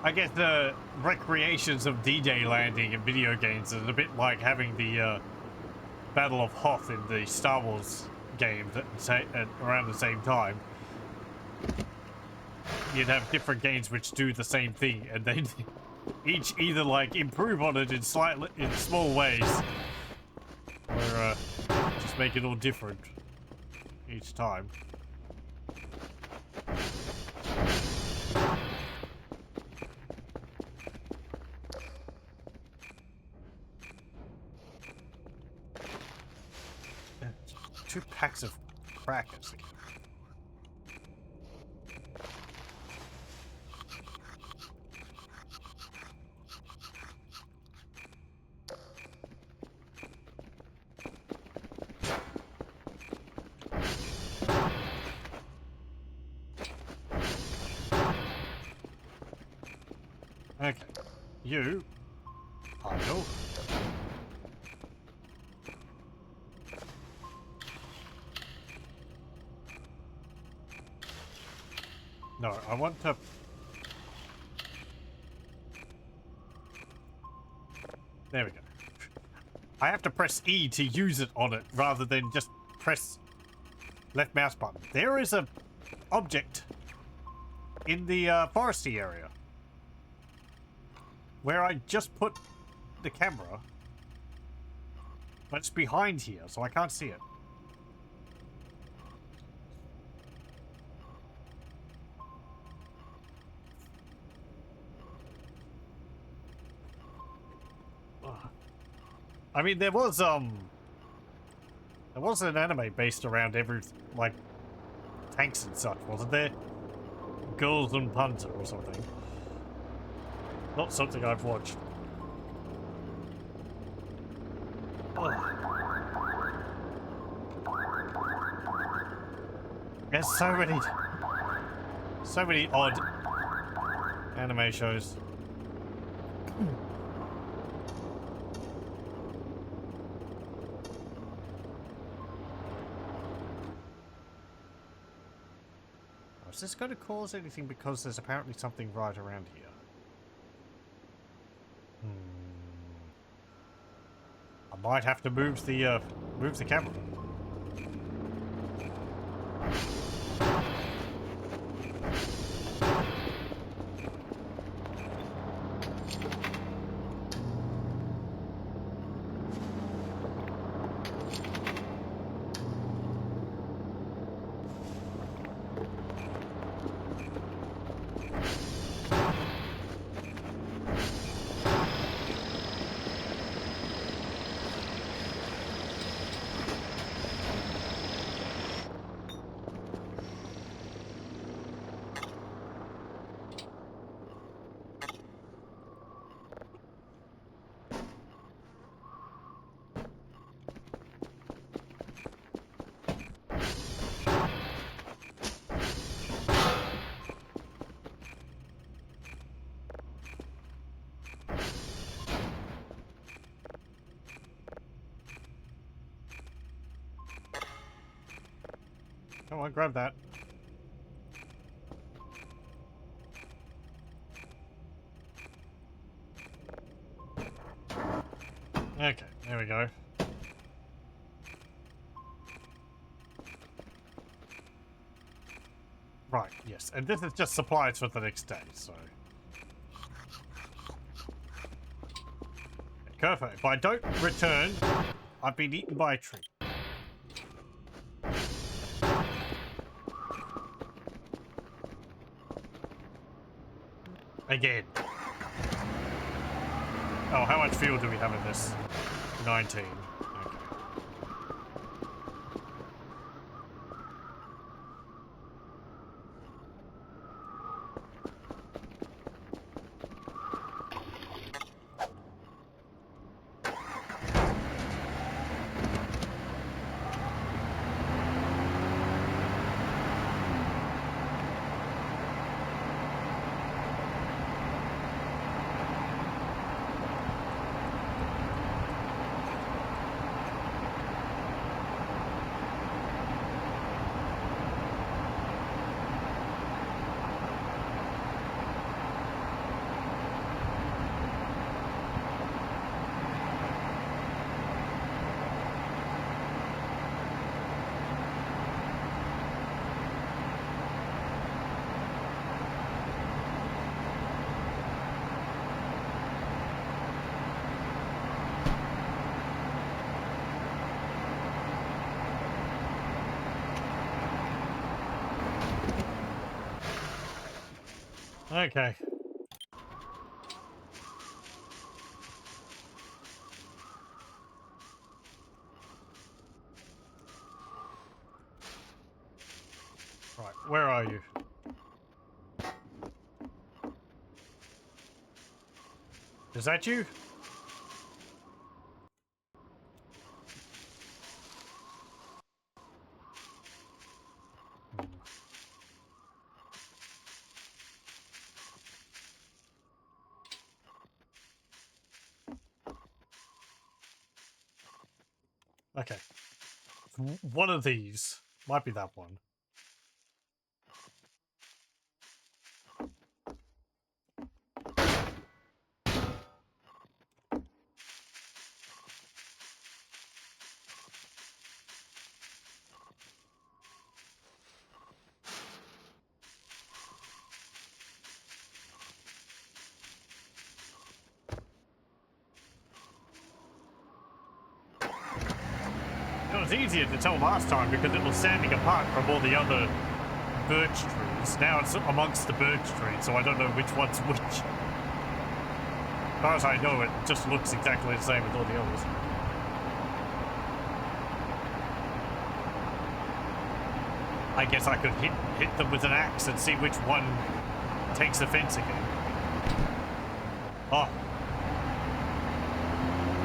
I guess the recreations of D-Day landing in video games is a bit like having the Battle of Hoth in the Star Wars games at around the same time. You'd have different games which do the same thing, and they each either like improve on it in small ways, or just make it all different each time. Two packs of crackers. Okay, you pile. No, I want to... There we go. I have to press E to use it on it, rather than just press left mouse button. There is a object in the foresty area where I just put the camera, But it's behind here, so I can't see it. Ugh. I mean, there was an anime based around like, tanks and such, wasn't there? Girls and Punter or something. Not something I've watched. Ugh. There's so many odd anime shows. Is this going to cause anything because there's apparently something right around here? I might have to move the camera. Come on, grab that. Okay, there we go. Right, yes, and this is just supplies for the next day, so... Kerfo, if I don't return, I've been eaten by a tree. Again. Oh, how much fuel do we have in this? 19. Okay. Okay. Right, where are you? Is that you? Okay. One of these. Might be that one. was easier to tell last time because it was standing apart from all the other birch trees. Now it's amongst the birch trees, so I don't know which one's which. As far as I know, it just looks exactly the same as all the others. I guess I could hit them with an axe and see which one takes offense again. Oh.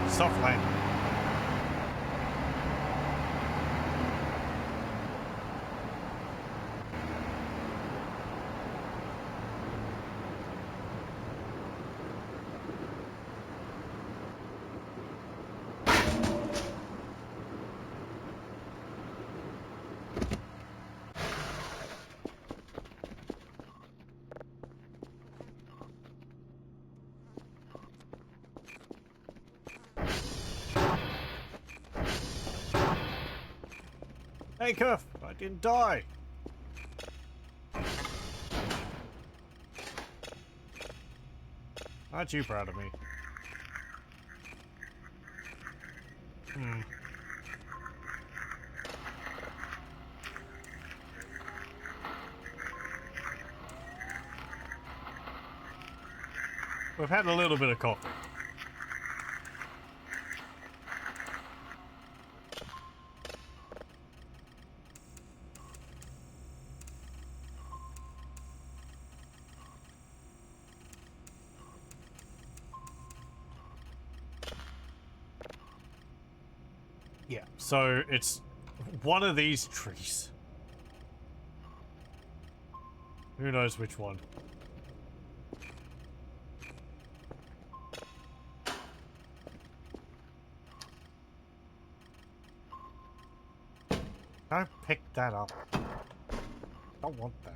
Soft landing. Hey, Cuff, I didn't die. Aren't you proud of me? We've had a little bit of coffee. Yeah, so it's one of these trees. Who knows which one? Don't pick that up. Don't want that.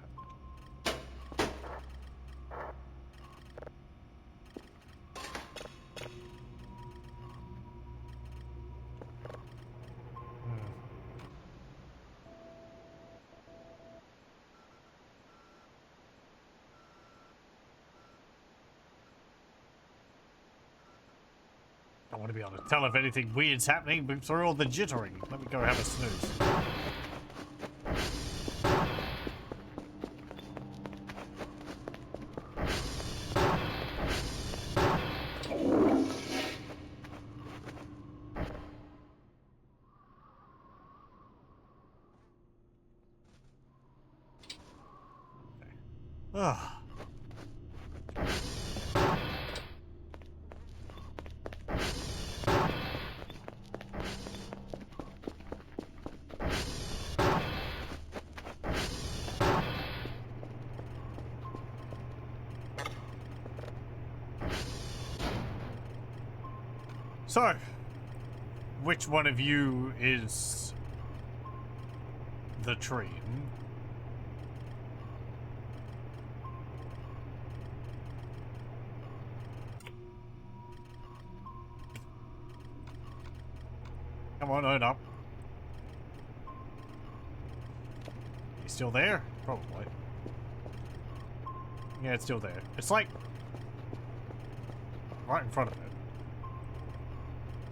Don't want to be able to tell if anything weird's happening through all the jittering. Let me go have a snooze. Ah. So, which one of you is the tree? Come on, own up. You still there? Probably. Yeah, it's still there. It's like right in front of it.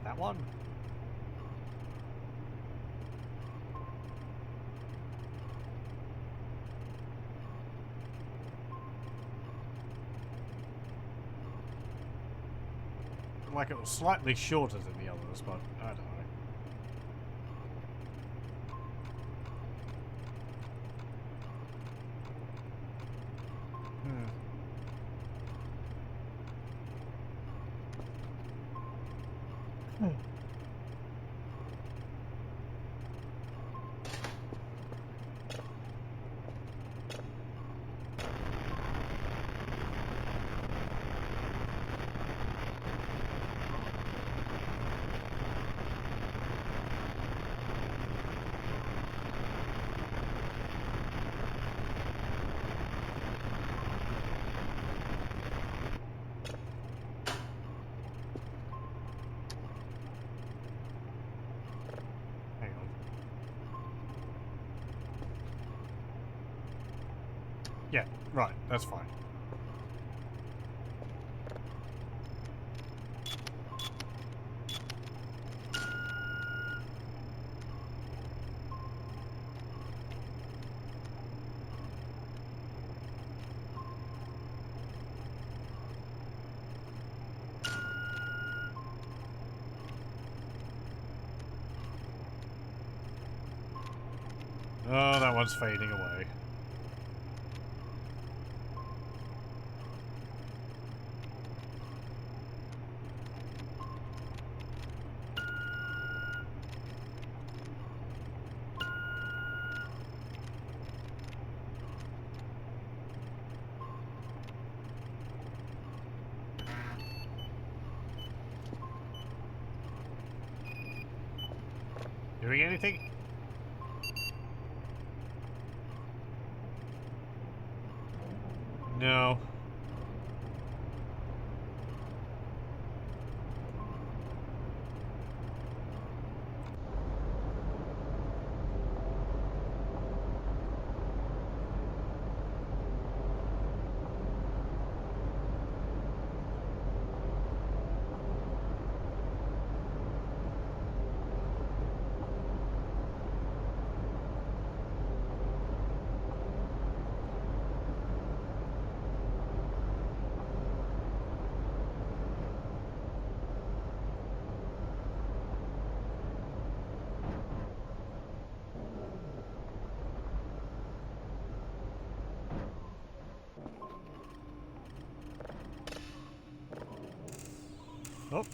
That one? Like it was slightly shorter than the others, but I don't know. Hang on. Yeah, right, that's fine. Oh, that one's fading away. Doing anything? No. Oh.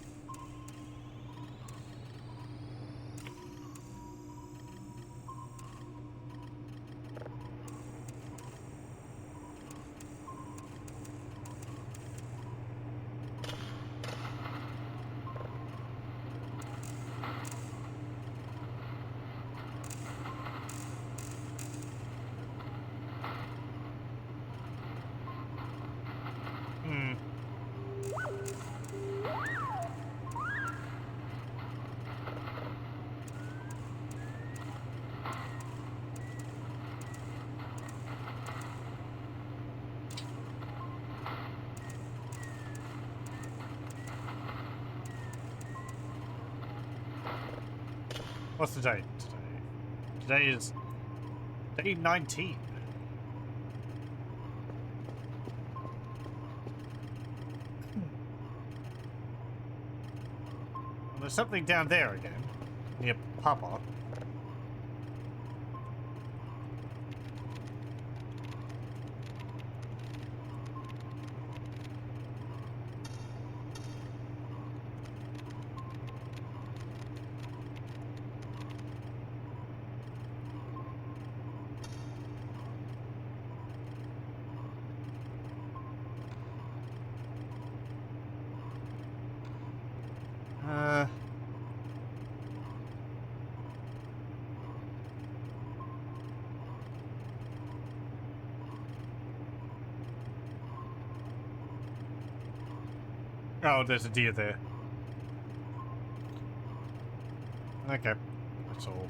Hmm. What's the date today? Today is day 19. Well, there's something down there again, near Papa. Uh... Oh, there's a deer there. Okay, that's all.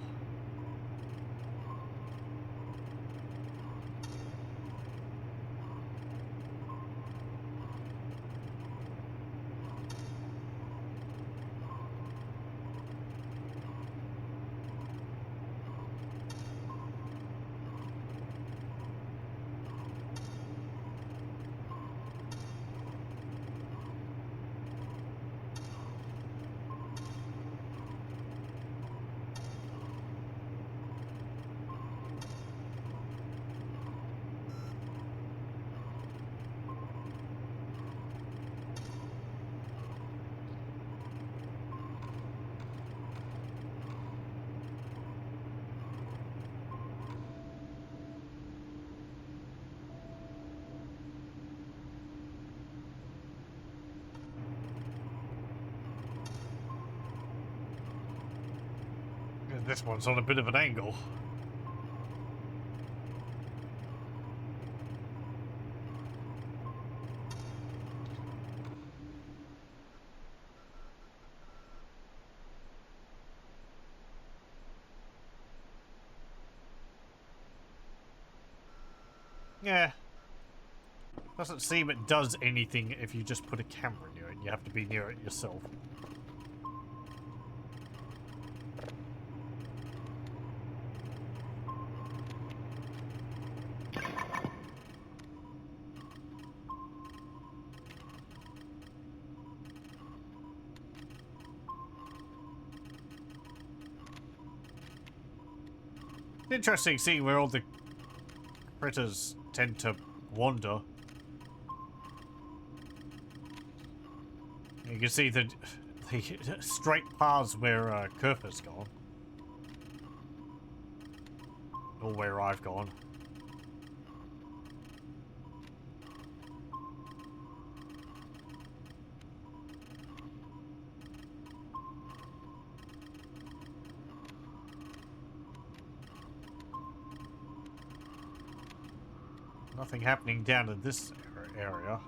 This one's on a bit of an angle. Yeah. Doesn't seem it does anything if you just put a camera near it. You have to be near it yourself. Interesting seeing where all the critters tend to wander. You can see the straight paths where Kerfer's gone. Or where I've gone. Nothing happening down in this area.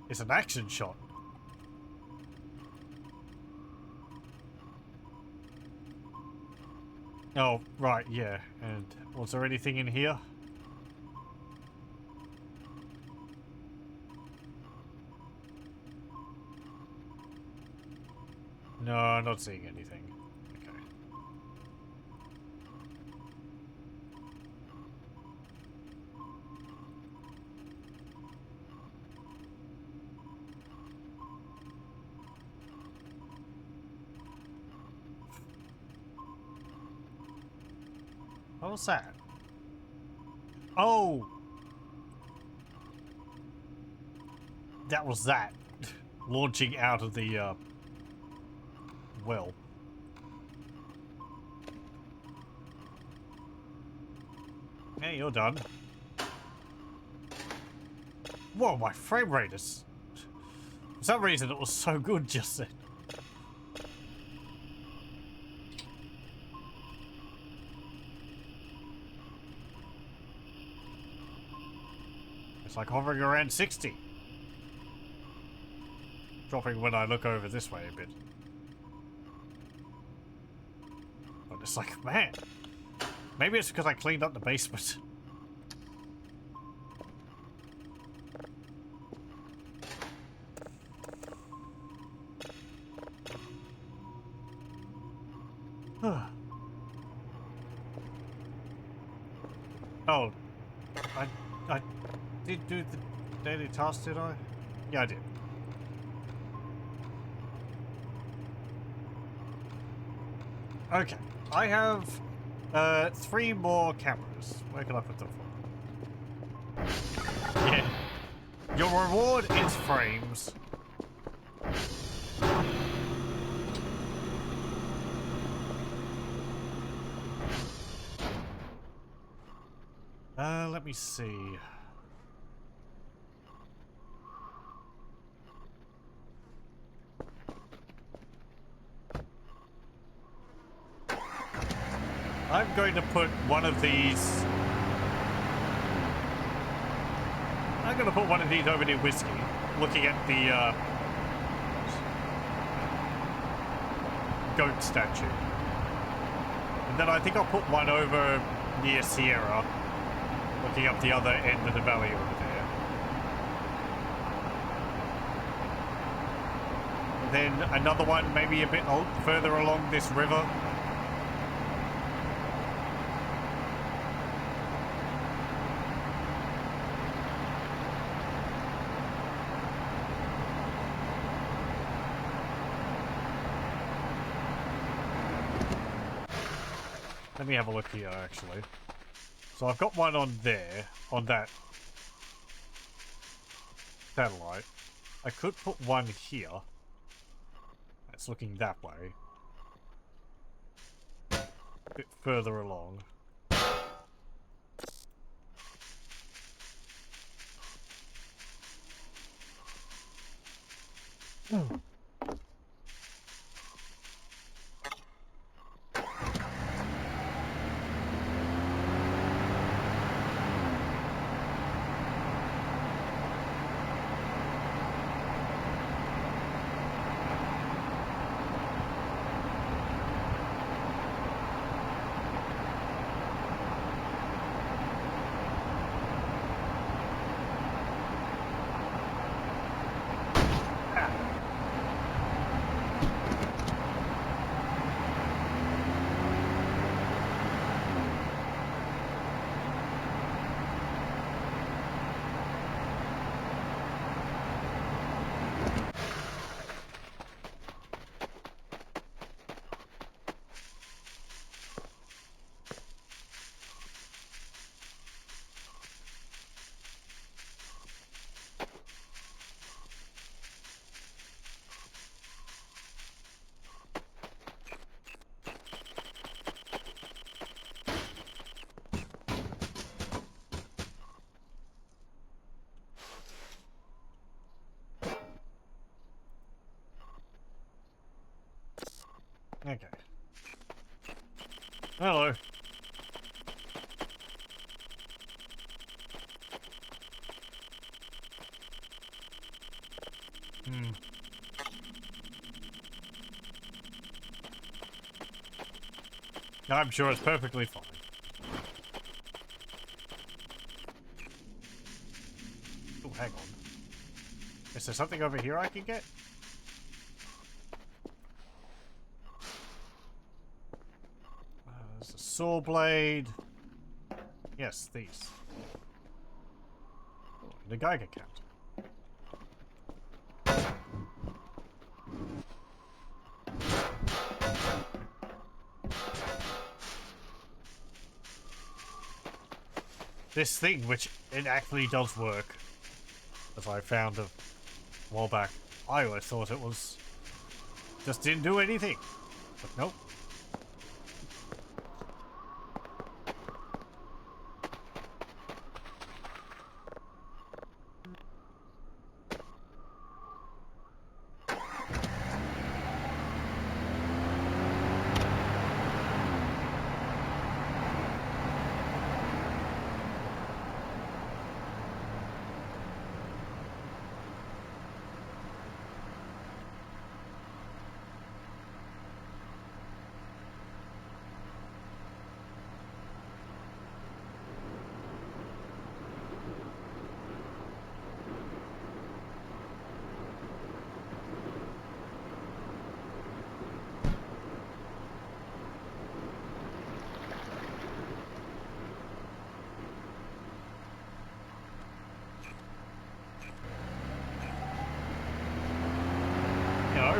It's an action shot. Oh, right, yeah. And was there anything in here? No, I'm not seeing anything. Okay. What was that? Oh! That was that. Launching out of the, well. Hey, you're done. Whoa, my frame rate is... For some reason it was so good just then. It's like hovering around 60. Dropping when I look over this way a bit. But it's like, man. Maybe it's because I cleaned up the basement. Oh. I did do the daily task, did I? Yeah, I did. Okay. I have 3 more cameras. Where can I put them for? Yeah. Your reward is frames. Let me see. I'm going to put one of these... I'm going to put one of these over near Whiskey, looking at the goat statue. And then I think I'll put one over near Sierra, looking up the other end of the valley over there. And then another one maybe a bit further along this river. Let me have a look here, actually. So I've got one on there, on that satellite. I could put one here. That's looking that way. A bit further along. Okay. Hello. I'm sure it's perfectly fine. Oh, hang on. Is there something over here I can get? There's a saw blade. Yes, these. Oh, and a Geiger counter. This thing, which it actually does work, as I found a while back. I always thought it was just didn't do anything, but nope.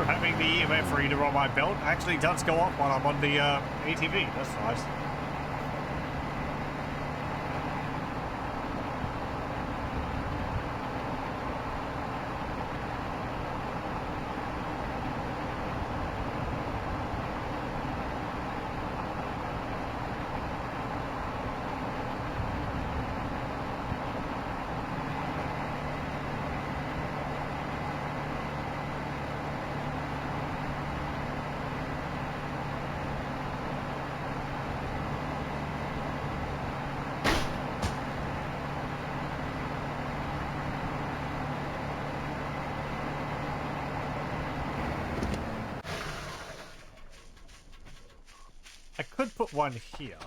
Having the EMF reader on my belt actually does go off while I'm on the ATV. That's nice. I could put one here.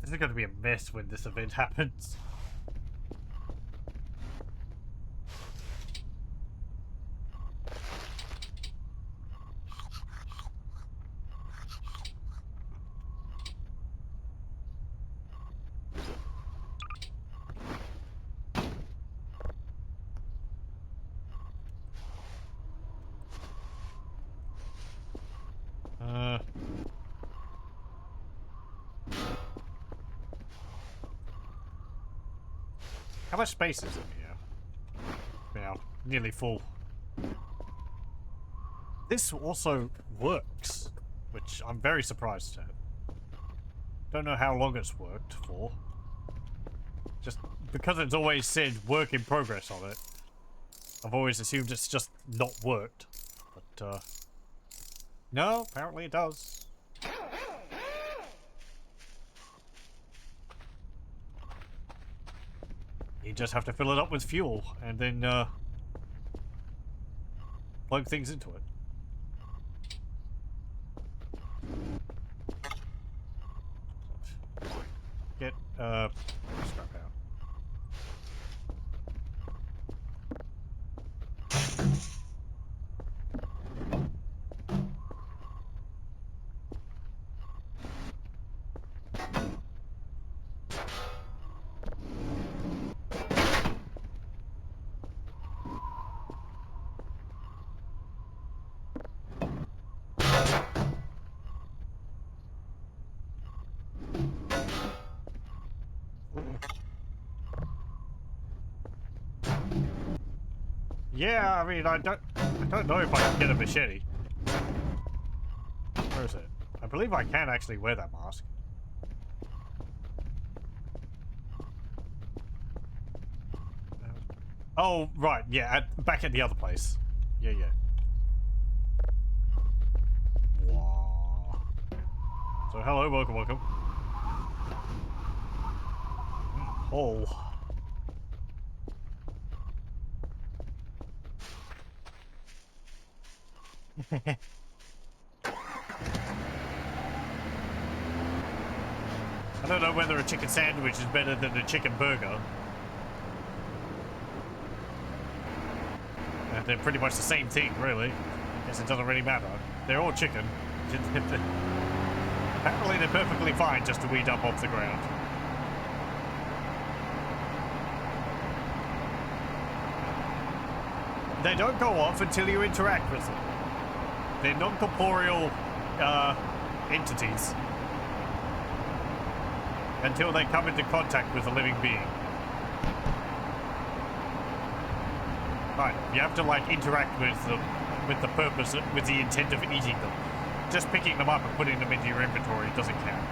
This is going to be a mess when this event happens. How much space is in here? Now, nearly full. This also works, which I'm very surprised at. Don't know how long it's worked for. Just because it's always said work in progress on it, I've always assumed it's just not worked. But, no, apparently it does. You just have to fill it up with fuel and then plug things into it. Get scrap out. Yeah, I mean, I don't know if I can get a machete. Where is it? I believe I can actually wear that mask. Oh, right, yeah, back at the other place. Yeah, yeah. hello, welcome, welcome. Oh. I don't know whether a chicken sandwich is better than a chicken burger. They're pretty much the same thing, really. I guess it doesn't really matter. They're all chicken. Apparently they're perfectly fine just to weed up off the ground. They don't go off until you interact with them. They're non-corporeal entities until they come into contact with a living being. Right, you have to like interact with them with the purpose, with the intent of eating them. Just picking them up and putting them into your inventory doesn't count.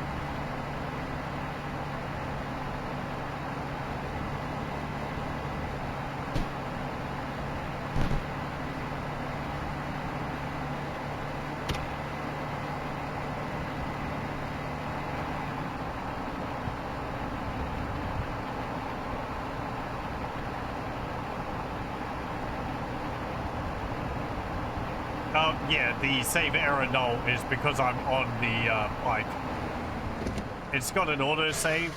Yeah, the save error null is because I'm on the bike. It's got an auto save,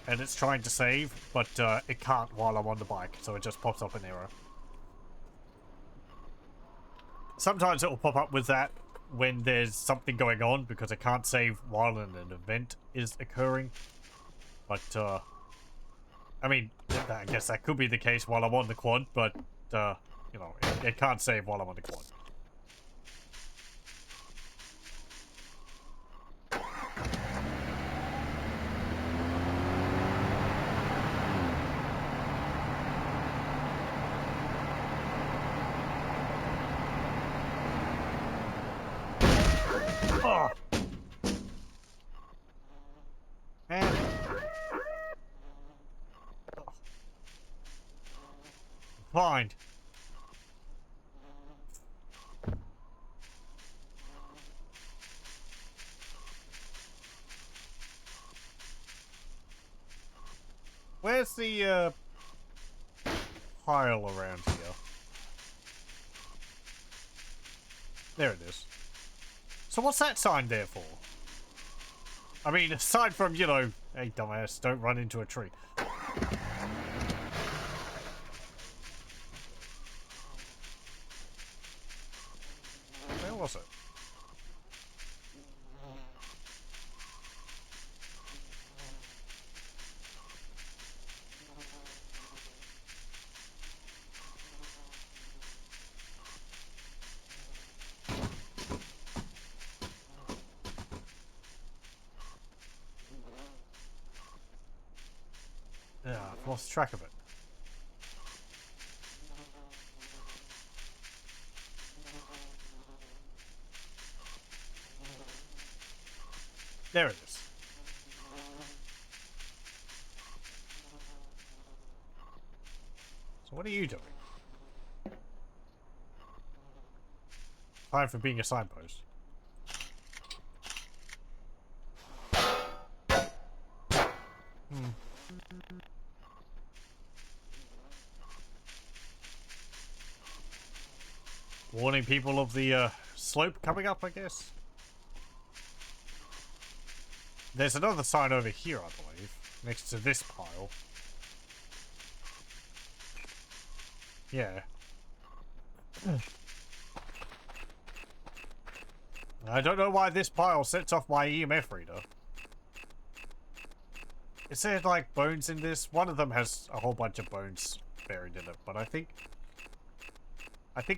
and it's trying to save, but it can't while I'm on the bike, so it just pops up an error. Sometimes it will pop up with that when there's something going on, because it can't save while an event is occurring. But, I mean, I guess that could be the case while I'm on the quad, but, you know, it can't save while I'm on the quad. Oh. And fine. Where's the pile around here? There it is. So what's that sign there for? I mean, aside from, you know, hey dumbass, don't run into a tree. Where was it? Yeah, I've lost track of it. There it is. So what are you doing? Time for being a signpost. Warning people of the slope coming up, I guess. There's another sign over here, I believe, next to this pile. Yeah. I don't know why this pile sets off my EMF reader. Is there, like, bones in this? One of them has a whole bunch of bones buried in it, but I think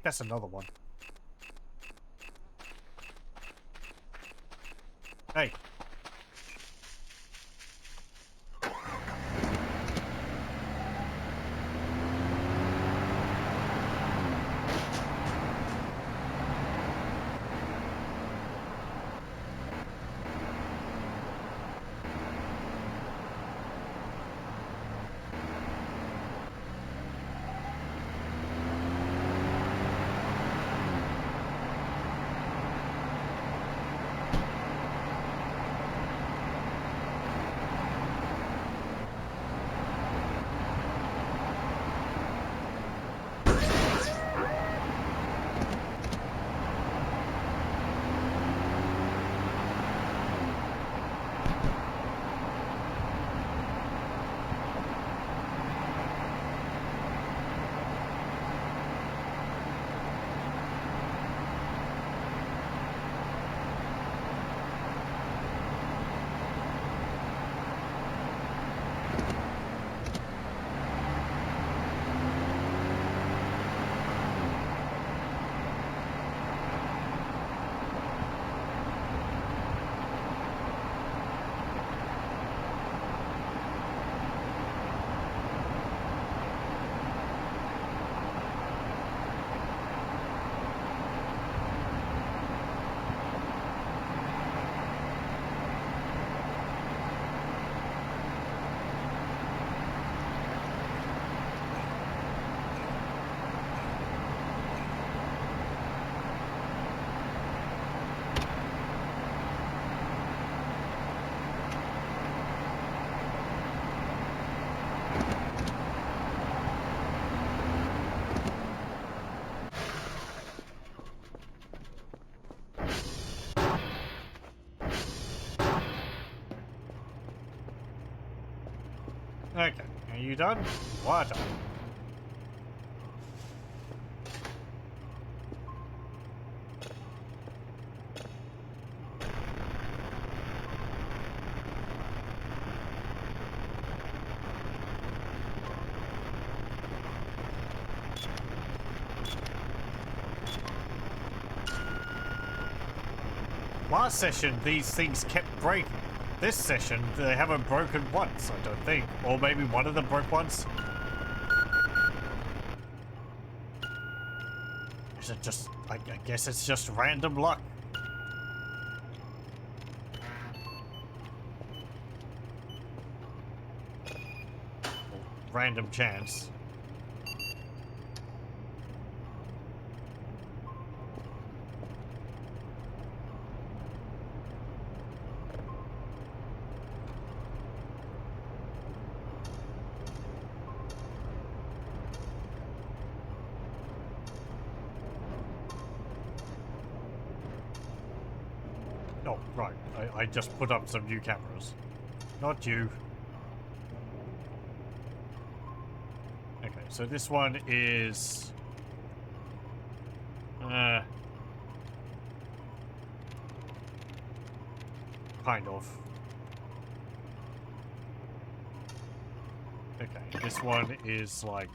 that's another one. Hey. Okay, are you done? What? Last session, these things kept breaking. This session, they haven't broken once, I don't think. Or maybe one of them broke once. Is it just... I guess it's just random luck. Or random chance. Oh, right. I just put up some new cameras. Not you. Okay, so this one is... kind of. Okay, this one is like...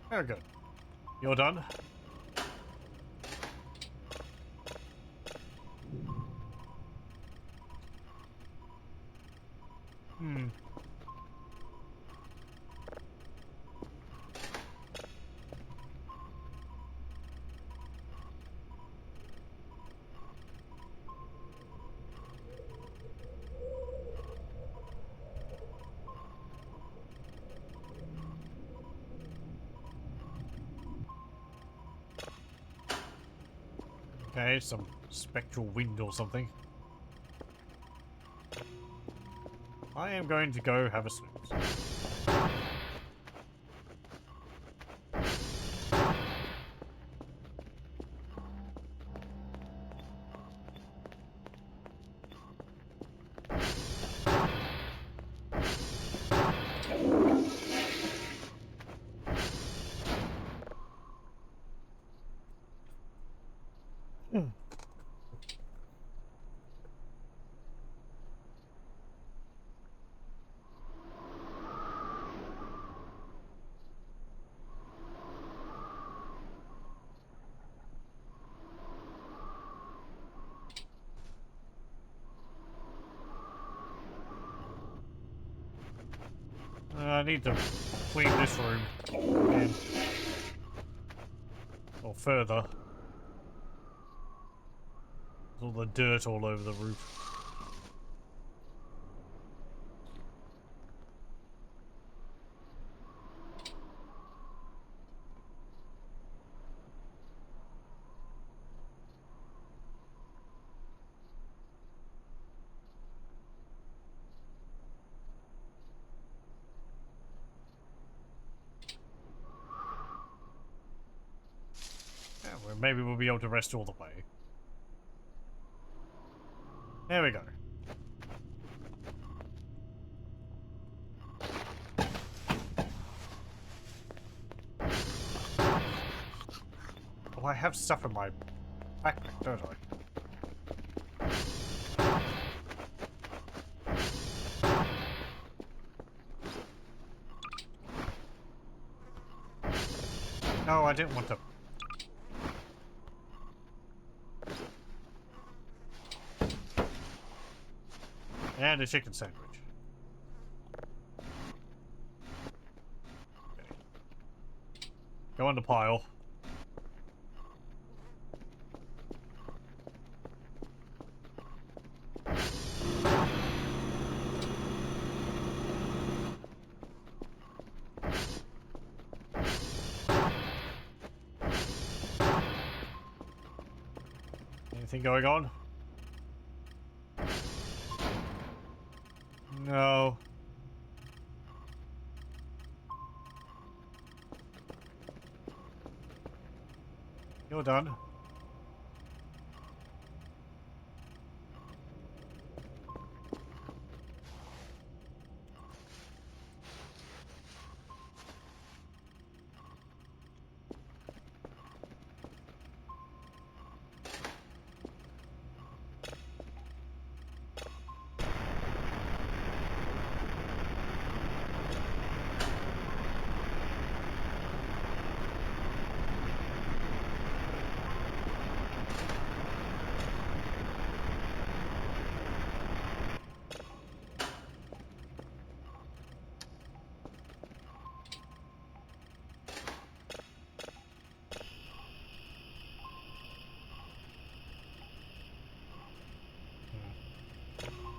There we go. Very good. You're done? Hmm. Okay, some spectral wind or something. I am going to go have a snooze. I need to clean this room again. Or further. There's all the dirt all over the roof. Yeah, well, maybe we'll be able to rest all the way. There we go. Oh, I have stuff in my backpack, don't I? No, I didn't want to. And a chicken sandwich. Go on the pile. Anything going on? No. You're done.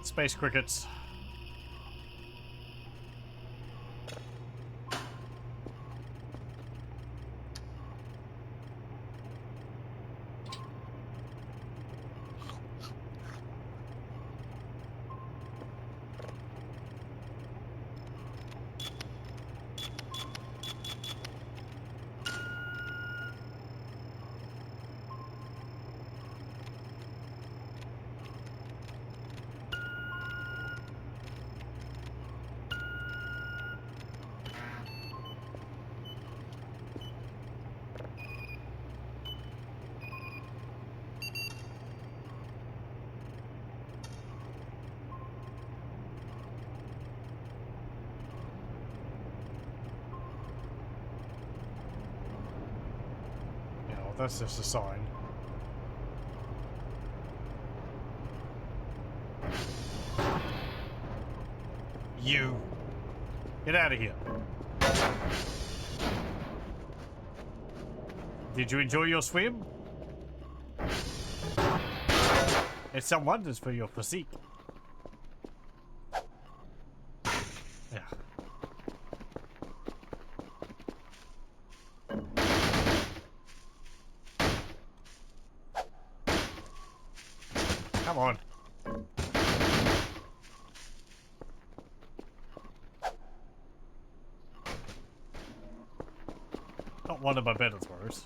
Space crickets. That's just a sign. You. Get out of here. Did you enjoy your swim? It's done wonders for your physique. Yeah. Come on. Not one of my better throws.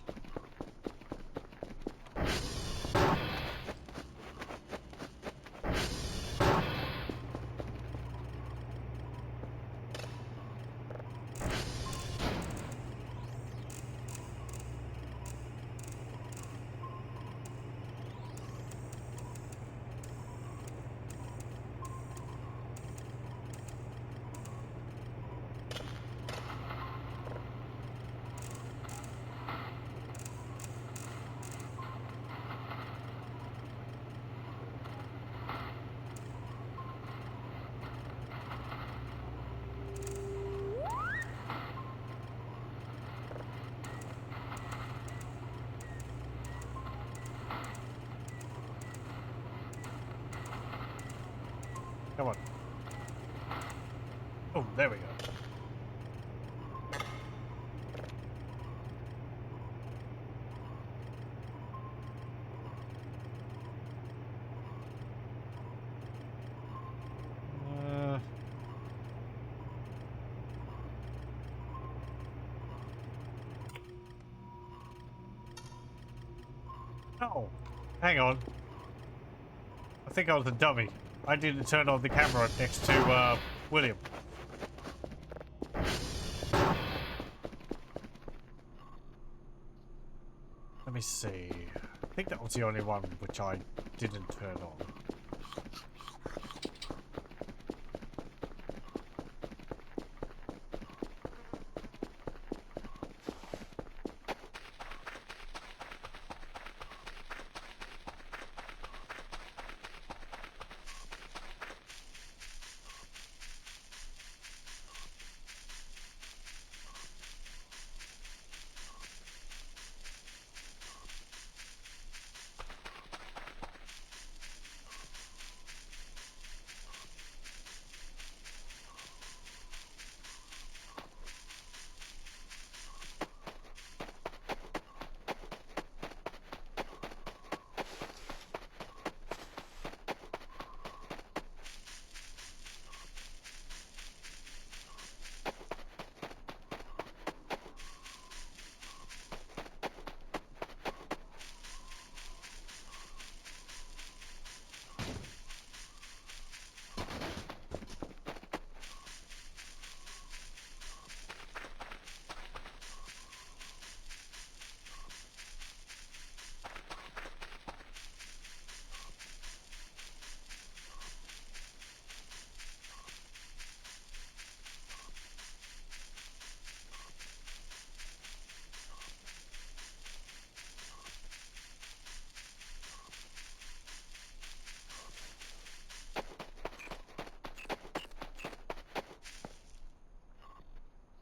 Come on. Oh, there we go. Oh, hang on. I think I was a dummy. I didn't turn on the camera next to William. Let me see. I think that was the only one which I didn't turn on.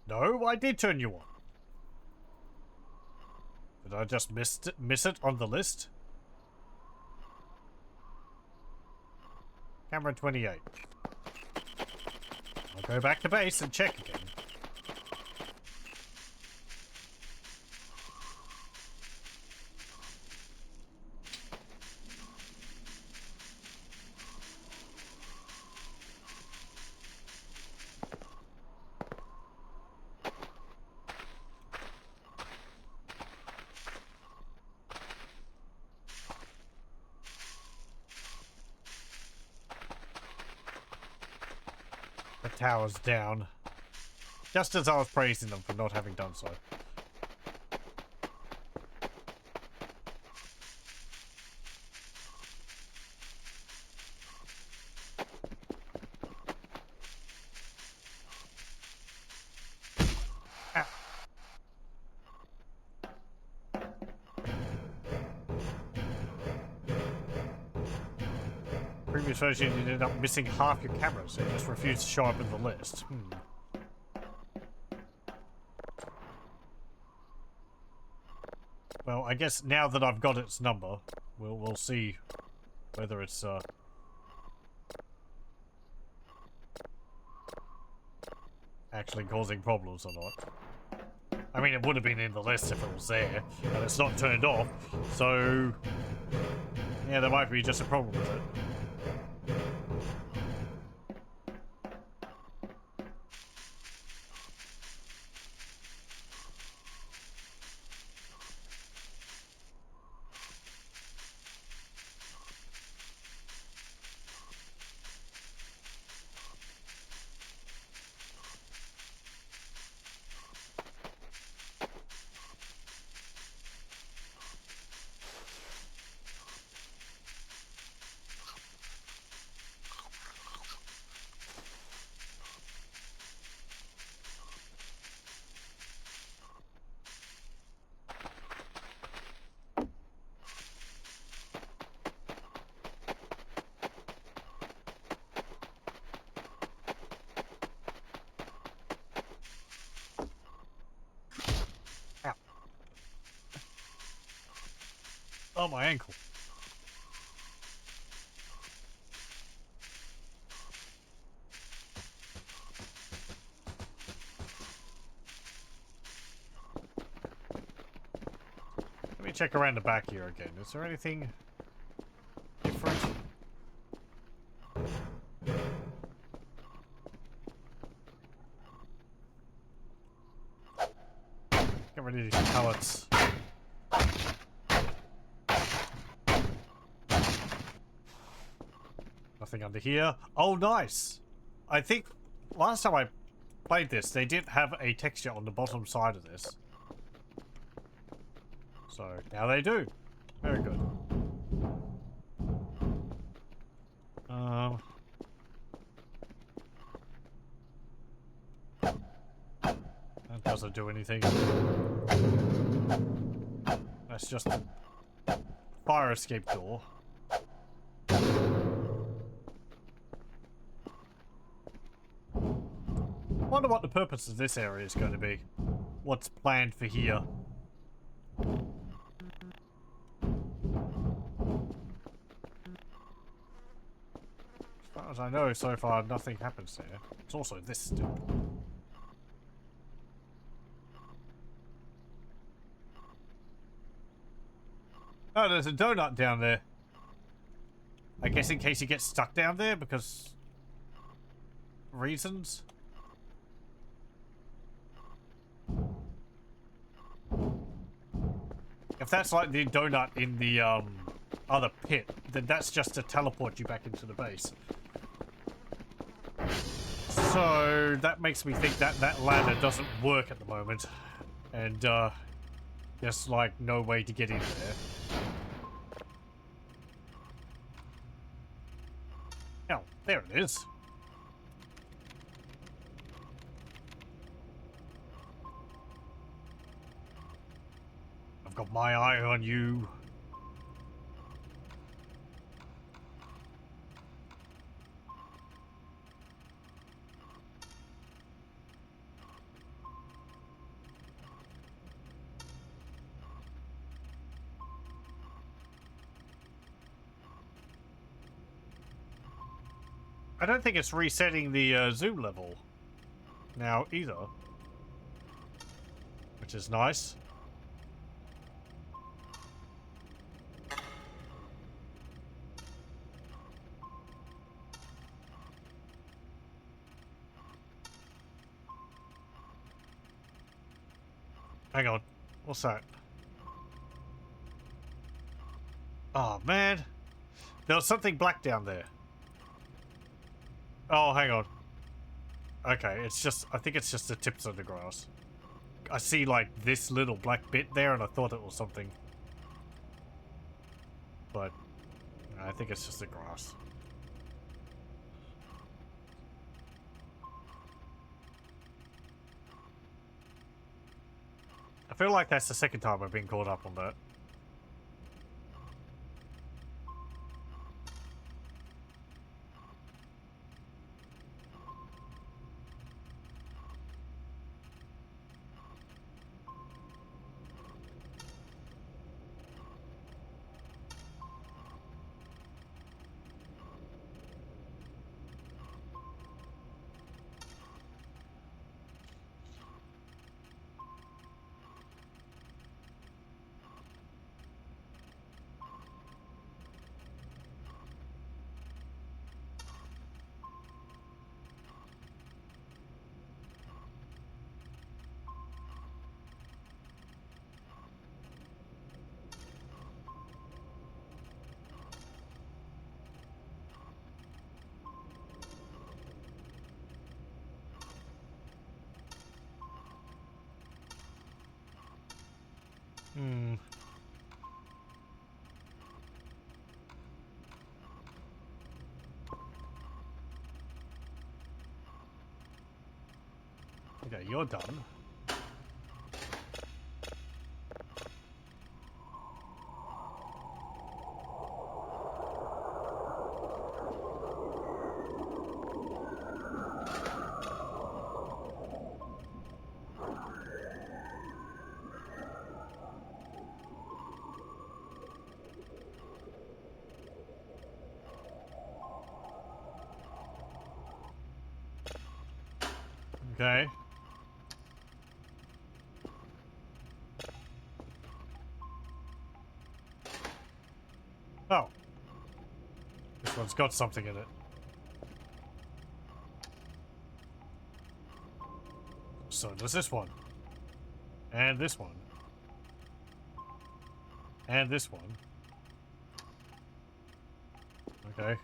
No, I did turn you on. Did I just miss it on the list? Camera 28. I'll go back to base and check again. The tower's down. Just as I was praising them for not having done so. Ah. Previous version, you ended up missing half your cameras, so you just refused to show up in the list. Well, I guess now that I've got its number, we'll see whether it's actually causing problems or not. I mean, it would have been in the list if it was there, and it's not turned off, so yeah, there might be just a problem with it. Ow. Oh, my ankle. Let me check around the back here again. Is there anything different? Get rid of these pallets. Nothing under here. Oh, nice! I think last time I played this, they did have a texture on the bottom side of this. So, now they do. Very good. That doesn't do anything. That's just a fire escape door. Wonder what the purpose of this area is going to be. What's planned for here? As far as I know, so far nothing happens there. It's also this still. Oh, there's a donut down there. I guess in case you get stuck down there because reasons. If that's like the donut in the other pit, then that's just to teleport you back into the base. So that makes me think that that ladder doesn't work at the moment, and there's like no way to get in there. Oh, there it is. I've got my eye on you. I don't think it's resetting the zoom level now either, which is nice. Hang on, what's that? Oh man, there was something black down there. Oh, hang on. Okay, it's just, I think it's just the tips of the grass. I see like this little black bit there and I thought it was something. But I think it's just the grass. I feel like that's the second time I've been caught up on that. Hmm. Okay, you're done. Okay. Oh. This one's got something in it. So does this one. And this one. And this one. Okay.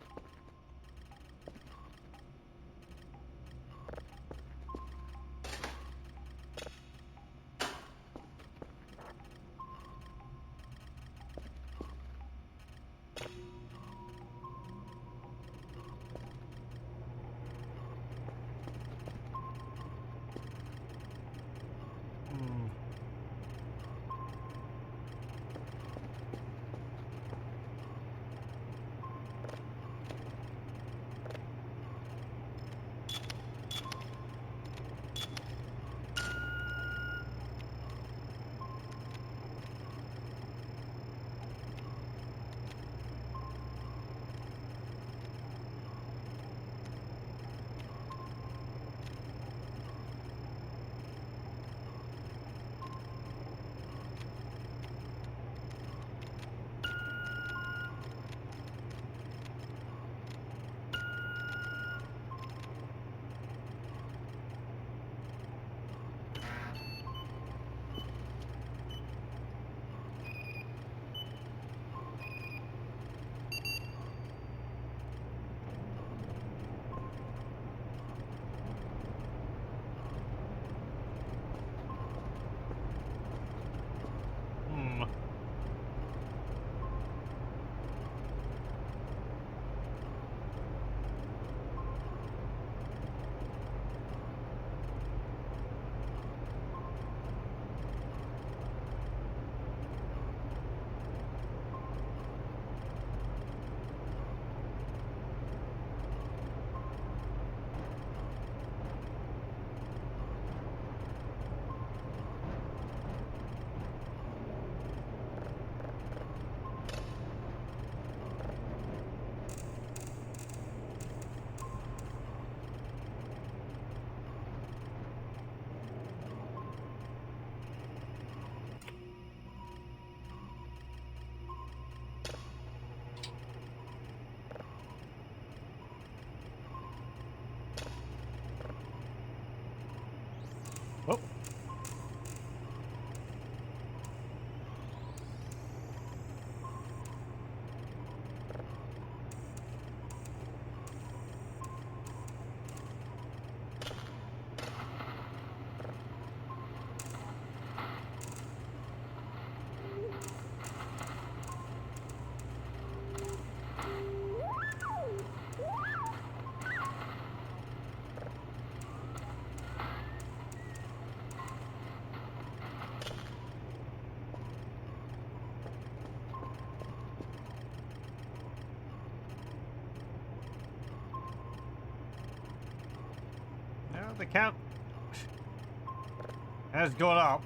Hmm. The count has gone up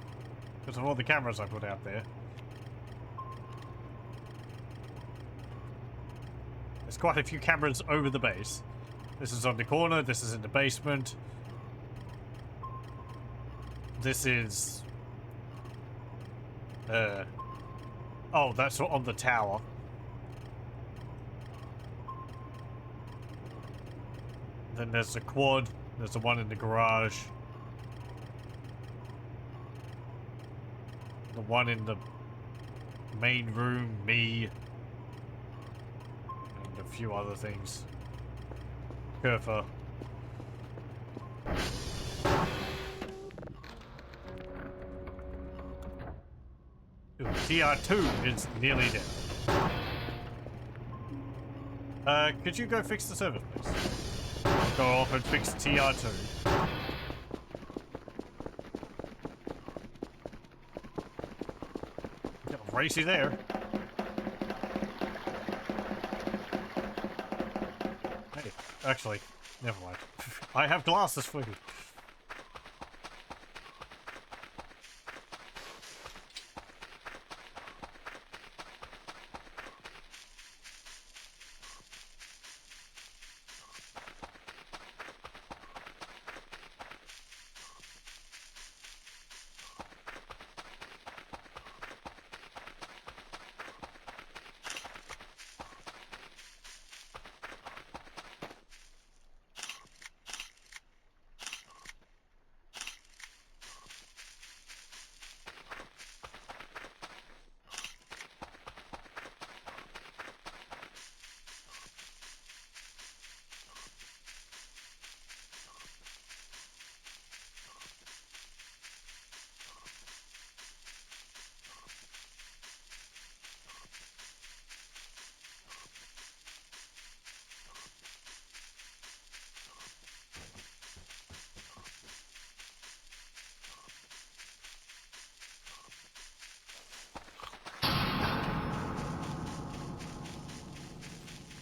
because of all the cameras I put out there. There's quite a few cameras over the base. This is on the corner, this is in the basement. This is... oh, that's on the tower. Then there's the quad. There's the one in the garage. The one in the main room, me. And a few other things. Kerfer. Ooh, TR2 is nearly dead. Could you go fix the service, please? I'll go off and fix TR2. Got a racy there. Hey, actually, never mind. I have glasses for you.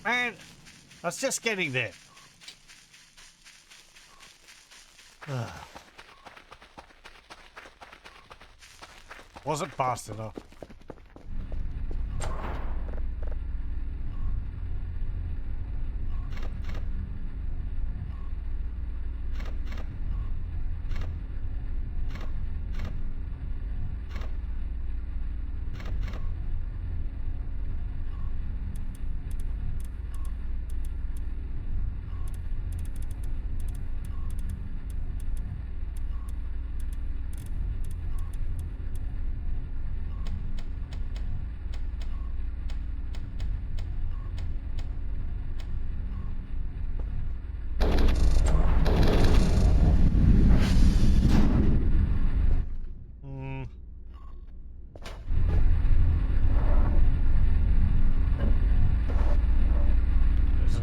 Man, I was just getting there. Wasn't fast enough.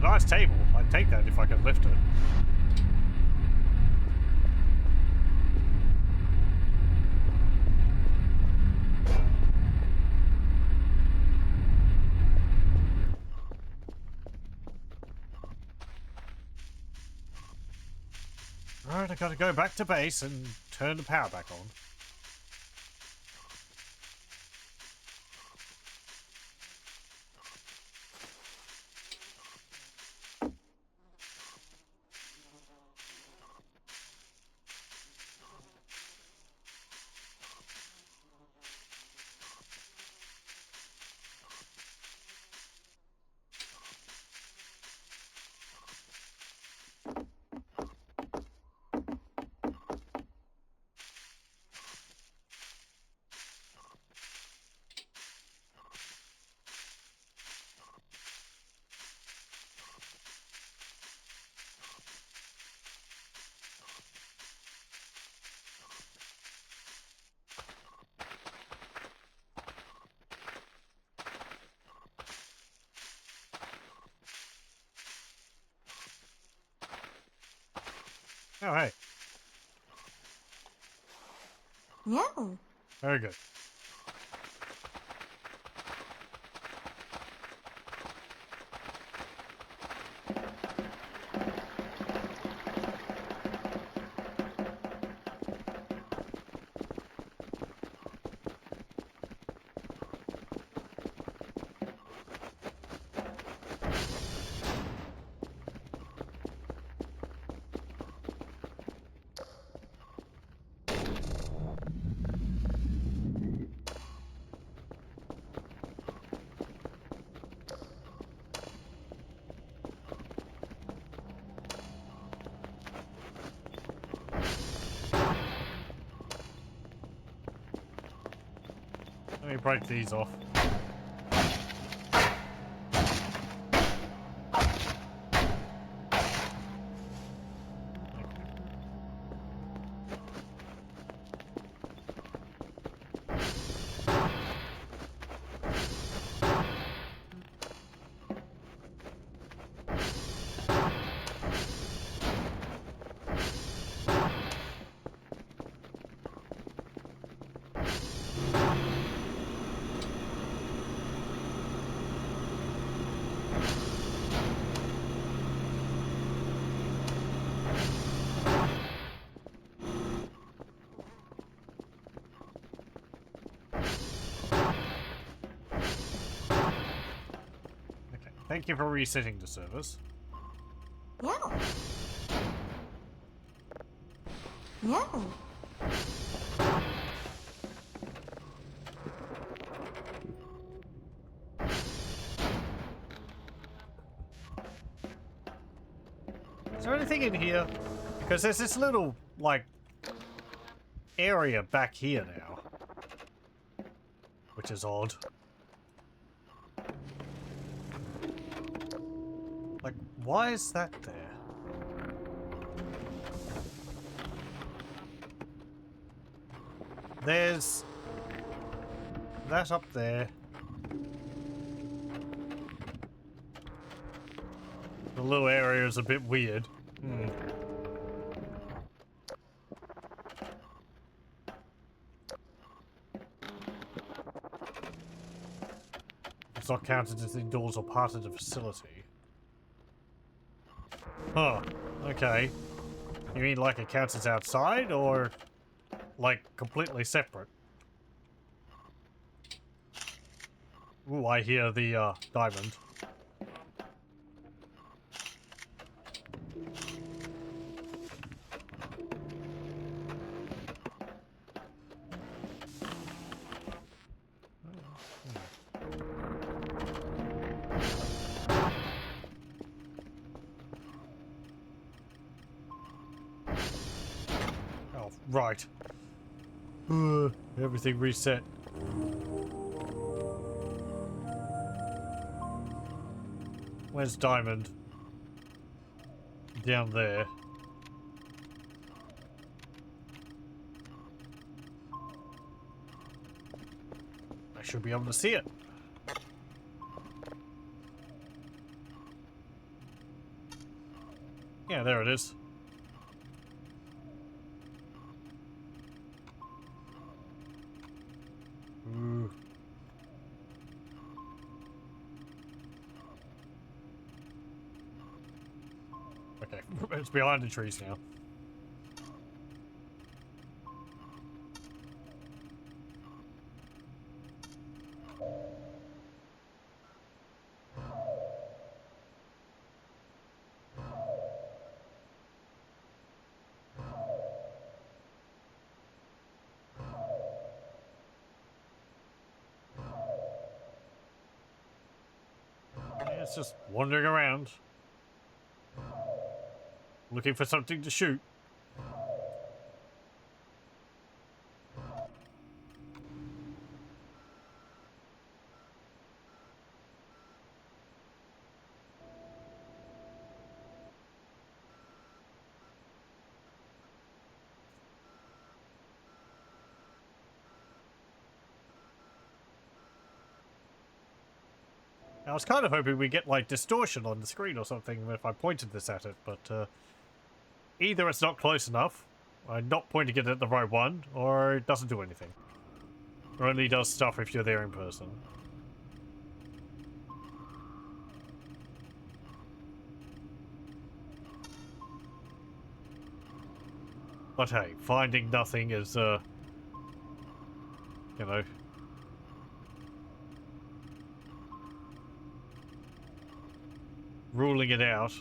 Nice table. I'd take that if I could lift it. Alright, I gotta go back to base and turn the power back on. Oh, hey. No. Very good. me break these off. Thank you for resetting the servers. Yeah. Yeah. Is there anything in here? Because there's this little, like, area back here now. Which is odd. Like, why is that there? There's that up there. The little area is a bit weird. It's not counted as indoors or part of the facility. Huh. Okay. You mean like it counts as outside, or like completely separate? Ooh, I hear the diamond. Oh, right. Everything reset. Where's Diamond? Down there. I should be able to see it. Yeah, there it is. Ooh. Okay, it's behind the trees now. Yeah, it's just wandering around. Looking for something to shoot. I was kind of hoping we'd get, like, distortion on the screen or something if I pointed this at it, but, either it's not close enough, I'm not pointing it at the right one, or it doesn't do anything. Or only does stuff if you're there in person. But hey, finding nothing is, you know... ruling it out.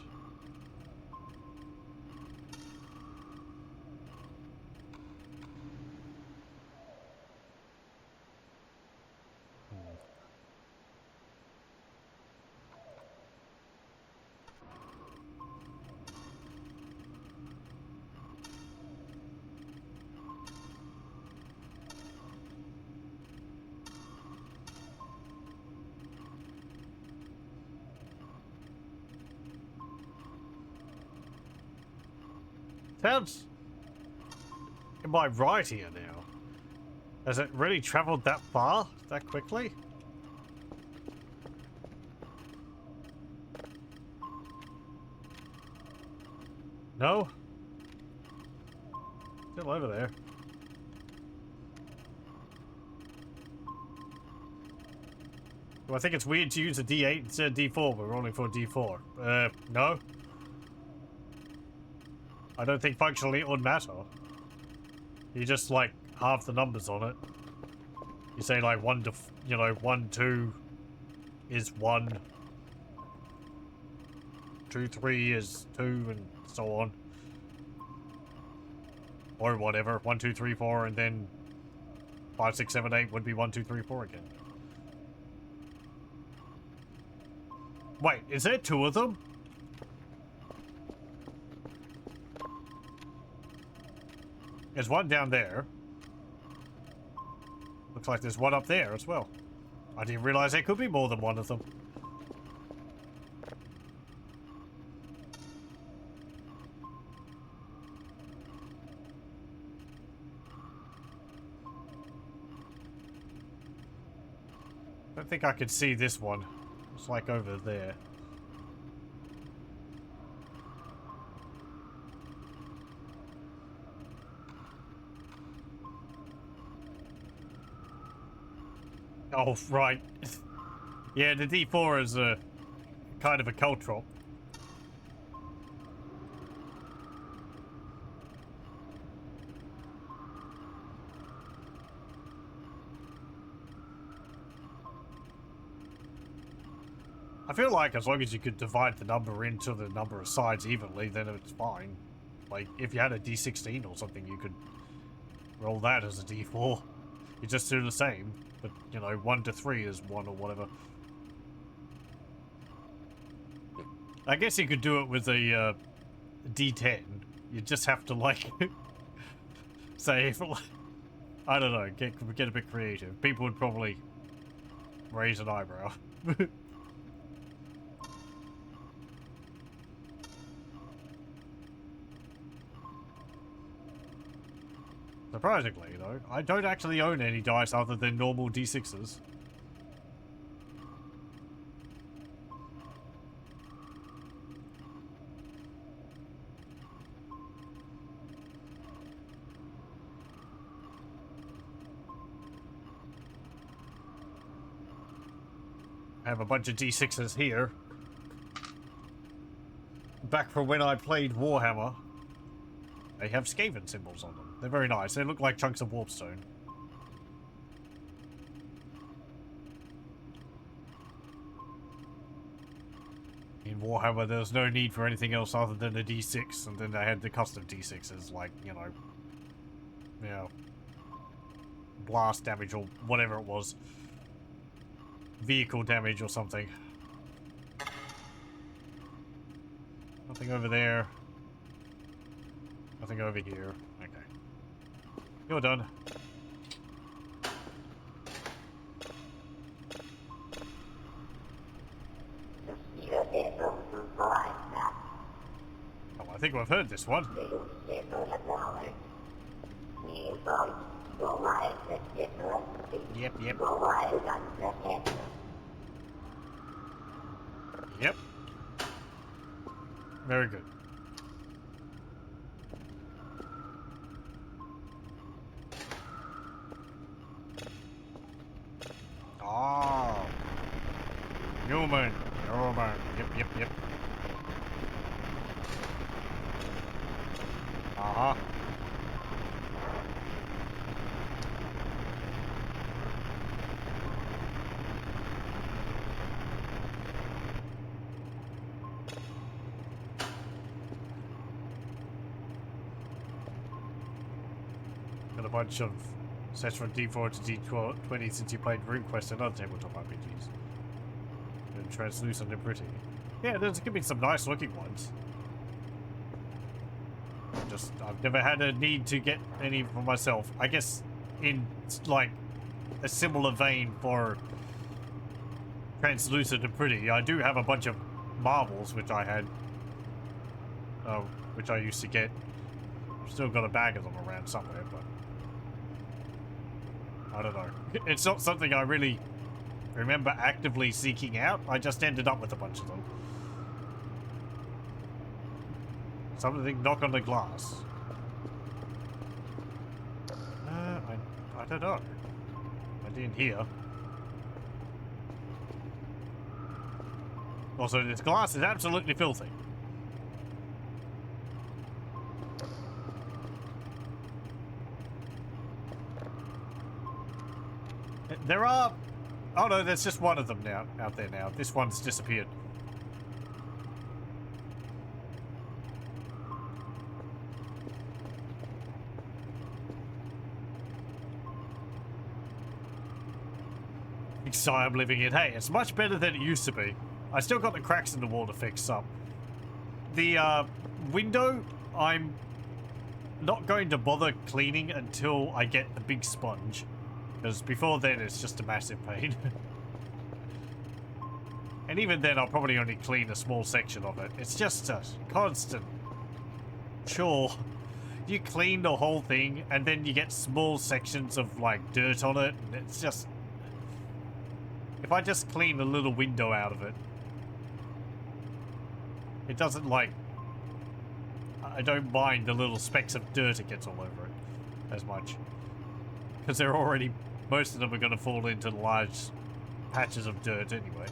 Sounds... Am I right here now? Has it really traveled that far? That quickly? No? Still over there. Well, I think it's weird to use a D8 instead of D4, but we're rolling for a D4. No? I don't think functionally it would matter. You just, like, halve the numbers on it. You say, like, 1 to, 1, 2 is 1. 2, 3 is 2, and so on. Or whatever. 1, 2, 3, 4, and then 5, 6, 7, 8 would be 1, 2, 3, 4 again. Wait, is there 2 of them? There's one down there. Looks like there's one up there as well. I didn't realize there could be more than one of them. I don't think I could see this one. It's like over there. Oh, right. Yeah, the D4 is a kind of a caltrop. I feel like as long as you could divide the number into the number of sides evenly, then it's fine. Like, if you had a D16 or something, you could roll that as a D4. You just do the same, but, 1 to 3 is 1 or whatever. I guess you could do it with a D10. You just have to, like, say, I don't know, get a bit creative. People would probably raise an eyebrow. Surprisingly, though, I don't actually own any dice other than normal D6s. I have a bunch of D6s here. Back from when I played Warhammer. They have Skaven symbols on them. They're very nice. They look like chunks of warpstone. In Warhammer, there was no need for anything else other than a D6, and then they had the custom D6s, like, blast damage or whatever it was. Vehicle damage or something. Nothing over there. Nothing over here. Okay. You're done. Oh, I think we've heard this one. Yep. Yep. Very good. Oh. Human. Yep. Uh-huh. Got a bunch of sets from D4 to D20 since you played RuneQuest and other tabletop RPGs. And translucent and pretty. Yeah, there's gonna be some nice looking ones. I've never had a need to get any for myself. I guess in, like, a similar vein for translucent and pretty, I do have a bunch of marbles which I had, which I used to get Still got a bag of them around somewhere, but I don't know. It's not something I really remember actively seeking out. I just ended up with a bunch of them. Something knock on the glass. I don't know. I didn't hear. Also, this glass is absolutely filthy. There are... Oh no, there's just one of them now out there now. This one's disappeared. Big sigh I'm living in. Hey, it's much better than it used to be. I still got the cracks in the wall to fix up. The window, I'm not going to bother cleaning until I get the big sponge. Because before then, it's just a massive pain. And even then, I'll probably only clean a small section of it. It's just a constant chore. You clean the whole thing, and then you get small sections of, like, dirt on it, and it's just... If I just clean a little window out of it, it doesn't, like... I don't mind the little specks of dirt it gets all over it as much. Because they're already... Most of them are going to fall into large patches of dirt anyway.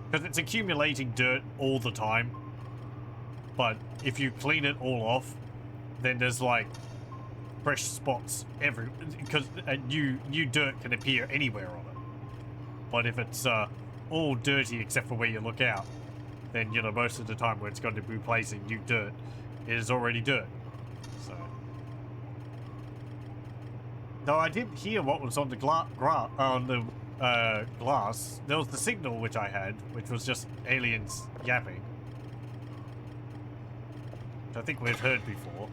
Because it's accumulating dirt all the time. But if you clean it all off, then there's like fresh spots every... Because new dirt can appear anywhere on it. But if it's all dirty except for where you look out, then, you know, most of the time where it's going to be placing new dirt, it is already dirt. So... Though I didn't hear what was on the glass. There was the signal which I had, which was just aliens yapping. Which I think we've heard before.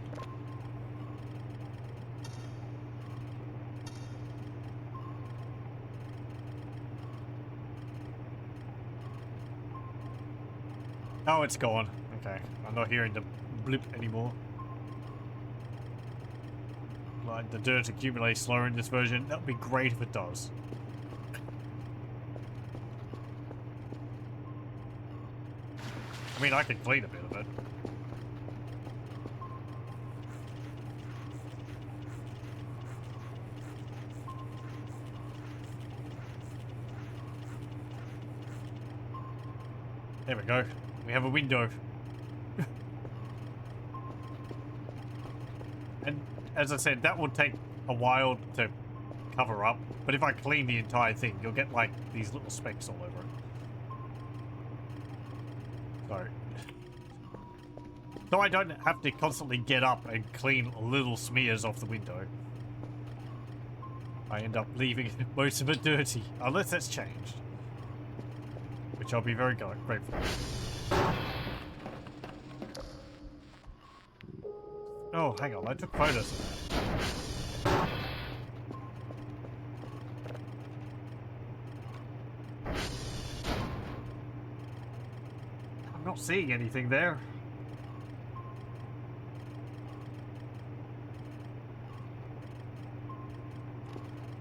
Oh, it's gone. Okay, I'm not hearing the blip anymore. Like, the dirt accumulates slower in this version. That would be great if it does. I mean, I can clean a bit of it. There we go. We have a window. And as I said, that will take a while to cover up. But if I clean the entire thing, you'll get like these little specks all over it. So I don't have to constantly get up and clean little smears off the window. I end up leaving most of it dirty, unless that's changed. Which I'll be very grateful for. Oh, hang on, I took photos of that. I'm not seeing anything there.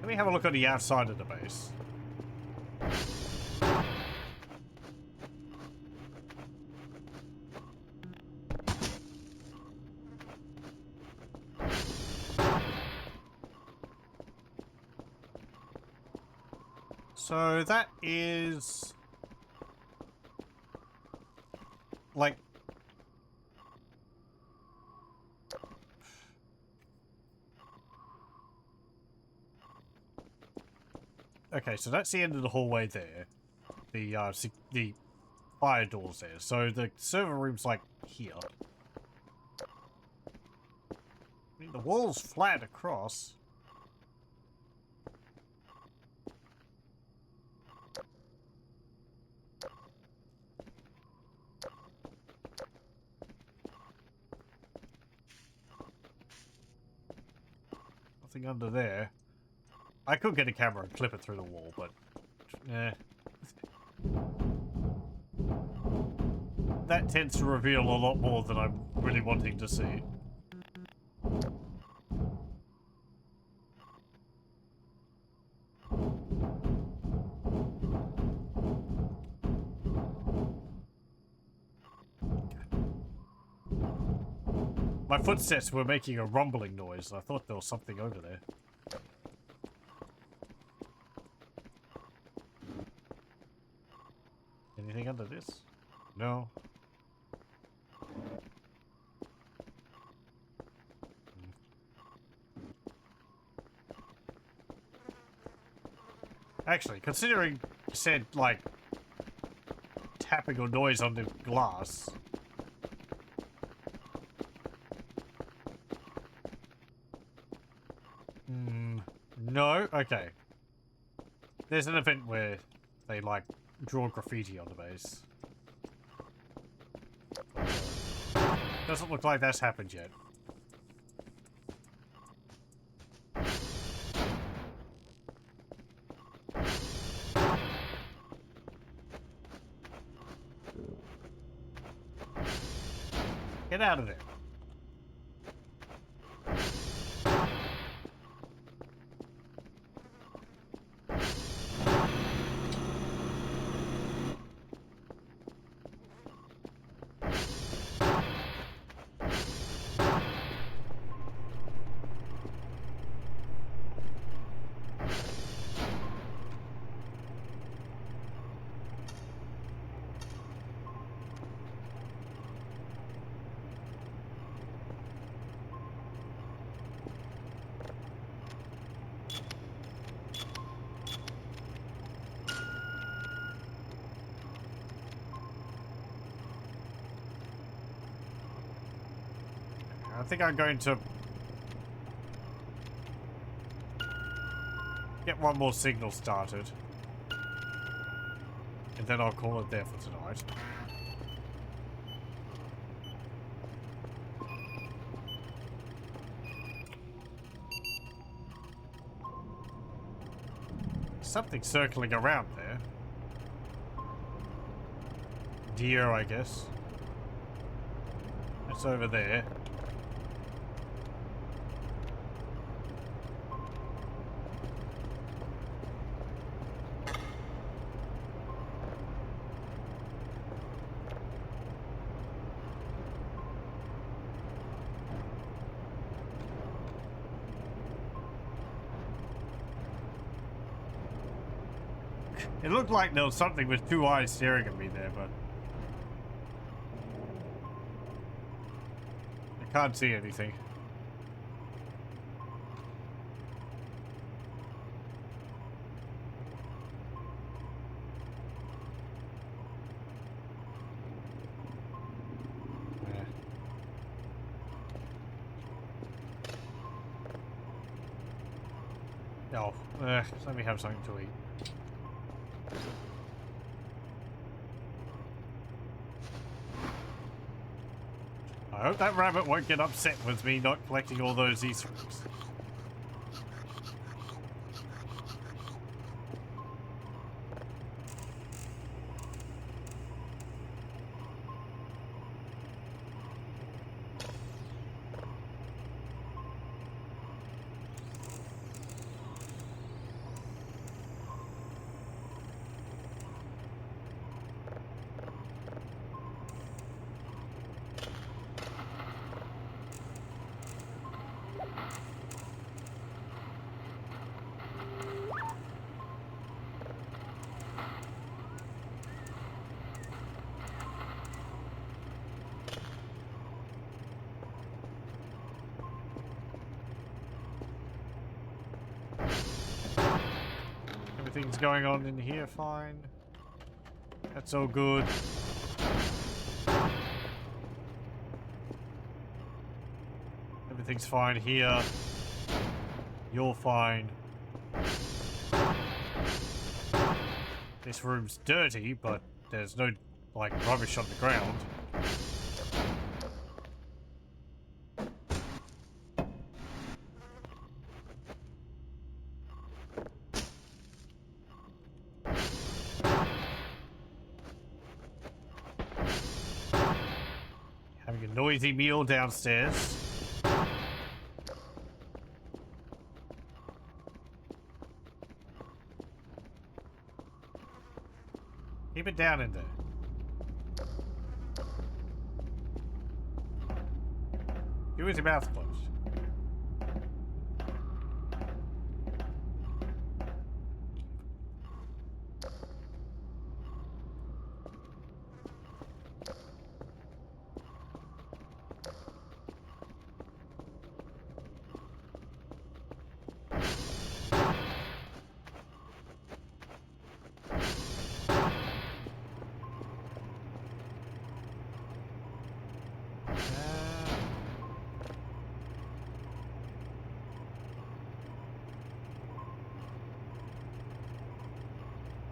Let me have a look on the outside of the base. So that is like okay, so that's the end of the hallway there. The fire doors there. So the server room's like here. I mean, the wall's flat across. Nothing under there. I could get a camera and clip it through the wall, but... that tends to reveal a lot more than I'm really wanting to see. My footsteps were making a rumbling noise. I thought there was something over there. Anything under this? No. Actually, considering you said, like, tapping or noise on the glass. No? Okay. There's an event where they, like, draw graffiti on the base. Doesn't look like that's happened yet. Get out of there. I think I'm going to get one more signal started. And then I'll call it there for tonight. Something circling around there. Deer, I guess. It's over there. It looked like there was something with two eyes staring at me there, but I can't see anything. Oh, let me have something to eat. I hope that rabbit won't get upset with me not collecting all those Easter eggs. Everything's going on in here fine. That's all good. Everything's fine here. You're fine. This room's dirty, but there's no, like, rubbish on the ground. noisy meal downstairs. Keep it down in there. You with your mouth closed.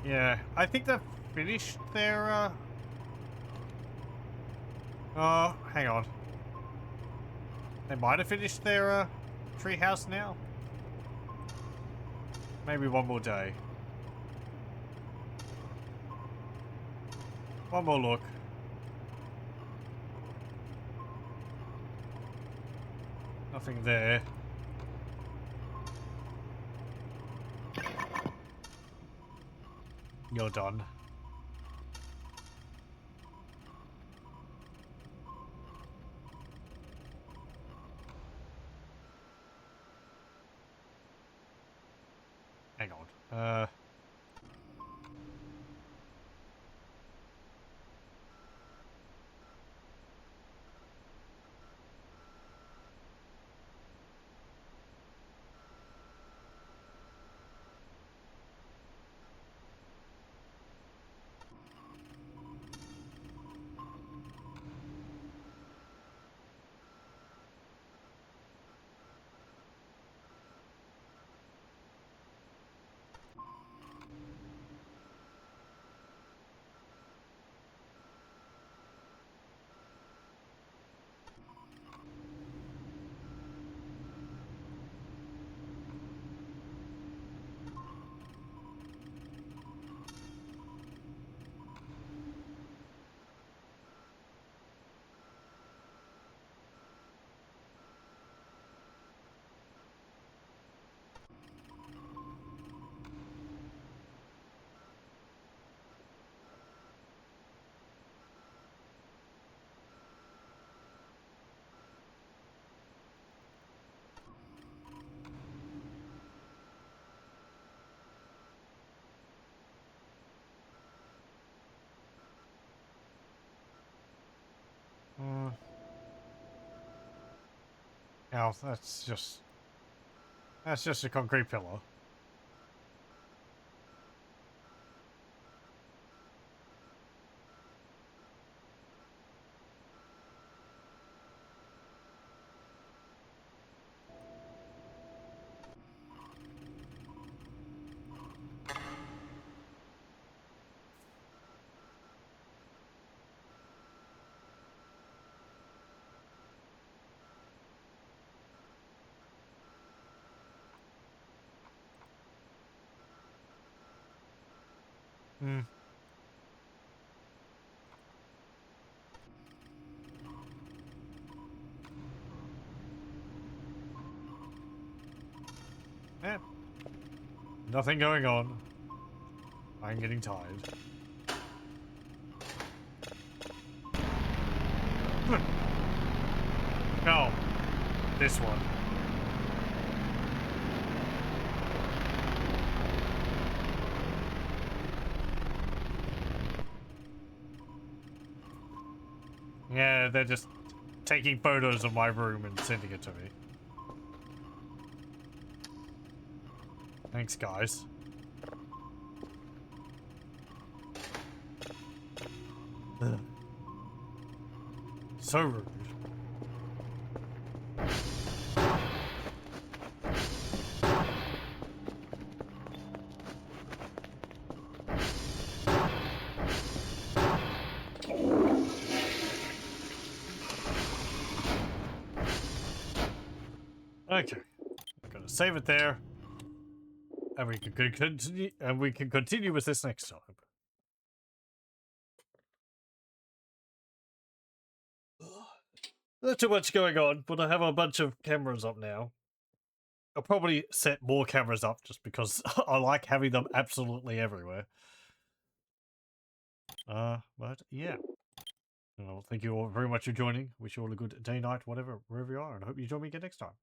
Yeah, I think they've finished their, Oh, hang on. They might have finished their, treehouse now? Maybe one more day. One more look. Nothing there. You're done. Hang on. Hmm. Oh, that's just a concrete pillar. Hmm. Eh. Nothing going on. I'm getting tired. No. This one. Yeah, they're just taking photos of my room and sending it to me. Thanks, guys. Ugh. So rude. Okay, I'm gonna save it there, and we can continue. And we can continue with this next time. Not too much going on, but I have a bunch of cameras up now. I'll probably set more cameras up just because I like having them absolutely everywhere. But yeah. Well, thank you all very much for joining. Wish you all a good day, night, whatever, wherever you are, and I hope you join me again next time.